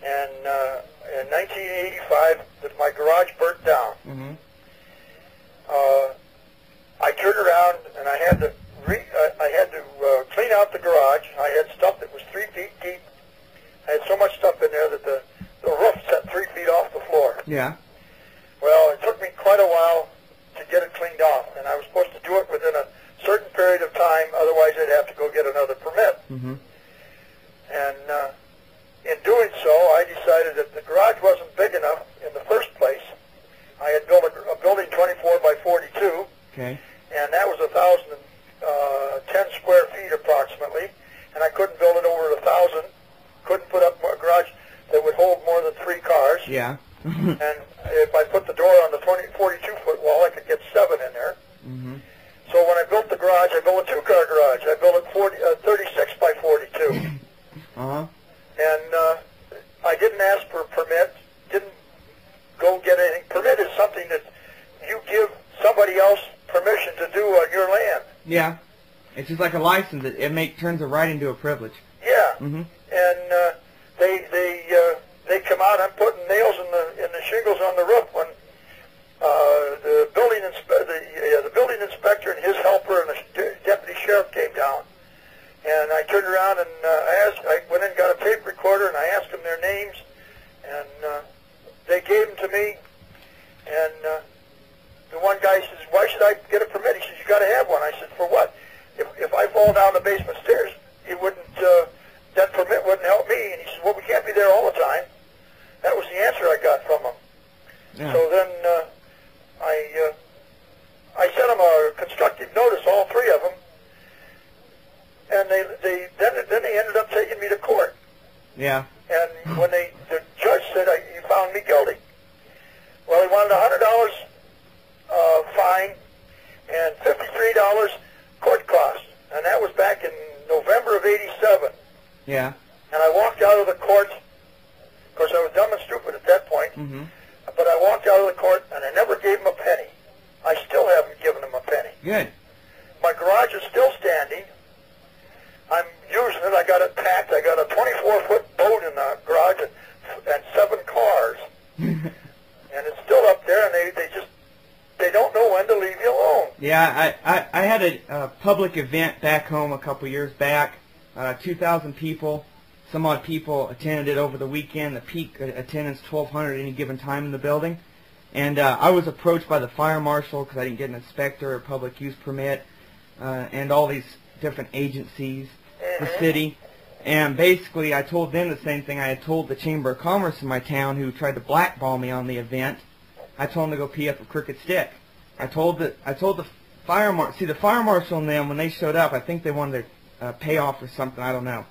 S8: And in 1985, my garage burnt down. I turned around, and I had to clean out the garage. I had stuff that was 3 feet deep. I had so much stuff in there that the roof set 3 feet off the floor.
S9: Yeah.
S8: Well, it took me quite a while to get it cleaned off, and I was supposed to do it within a certain period of time, otherwise I'd have to go get another permit. And in doing so, I decided that the garage wasn't big enough in the first place. I had built a building 24 by 42, and that was 1,010 square feet approximately, and I couldn't build it over 1,000, couldn't put up a garage that would hold more than 3 cars.
S9: Yeah.
S8: And if I put the door on the 42-foot wall, I could get 7 in there. So when I built the garage, I built a 2-car garage. I built it 36 by 42. And I didn't ask for a permit, didn't go get anything. Permit is something that you give somebody else permission to do on your land.
S9: Yeah. It's just like a license. It turns a right into a privilege.
S8: Yeah. And they come out. I'm putting nails in the shingles on the roof when the building inspector and his helper and the deputy sheriff came down. And I turned around and I went in and got a tape recorder and I asked them their names, and they gave them to me. And the one guy says, "Why should I get a permit?" He says, "You got to have one." I said, "For what?" If I fall down the basement stairs, it wouldn't. That permit wouldn't help me. And he says, "Well, we can't be there all the time." That was the answer I got from him.
S9: Yeah.
S8: So then I sent them a constructive notice, all 3 of them, and then they ended up taking me to court.
S9: Yeah.
S8: And when the judge said, "You found me guilty," well, he wanted $100 fine and $53 court costs, and that was back in November of '87.
S9: Yeah.
S8: And I walked out of the court. Of course, I was dumb and stupid at that point. But I walked out of the court, and I never gave him a penny. I still haven't given him a penny.
S9: Good.
S8: My garage is still standing. I'm using it. I got it packed. I got a 24-foot boat in the garage and 7 cars. And it's still up there, and they don't know when to leave you alone.
S9: Yeah, I had a public event back home a couple years back. 2,000 people. Some odd people attended it over the weekend. The peak attendance 1,200 at any given time in the building. And I was approached by the fire marshal because I didn't get an inspector or public use permit, and all these different agencies, the city. And basically, I told them the same thing I had told the Chamber of Commerce in my town, who tried to blackball me on the event. I told them to go pee up a crooked stick. I told the fire marshal. See, the fire marshal and them, when they showed up, I think they wanted to pay off or something. I don't know,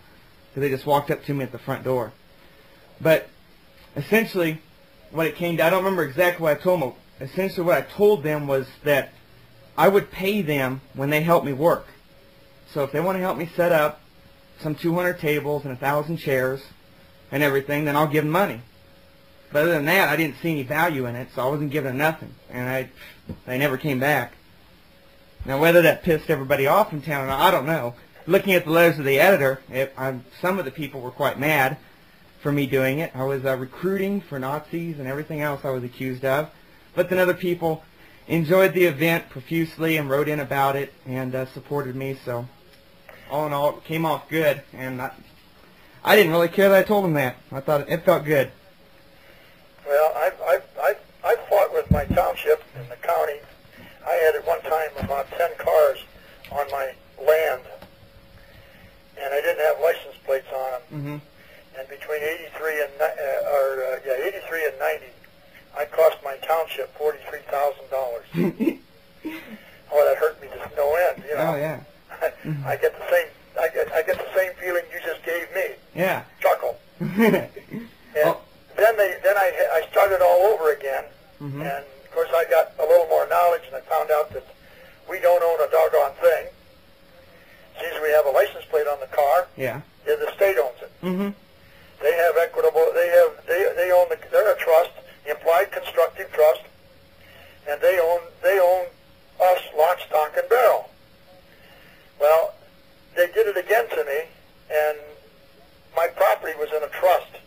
S9: because they just walked up to me at the front door. But essentially, what it came to, I don't remember exactly what I told them. Essentially, what I told them was that I would pay them when they help me work. So if they want to help me set up some 200 tables and 1,000 chairs and everything, then I'll give them money. But other than that, I didn't see any value in it, so I wasn't giving them nothing. And they never came back. Now, whether that pissed everybody off in town or not, I don't know. Looking at the letters of the editor, some of the people were quite mad for me doing it. I was recruiting for Nazis and everything else I was accused of. But then other people enjoyed the event profusely and wrote in about it and supported me. So all in all, it came off good. And I didn't really care that I told them that. I thought it felt good.
S8: Well, I fought with my township in the county. I had at one time about 10 cars on my land, and I didn't have license plates on them.
S9: Mm-hmm.
S8: And between 83 and 90, I cost my township $43,000. Oh, that hurt me to no end. You know.
S9: Oh yeah.
S8: I get the same. I get the same feeling you just gave me.
S9: Yeah.
S8: Chuckle. And then I started all over again,
S9: mm-hmm.
S8: and of course I got a little more knowledge, and I found out that we don't own a doggone thing. Since we have a license plate on the car,
S9: yeah,
S8: the state owns it.
S9: Mm-hmm.
S8: They have equitable. They own they're a trust, implied constructive trust, and they own us lock, stock, and barrel. Well, they did it again to me, and my property was in a trust,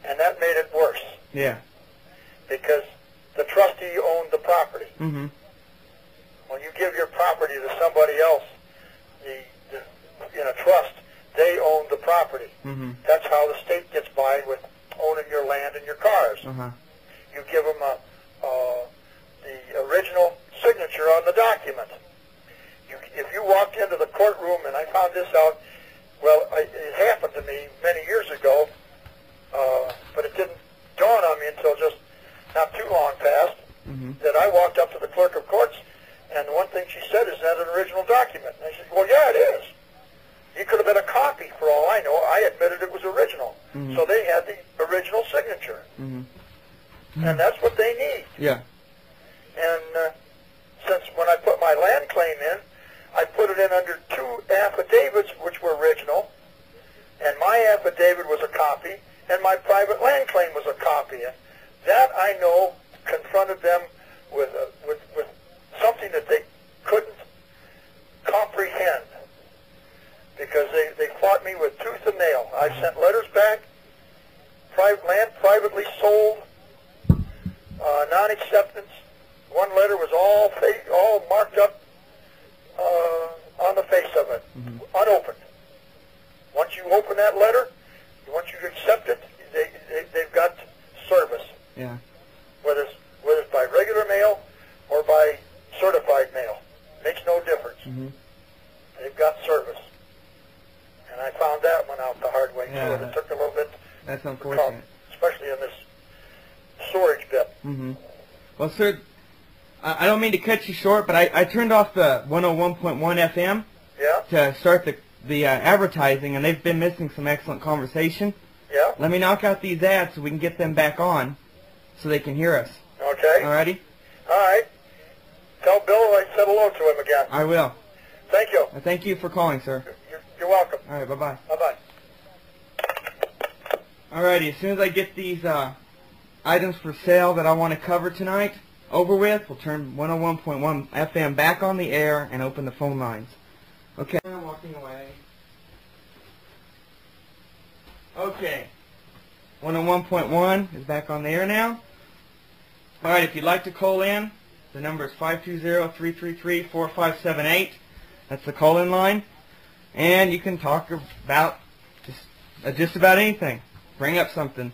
S8: and that made it worse.
S9: Yeah.
S8: Because the trustee owned the property.
S9: Mm-hmm.
S8: When you give your property to somebody else, in a trust, they own the property.
S9: Mm-hmm.
S8: That's how the state gets by with owning your land and your cars.
S9: Uh-huh.
S8: You give them the original signature on the document. If you walked into the courtroom, and I found this out, well, it happened to me many years ago, but it didn't dawn on me until just not too long past,
S9: mm-hmm.
S8: that I walked up to the clerk of courts, and the one thing she said, is that an original document? And I said, well, yeah, it is. It could have been a copy for all I know. I admitted it was original.
S9: Mm-hmm.
S8: So they had the original signature.
S9: Mm-hmm.
S8: And that's what they need.
S9: Yeah.
S8: And since when I put my land claim in, I put it in under 2 affidavits which were original, and my affidavit was a copy, and my private land claim was a copy. And that, I know, confronted them with something that they couldn't comprehend, because they fought me with tooth and nail. I sent letters back, land privately sold, non-acceptance. One letter was all marked up on the face of it,
S9: mm-hmm.
S8: unopened. Once you open that letter, once you accept it, they've got service.
S9: Yeah.
S8: Whether it's by regular mail or by certified mail, makes no difference.
S9: Mm-hmm.
S8: They've got service. And I found that one out the hard way,
S9: Yeah,
S8: too. It took a little bit.
S9: That's unfortunate.
S8: Especially in this storage bit.
S9: Mm-hmm. Well, sir, I don't mean to cut you short, but I turned off the 101.1 FM
S8: Yeah?
S9: to start the advertising, and they've been missing some excellent conversation.
S8: Yeah?
S9: Let me knock out these ads so we can get them back on so they can hear us.
S8: Okay.
S9: Alrighty?
S8: All right. Tell Bill I said hello to him again.
S9: I will.
S8: Thank you.
S9: Thank you for calling, sir.
S8: You're welcome.
S9: All right, bye-bye.
S8: Bye-bye.
S9: Alrighty, as soon as I get these items for sale that I want to cover tonight over with, we'll turn 101.1 FM back on the air and open the phone lines. Okay. I'm walking away. Okay. 101.1 is back on the air now. Alright, if you'd like to call in, the number is 520-333-4578. That's the call-in line. And you can talk about just about anything. Bring up something.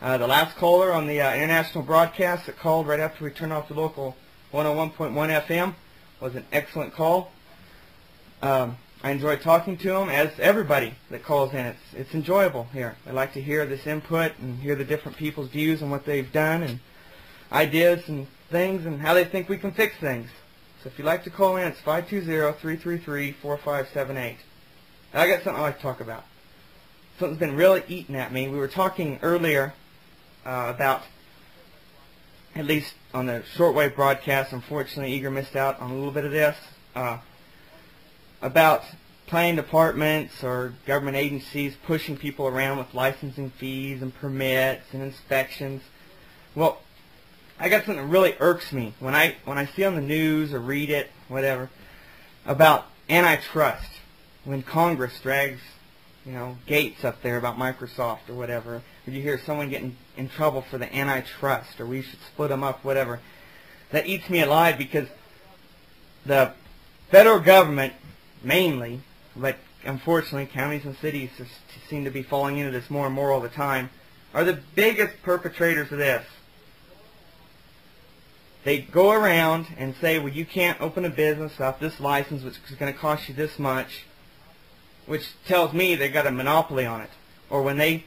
S9: The last caller on the international broadcast that called right after we turned off the local 101.1 FM was an excellent call. I enjoy talking to them, as everybody that calls in. It's enjoyable here. I like to hear this input and hear the different people's views on what they've done and ideas and things and how they think we can fix things. So if you'd like to call in, it's 520-333-4578. I got something I'd like to talk about. Something's been really eating at me. We were talking earlier about, at least on the shortwave broadcast, unfortunately Eager missed out on a little bit of this, about planning departments or government agencies pushing people around with licensing fees and permits and inspections. Well, I got something that really irks me when I see on the news or read it, whatever, about antitrust. When Congress drags, Gates up there about Microsoft or whatever, or you hear someone getting in trouble for the antitrust, or we should split them up, whatever. That eats me alive, because the federal government, mainly, but unfortunately counties and cities seem to be falling into this more and more all the time, are the biggest perpetrators of this. They go around and say, well, you can't open a business without this license, which is going to cost you this much, which tells me they got a monopoly on it. Or when they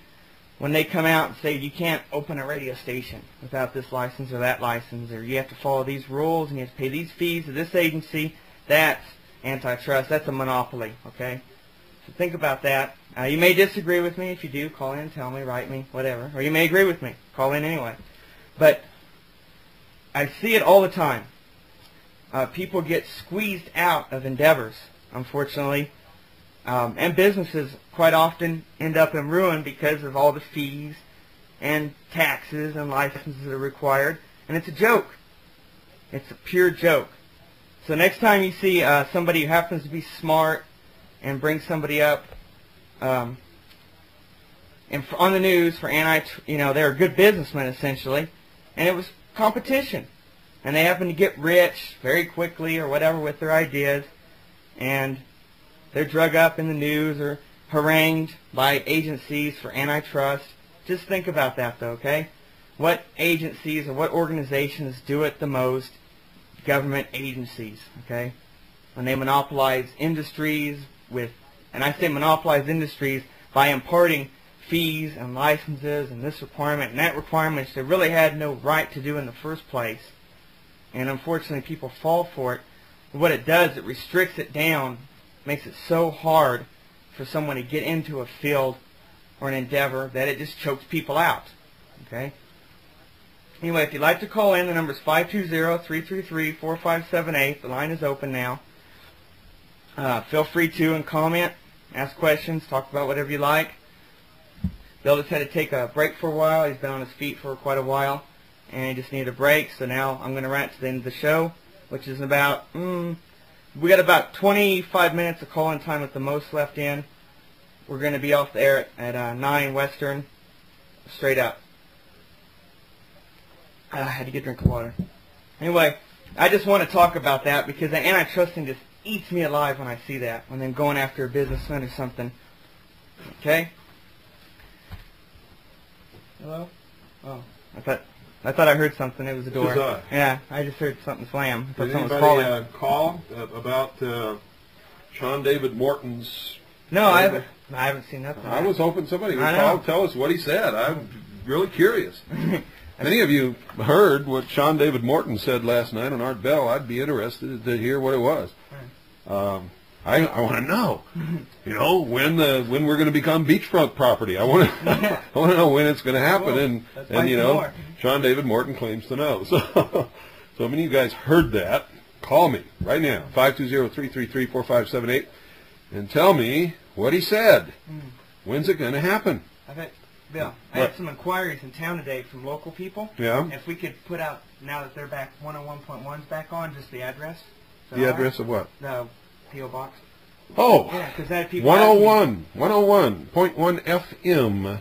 S9: come out and say, you can't open a radio station without this license or that license, or you have to follow these rules and you have to pay these fees to this agency, that's antitrust. That's a monopoly, okay? So think about that. You may disagree with me. If you do, call in, tell me, write me, whatever. Or you may agree with me. Call in anyway. But I see it all the time. People get squeezed out of endeavors, unfortunately. And businesses quite often end up in ruin because of all the fees and taxes and licenses that are required. And it's a joke. It's a pure joke. So next time you see somebody who happens to be smart and bring somebody up and on the news for they're a good businessman essentially, and it was competition, and they happen to get rich very quickly or whatever with their ideas, and they're drug up in the news or harangued by agencies for antitrust. Just think about that, though, okay? What agencies or what organizations do it the most? Government agencies, okay? When they monopolize industries with, and I say monopolize industries by imparting fees and licenses and this requirement and that requirement which they really had no right to do in the first place. And unfortunately people fall for it. What it does, it restricts it down, makes it so hard for someone to get into a field or an endeavor that it just chokes people out. Okay? Anyway, if you'd like to call in, the number is 520-333-4578. The line is open now. Feel free to and comment, ask questions, talk about whatever you like. Bill just had to take a break for a while. He's been on his feet for quite a while, and he just needed a break. So now I'm going to run to the end of the show, which is about... we got about 25 minutes of call-in time at the most left in. We're going to be off the air at 9 Western, straight up. I had to get a drink of water. Anyway, I just want to talk about that because the antitrust thing just eats me alive when I see that, when they're going after a businessman or something. Okay? Hello? Oh, I thought I heard something. It was the door. Yeah, I just heard something slam. I thought
S3: Did
S9: someone was calling.
S3: anybody call about Sean David Morton's...
S9: No, I haven't seen nothing.
S3: I was hoping somebody would call and tell us what he said. I'm really curious. Many of you heard what Sean David Morton said last night on Art Bell. I'd be interested to hear what it was. I want to know, when we're going to become beachfront property. I want to know when it's going to happen. And Sean David Morton claims to know. So many of you guys heard that. Call me right now, 520-333-4578, and tell me what he said. When's it going to happen?
S9: Bill, I had some inquiries in town today from local people.
S3: Yeah.
S9: If we could put out, now that they're back, 101.1's back on, just the address.
S3: The address of what?
S9: The P.O. Box.
S3: Oh,
S9: yeah, because I had people
S3: 101.1 FM,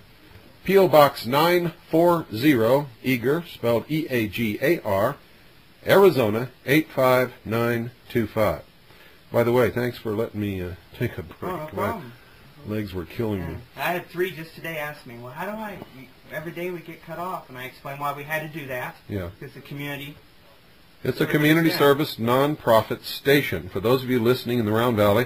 S3: P.O. Box 940, Eager, spelled E-A-G-A-R, Arizona 85925. By the way, thanks for letting me take a break.
S9: No problem.
S3: My legs were killing me.
S9: I had 3 just today ask me, well, how do every day we get cut off, and I explained why we had to do that.
S3: Yeah.
S9: Because the community...
S3: It's a community service, non-profit station. For those of you listening in the Round Valley,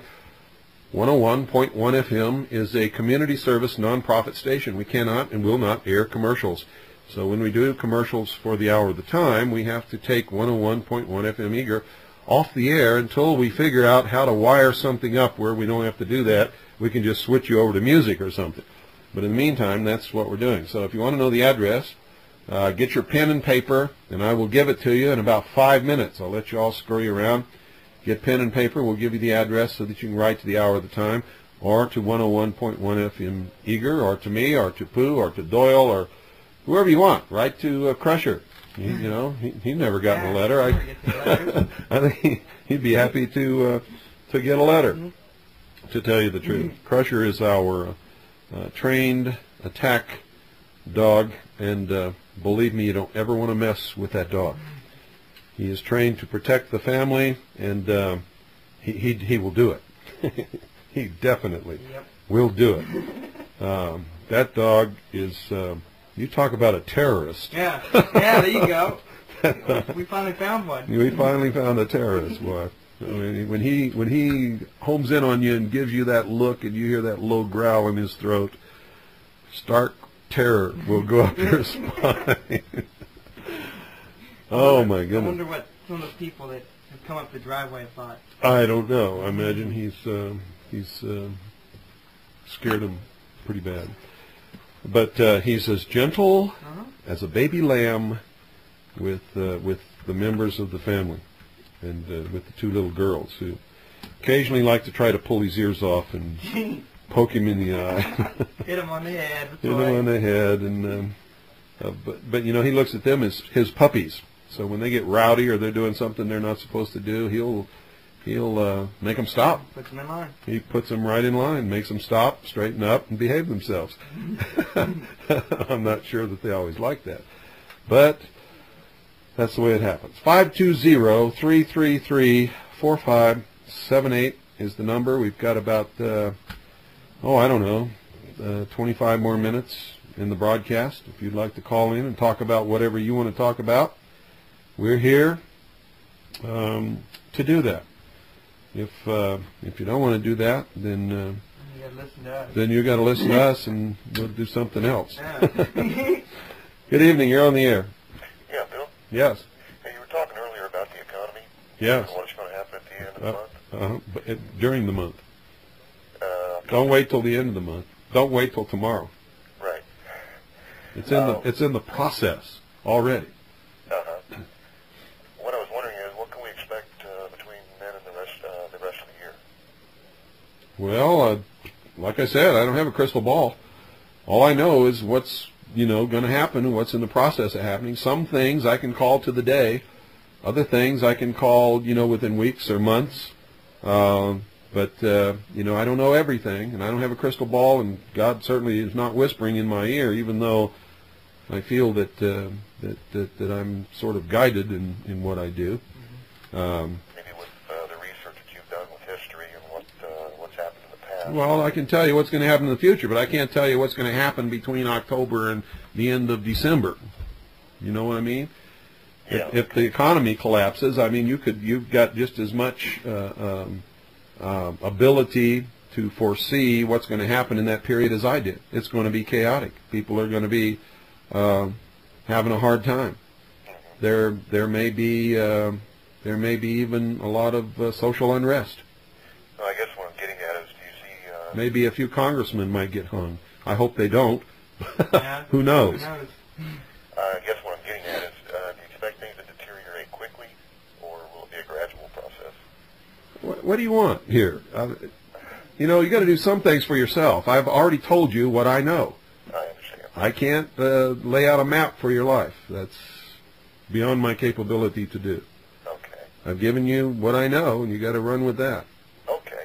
S3: 101.1 FM is a community service nonprofit station. We cannot and will not air commercials. So when we do commercials for the hour of the time, we have to take 101.1 FM Eager off the air until we figure out how to wire something up where we don't have to do that. We can just switch you over to music or something. But in the meantime, that's what we're doing. So if you want to know the address, get your pen and paper, and I will give it to you in about 5 minutes. I'll let you all scurry around. Get pen and paper. We'll give you the address so that you can write to the hour of the time, or to 101.1 FM Eager, or to me, or to Pooh, or to Doyle, or whoever you want. Write to Crusher. He's never gotten a letter. I think he'd be happy to get a letter, to tell you the truth. Crusher is our trained attack dog, and believe me, you don't ever want to mess with that dog. He is trained to protect the family, and he will do it. He definitely will do it. That dog is, you talk about a terrorist.
S9: Yeah, there you go. We finally found one.
S3: We finally found a terrorist, boy. I mean, when he homes in on you and gives you that look, and you hear that low growl in his throat, stark terror will go up your spine. Oh my goodness!
S9: I wonder what some of those people that have come up the driveway thought.
S3: I don't know. I imagine he's scared him pretty bad. But he's as gentle as a baby lamb with the members of the family, and with the two little girls who occasionally like to try to pull his ears off and poke him in the eye.
S9: Hit him on the head.
S3: Hit him on the head, and but you know, he looks at them as his puppies. So when they get rowdy or they're doing something they're not supposed to do, he'll make them stop.
S9: Puts them in line. He
S3: puts them right in line, makes them stop, straighten up, and behave themselves. I'm not sure that they always like that, but that's the way it happens. 520-333-4578 is the number. We've got about, I don't know, 25 more minutes in the broadcast. If you'd like to call in and talk about whatever you want to talk about, we're here to do that. If you don't want to do that, then
S9: you gotta listen to us.
S3: Then you got to listen to us, and we'll do something else. Good evening. You're on the air.
S6: Yeah, Bill.
S3: Yes.
S6: Hey, you were talking earlier about the economy.
S3: Yes.
S6: And what's going to happen at the end of the month?
S3: During the month. Don't wait till the end of the month. Don't wait till tomorrow.
S6: Right.
S3: It's in the process already.
S6: What I was wondering is, what can we expect between then and the rest of the year?
S3: Well, like I said, I don't have a crystal ball. All I know is what's going to happen and what's in the process of happening. Some things I can call to the day. Other things I can call within weeks or months. But I don't know everything, and I don't have a crystal ball, and God certainly is not whispering in my ear, even though I feel that I'm sort of guided in what I do.
S6: Maybe with the research that you've done with history and what's happened in the past.
S3: Well, I can tell you what's going to happen in the future, but I can't tell you what's going to happen between October and the end of December. You know what I mean?
S6: Yeah.
S3: If the economy collapses, I mean, you've got just as much ability to foresee what's going to happen in that period as I did. It's going to be chaotic. People are going to be having a hard time. There may be even a lot of social unrest.
S6: Well, I guess what I'm getting at is, do you see...
S3: maybe a few congressmen might get hung. I hope they don't.
S9: Yeah.
S3: Who knows?
S6: I guess what I'm getting at is, do you expect things to deteriorate quickly, or will it be a gradual process?
S3: What do you want here? You got to do some things for yourself. I've already told you what I know.
S6: I understand.
S3: I can't lay out a map for your life. That's beyond my capability to do.
S6: Okay.
S3: I've given you what I know, and you got to run with that.
S6: Okay.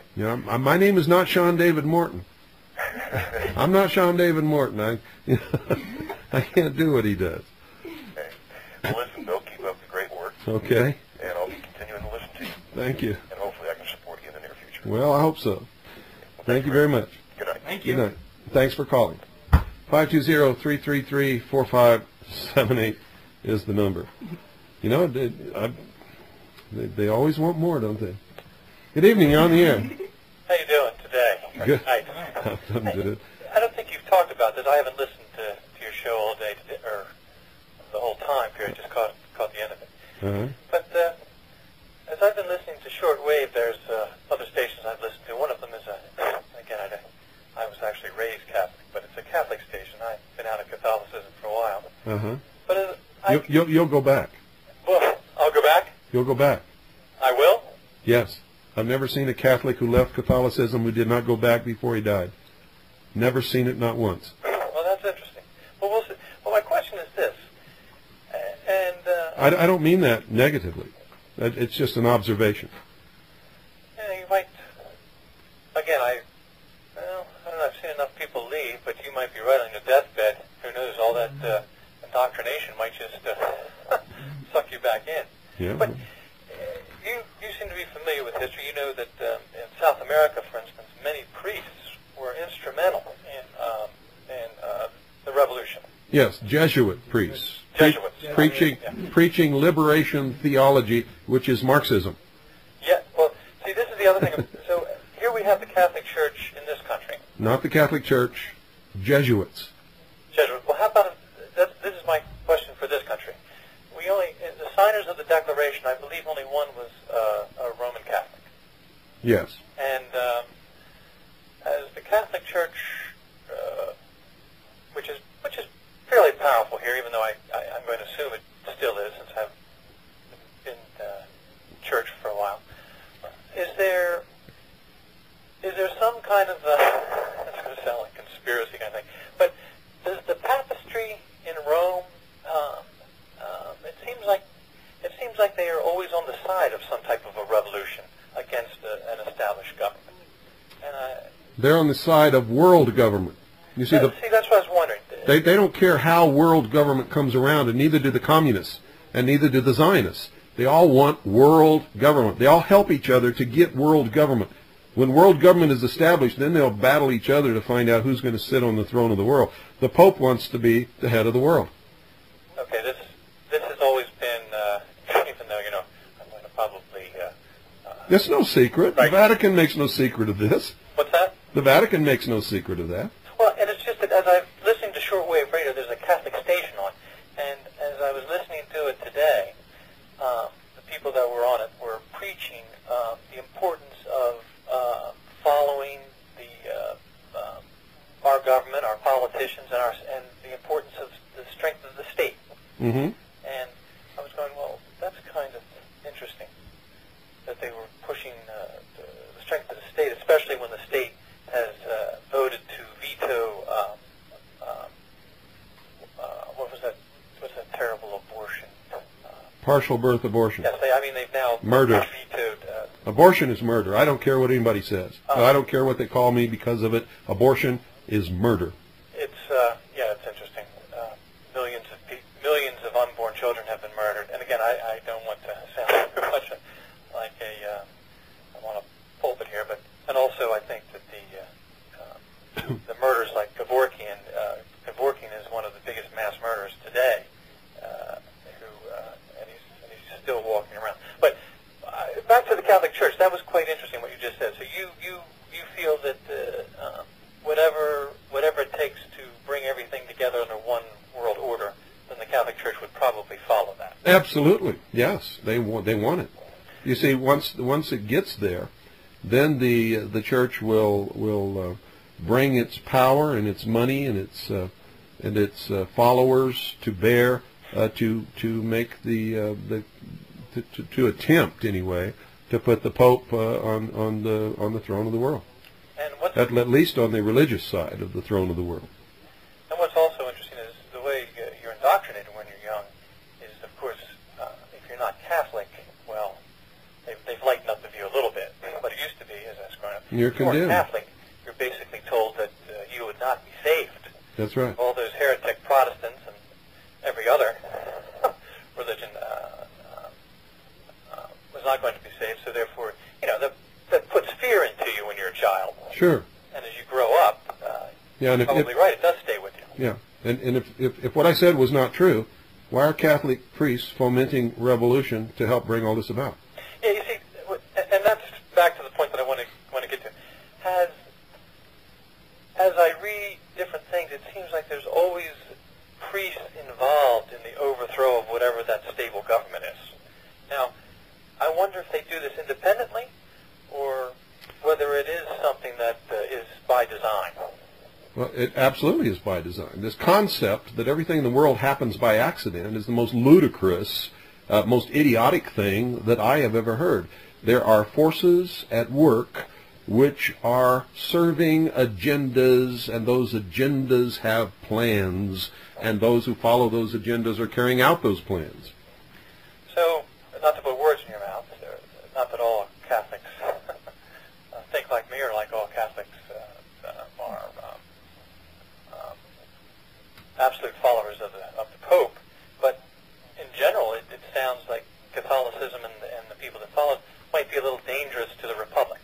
S3: My name is not Sean David Morton. I'm not Sean David Morton. I can't do what he does.
S6: Okay. Well, listen, Bill, keep up the great work.
S3: Okay.
S6: And I'll be continuing to listen to you.
S3: Thank you.
S6: And hopefully I can support you in the near future.
S3: Well, I hope so. Thank you very much.
S6: Good night.
S9: Thank you.
S3: Good night. Thanks for calling. 520-333-4578 is the number. They always want more, don't they? Good evening. You're on the air.
S10: How you doing today?
S3: Good.
S6: Hi. I don't think you've talked about this. I haven't listened to your show all day, or the whole time period. Just caught the end of it.
S3: Uh-huh.
S6: But as I've been listening to shortwave, there's other stations I've listened to. One of them is again, I was actually raised Catholic, but it's a Catholic station. I've been out of Catholicism for a while.
S3: Uh-huh.
S6: But
S3: You'll go back.
S6: Well, I'll go back.
S3: You'll go back.
S6: I will.
S3: Yes. I've never seen a Catholic who left Catholicism who did not go back before he died. Never seen it, not once.
S6: Well, that's interesting. Well, we'll see. Well, my question is this, and
S3: I don't mean that negatively. It's just an observation.
S6: you might. Again, I don't know. I've seen enough people leave, but you might be right on your deathbed. Who knows? All that indoctrination might just suck you back in.
S3: Yeah.
S6: But you seem to be familiar with history. You know that in South America, for instance, many priests were instrumental in the revolution.
S3: Yes, Jesuit priests.
S6: Jesuits.
S3: Preaching liberation theology, which is Marxism.
S6: Yeah, well, see, this is the other thing. So here we have the Catholic Church in this country.
S3: Not the Catholic Church, Jesuits.
S6: Jesuits. Well, how about, this is my question for this country. The signers of the Declaration, I believe only one was a Roman Catholic.
S3: Yes.
S6: And as the Catholic Church, which is fairly powerful here, even though I'm going to assume it still is, since I've been church for a while. Is there some kind of it's going to sound like conspiracy kind of thing, but does the papistry in Rome? It seems like they are always on the side of some type of a revolution against an established government. And
S3: they're on the side of world government. You see,
S6: that's what I was wondering.
S3: They don't care how world government comes around, and neither do the communists, and neither do the Zionists. They all want world government. They all help each other to get world government. When world government is established, then they'll battle each other to find out who's going to sit on the throne of the world. The Pope wants to be the head of the world.
S6: Okay, this has always been, even though, I'm going to probably...
S3: It's no secret.
S6: Right.
S3: The Vatican makes no secret of this.
S6: What's that?
S3: The Vatican makes no secret of that.
S6: Well, and it's just that as I've listened to shortwave radio, there's a Catholic station on, and as I was listening to it today, the people that were on it were preaching the importance of following our government, our politicians, and the importance of the strength of the state.
S3: Mm-hmm.
S6: And I was going, well, that's kind of interesting that they were pushing the strength of the state, especially when the state has voted to veto what was that? What's that terrible abortion?
S3: Partial birth abortion.
S6: Yes, they've now
S3: Murder.
S6: vetoed.
S3: Abortion is murder. I don't care what anybody says. I don't care what they call me because of it. Abortion is murder.
S6: It's it's interesting. Millions of unborn children have been murdered, and again, I don't want to sound too much like I'm on a pulpit here, but and also I think that the murders like Kevorkian is one of the biggest mass murderers today, and he's still walking around. But back to the Catholic Church, that was quite interesting what you just said. So you feel that whatever it takes to bring everything together under one world order, then the Catholic Church would probably follow that.
S3: Absolutely, yes. They want it. You see, once it gets there, then the church will bring its power and its money and its followers to bear to make to attempt anyway to put the Pope on the throne of the world.
S6: And
S3: at least on the religious side of the throne of the world.
S6: And what's also interesting is the way you're indoctrinated when you're young is, of course, if you're not Catholic, well, they've lightened up the view a little bit. But it used to be, as I was growing up,
S3: You're
S6: if you weren't
S3: condemned.
S6: Catholic, you're basically told that you would not be saved.
S3: That's right.
S6: All those heretic Protestants and every other religion was not going to be saved, so therefore, that puts fear into you when you're a child.
S3: Sure.
S6: And as you grow up,
S3: Yeah, and
S6: you're probably right, it does stay with you.
S3: Yeah, and if what I said was not true, why are Catholic priests fomenting revolution to help bring all this about?
S6: Yeah, you see, and that's back to the point that I want to get to.
S3: Well, it absolutely is by design. This concept that everything in the world happens by accident is the most ludicrous, most idiotic thing that I have ever heard. There are forces at work which are serving agendas, and those agendas have plans, and those who follow those agendas are carrying out those plans.
S6: So, not to put words in your mouth, not that all Catholics think like me or like all Catholics are absolute followers of the Pope, but in general it sounds like Catholicism and the people that follow it might be a little dangerous to the Republic.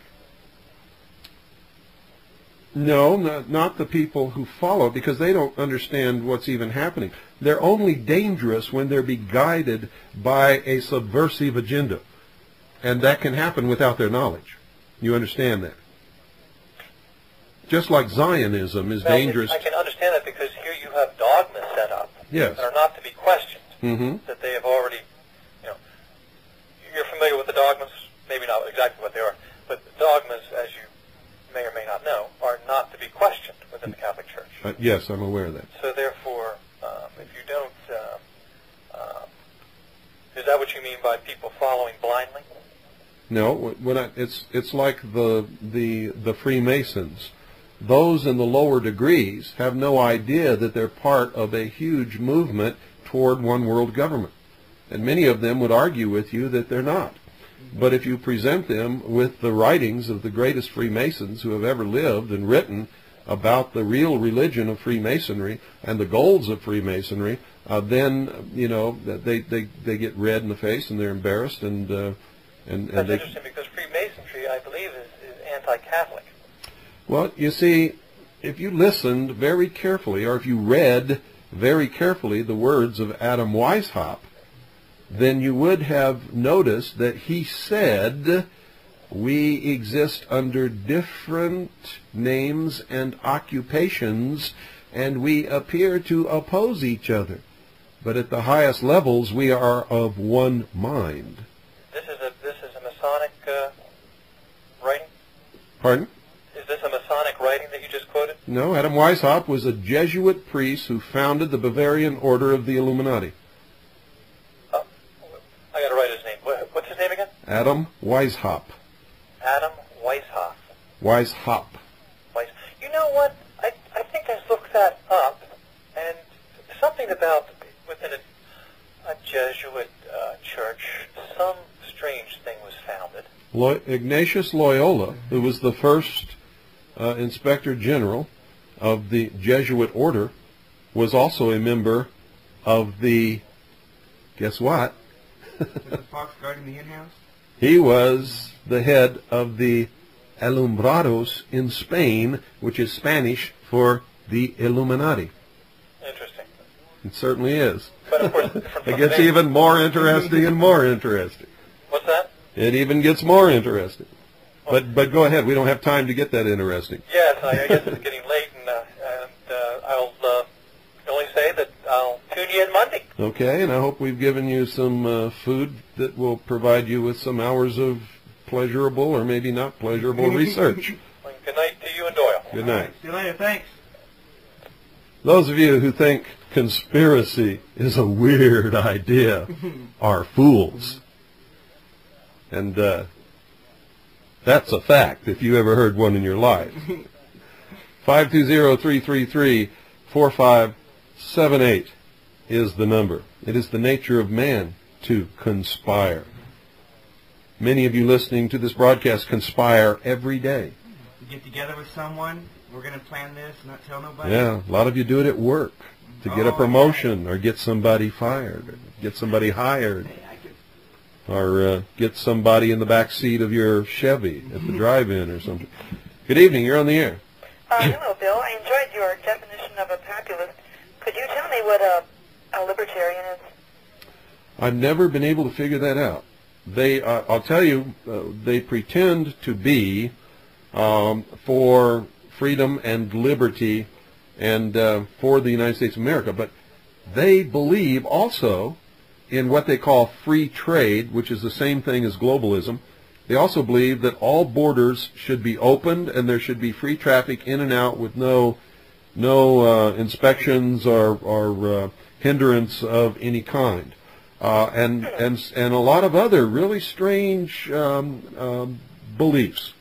S3: No, not the people who follow, because they don't understand what's even happening. They're only dangerous when they're being guided by a subversive agenda. And that can happen without their knowledge. You understand that? Just like Zionism is dangerous.
S6: I can understand that because here you have dogmas set up
S3: Yes.
S6: that are not to be questioned,
S3: Mm-hmm.
S6: that they have already, you're familiar with the dogmas, maybe not exactly what they are, but the dogmas, as you may or may not know, are not to be questioned within the Catholic Church.
S3: Yes, I'm aware of that.
S6: So therefore, if you don't, is that what you mean by people following blindly?
S3: No, it's like the Freemasons. Those in the lower degrees have no idea that they're part of a huge movement toward one world government. And many of them would argue with you that they're not. But if you present them with the writings of the greatest Freemasons who have ever lived and written about the real religion of Freemasonry and the goals of Freemasonry, then they get red in the face and they're embarrassed and
S6: That's interesting because Freemasonry, I believe, is anti-Catholic.
S3: Well, you see, if you listened very carefully, or if you read very carefully the words of Adam Weishaupt, then you would have noticed that he said, we exist under different names and occupations, and we appear to oppose each other. But at the highest levels, we are of one mind.
S6: This is a Masonic writing?
S3: Pardon?
S6: Is this a Masonic writing that you just quoted?
S3: No, Adam Weishaupt was a Jesuit priest who founded the Bavarian Order of the Illuminati.
S6: I got to write his name. What's his name again?
S3: Adam Weishaupt.
S6: Adam Weishaupt.
S3: Weishaupt.
S6: You know what? I think I looked that up, and something about within a Jesuit church, some strange thing was founded.
S3: Ignatius Loyola, who was the first Inspector General of the Jesuit order, was also a member of the, guess what?
S9: The fox guarding the hen house?
S3: He was the head of the Alumbrados in Spain, which is Spanish for the Illuminati.
S6: Interesting.
S3: It certainly is.
S6: But of course,
S3: It gets even more interesting and more interesting.
S6: What's that?
S3: It even gets more interesting. But go ahead. We don't have time to get that interesting.
S6: Yes, I guess it's getting late, and I'll only say that I'll tune you in Monday.
S3: Okay, and I hope we've given you some food that will provide you with some hours of pleasurable or maybe not pleasurable research.
S6: Well, good night to you and Doyle.
S3: Good night.
S9: See you later. Thanks.
S3: Those of you who think conspiracy is a weird idea are fools. And that's a fact if you ever heard one in your life. 520-333-4578 is the number. It is the nature of man to conspire. Many of you listening to this broadcast conspire every day.
S9: You get together with someone, we're going to plan this, not tell nobody.
S3: Yeah, a lot of you do it at work to get a promotion or get somebody fired, or get somebody hired, or get somebody in the back seat of your Chevy at the drive-in or something. Good evening, you're on the air.
S10: Hello, Bill. I enjoyed your definition of a populist. Could you tell me what a libertarian is?
S3: I've never been able to figure that out. They, I'll tell you, they pretend to be for freedom and liberty and for the United States of America, but they believe also in what they call free trade, which is the same thing as globalism. They also believe that all borders should be opened and there should be free traffic in and out with no no inspections or hindrance of any kind, and a lot of other really strange beliefs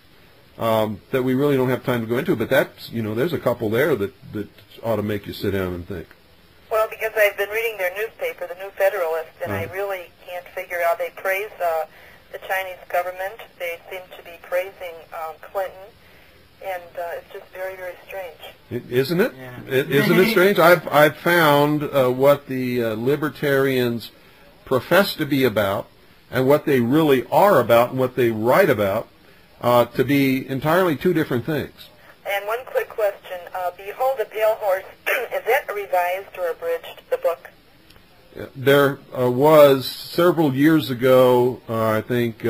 S3: that we really don't have time to go into. But that's, there's a couple there that ought to make you sit down and think.
S10: Well, because I've been reading their newspaper, the New Federalist, and I really can't figure out. They praise the Chinese government. They seem to be praising Clinton, and it's just very, very strange.
S3: Isn't it?
S9: Yeah.
S3: Isn't it strange? I've found what the libertarians profess to be about and what they really are about and what they write about to be entirely two different things.
S10: And one quick question. Behold the Pale Horse, is that revised or abridged, the book?
S3: There was several years ago, I think,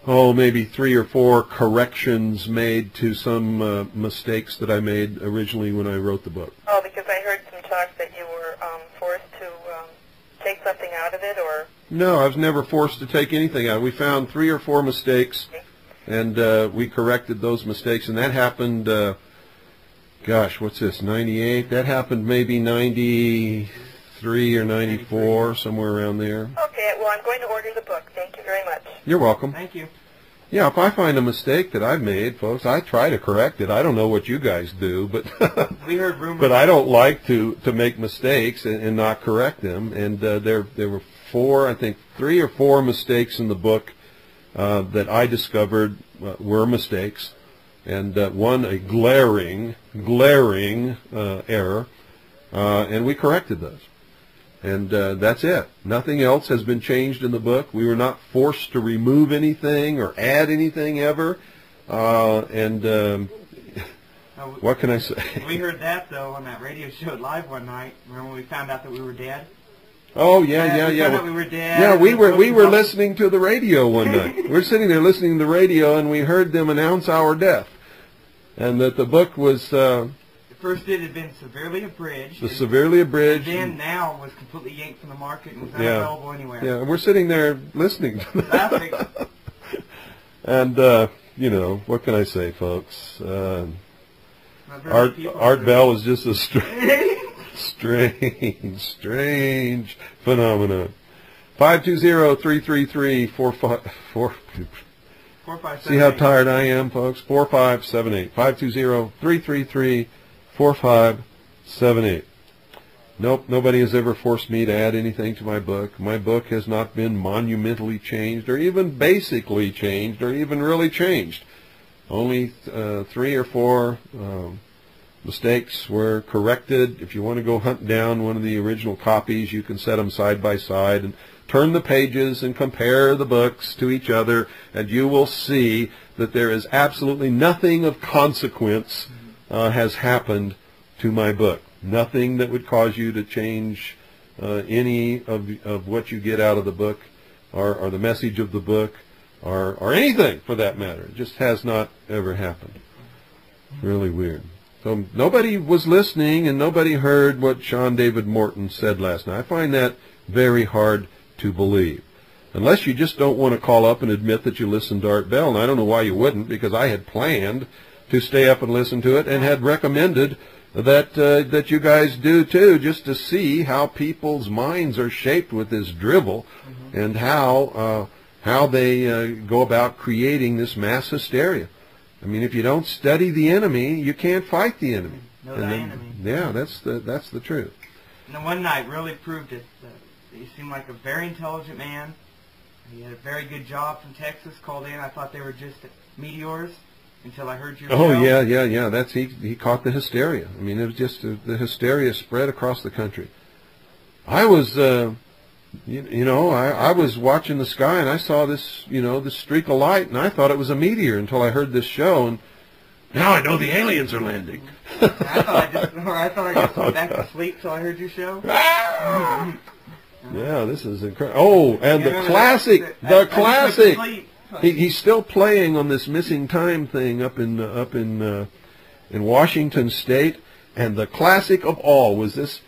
S3: maybe 3 or 4 corrections made to some mistakes that I made originally when I wrote the book.
S10: Oh, because I heard some talk that you were forced to take something out of it, or?
S3: No, I was never forced to take anything out. We found 3 or 4 mistakes, and we corrected those mistakes, and that happened, what's this, 98? That happened maybe 93 or 94, somewhere around there.
S10: Okay, well, I'm going to order the book. Thank you very much.
S3: You're welcome.
S9: Thank you.
S3: Yeah, if I find a mistake that I've made, folks, I try to correct it. I don't know what you guys do, but
S9: we heard rumors.
S3: But I don't like to make mistakes and not correct them. And there were 3 or 4 mistakes in the book that I discovered were mistakes, and one a glaring error, and we corrected those. And that's it. Nothing else has been changed in the book. We were not forced to remove anything or add anything ever. What can I say?
S9: We heard that, though, on that radio show live one night. Remember when we found out that we were dead?
S3: Oh, yeah.
S9: We found out we were dead.
S3: Yeah, we were listening to the radio one night. We were sitting there listening to the radio, and we heard them announce our death. And that the book was...
S9: First it had been severely abridged.
S3: Severely abridged.
S9: And then now was completely yanked from the market and was not available anywhere.
S3: Yeah, and we're sitting there listening to that. And, what can I say, folks? Art Bell is just a strange phenomenon. 520-333-45... See how tired I am, folks? 4578. 520-333-4578. Nope, nobody has ever forced me to add anything to my book. My book has not been monumentally changed or even basically changed or even really changed. Only 3 or 4 mistakes were corrected. If you want to go hunt down one of the original copies, you can set them side by side and turn the pages and compare the books to each other, and you will see that there is absolutely nothing of consequence has happened to my book. Nothing that would cause you to change any of what you get out of the book or the message of the book or anything for that matter. It just has not ever happened. Really weird. So nobody was listening and nobody heard what Sean David Morton said last night. I find that very hard to believe. Unless you just don't want to call up and admit that you listened to Art Bell, and I don't know why you wouldn't, because I had planned to stay up and listen to it and had recommended that you guys do too, just to see how people's minds are shaped with this drivel and how they go about creating this mass hysteria. I mean, if you don't study the enemy, you can't fight the enemy.
S9: Know thy enemy.
S3: Yeah, that's the truth.
S9: And the one night really proved it. He seemed like a very intelligent man. He had a very good job from Texas. Called in. I thought they were just meteors until I heard your show.
S3: Oh yeah. That's he caught the hysteria. I mean, it was just the hysteria spread across the country. I was, I was watching the sky and I saw this, this streak of light, and I thought it was a meteor until I heard this show, and now I know the aliens are landing.
S9: I thought I just went back to sleep till I heard your show.
S3: Yeah, this is incredible. Oh, and the classic. He's still playing on this missing time thing up in Washington State, and the classic of all was this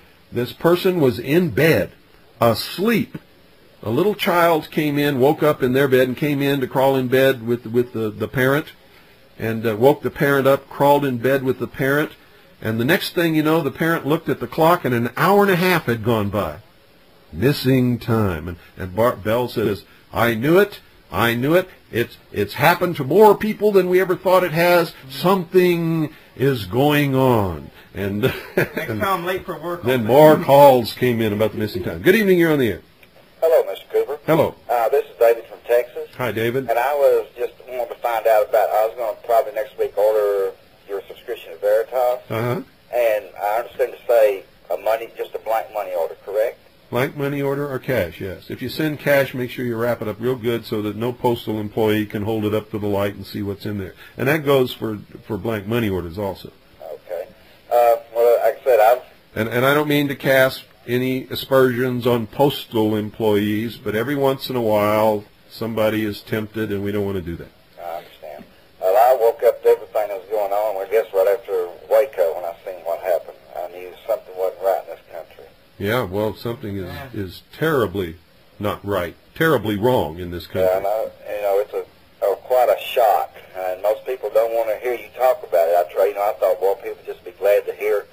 S3: person was in bed, asleep. A little child came in, woke up in their bed, and came in to crawl in bed with the parent, and woke the parent up, crawled in bed with the parent, And the next thing you know, the parent looked at the clock and an hour and a half had gone by. Missing time. And Bart Bell says, I knew it. I knew it. It's happened to more people than we ever thought it has. Something is going on. And
S9: Next time I'm late for work.
S3: then more calls came in about the missing time. Good evening, you're on the air.
S11: Hello, Mr. Cooper.
S3: Hello.
S11: This is David from Texas.
S3: Hi, David.
S11: And I was just wanting to find out about, I was going to probably next week order your subscription to Veritas.
S3: Uh-huh.
S11: And I understand to say just a blank money order, correct?
S3: Blank money order or cash, yes. If you send cash, make sure you wrap it up real good so that no postal employee can hold it up to the light and see what's in there. And that goes for blank money orders also.
S11: Okay. Well, like I said,
S3: And I don't mean to cast any aspersions on postal employees, but every once in a while somebody is tempted, and we don't want to do that.
S11: I understand. Well, I woke up to everything that was going on. I guess right after Waco when I seen what happened, I knew something wasn't right in this country.
S3: Yeah, well, something is terribly not right, terribly wrong in this country.
S11: Yeah, and it's quite a shock, and most people don't want to hear you talk about it. I thought, well, people would just be glad to hear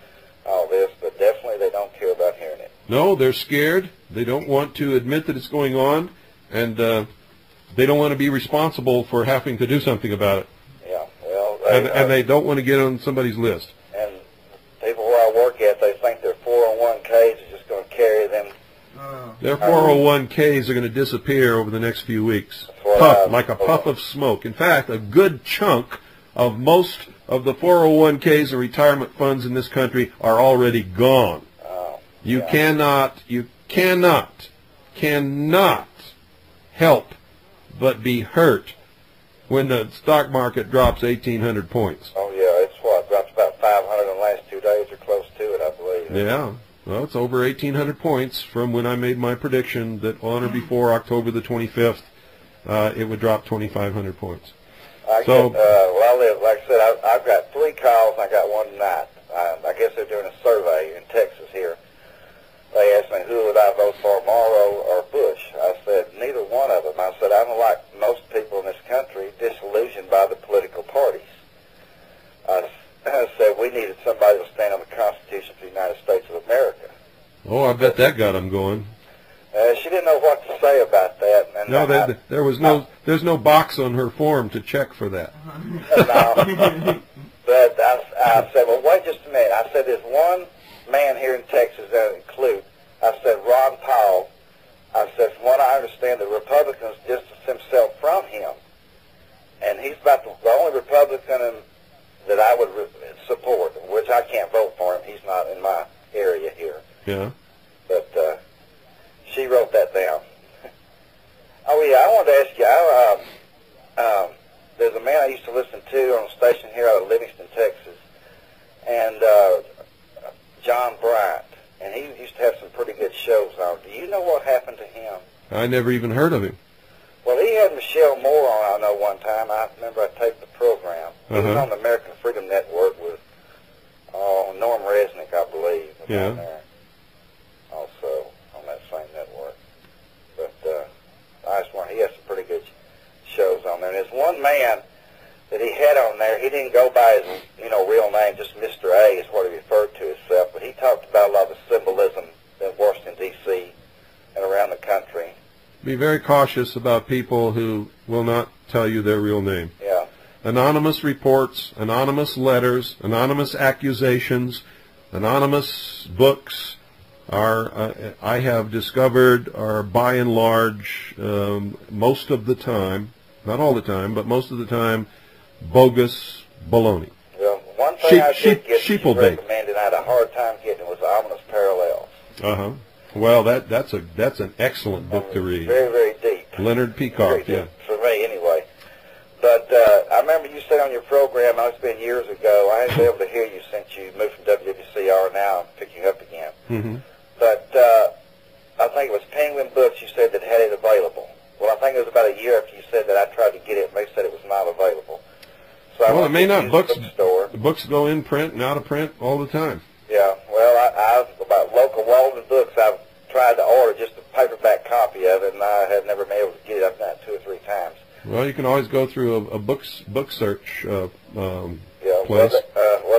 S11: all this, but definitely they don't care about hearing it.
S3: No, they're scared. They don't want to admit that it's going on, and they don't want to be responsible for having to do something about it.
S11: Yeah, well,
S3: and they don't want to get on somebody's list.
S11: And people where I work at, they think their 401ks is just going to carry them.
S3: Their 401ks are going to disappear over the next few weeks, like a puff of smoke. In fact, a good chunk of most of the 401ks and retirement funds in this country are already gone. You cannot help but be hurt when the stock market drops 1,800 points.
S11: Oh, yeah, it's dropped about 500 in the last 2 days or close to it, I believe.
S3: Yeah. Well, it's over 1,800 points from when I made my prediction that on or before October the 25th, it would drop 2,500 points.
S11: Like I said, I've got 3 calls and I got one tonight. I guess they're doing a survey in Texas here. They asked me who would I vote for, Morrow or Bush. I said neither one of them. I said I'm like most people in this country, disillusioned by the political parties. I said we needed somebody to stand on the Constitution for the United States of America.
S3: Oh, I bet that got them going.
S11: She didn't know what to say about that. And
S3: no, there's no box on her form to check for that.
S11: No. But I said, well, wait just a minute. I said, there's one man here in Texas that include. I said, Ron Paul. I said, from what I understand, the Republicans distanced themselves from him. And he's about the only Republican that I would support, which I can't vote for him. He's not in my area here.
S3: Yeah.
S11: But she wrote that down. Oh, yeah, I wanted to ask you, there's a man I used to listen to on a station here out of Livingston, Texas, and John Bryant, and he used to have some pretty good shows on. Do you know what happened to him?
S3: I never even heard of him.
S11: Well, he had Michelle Moore on, I know, one time. I remember I taped the program. He was on the American Freedom Network with Norm Resnick, I believe, was on there. Also on that same network. But I just wonder, he has some pretty good shows on there. And there's one man that he had on there. He didn't go by his, real name, just Mr. A is what he referred to himself. But he talked about a lot of the symbolism in Washington, D.C. and around the country.
S3: Be very cautious about people who will not tell you their real name.
S11: Yeah.
S3: Anonymous reports, anonymous letters, anonymous accusations, anonymous books are, I have discovered, are by and large, most of the time, not all the time, but most of the time, bogus baloney.
S11: Well, one thing I did get that you recommended, I had a hard time getting, was Ominous Parallels.
S3: Well, that's an excellent book to read.
S11: Very, very deep.
S3: Leonard Peacock,
S11: yeah. For me, anyway. But I remember you said on your program, it's been years ago, I hadn't been able to hear you since you moved from WWCR, now I'm picking up again.
S3: Mm-hmm.
S11: But I think it was Penguin Books you said that had it available. Well, I think it was about a year after you said that I tried to get it, and they said it was not available. So
S3: well, it may not.
S11: Bookstore.
S3: The books go in print and out of print all the time.
S11: Yeah, well, about local Walden Books, I've tried to order just a paperback copy of it, and I have never been able to get it. I've done it 2 or 3 times.
S3: Well, you can always go through a book search place.
S11: Well,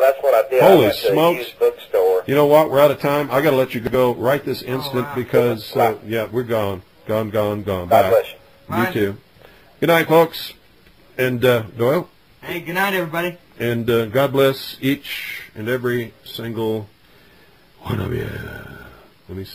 S11: that's what I did.
S3: Holy
S11: I went to a
S3: smokes.
S11: used bookstore.
S3: You know what? We're out of time. I got to let you go right this instant because, yeah, we're gone. Gone.
S11: God
S3: Bye.
S11: bless you.
S3: You too. Good night, folks. And, Doyle?
S9: Hey, good night, everybody.
S3: And God bless each and every single one of you. Let me see.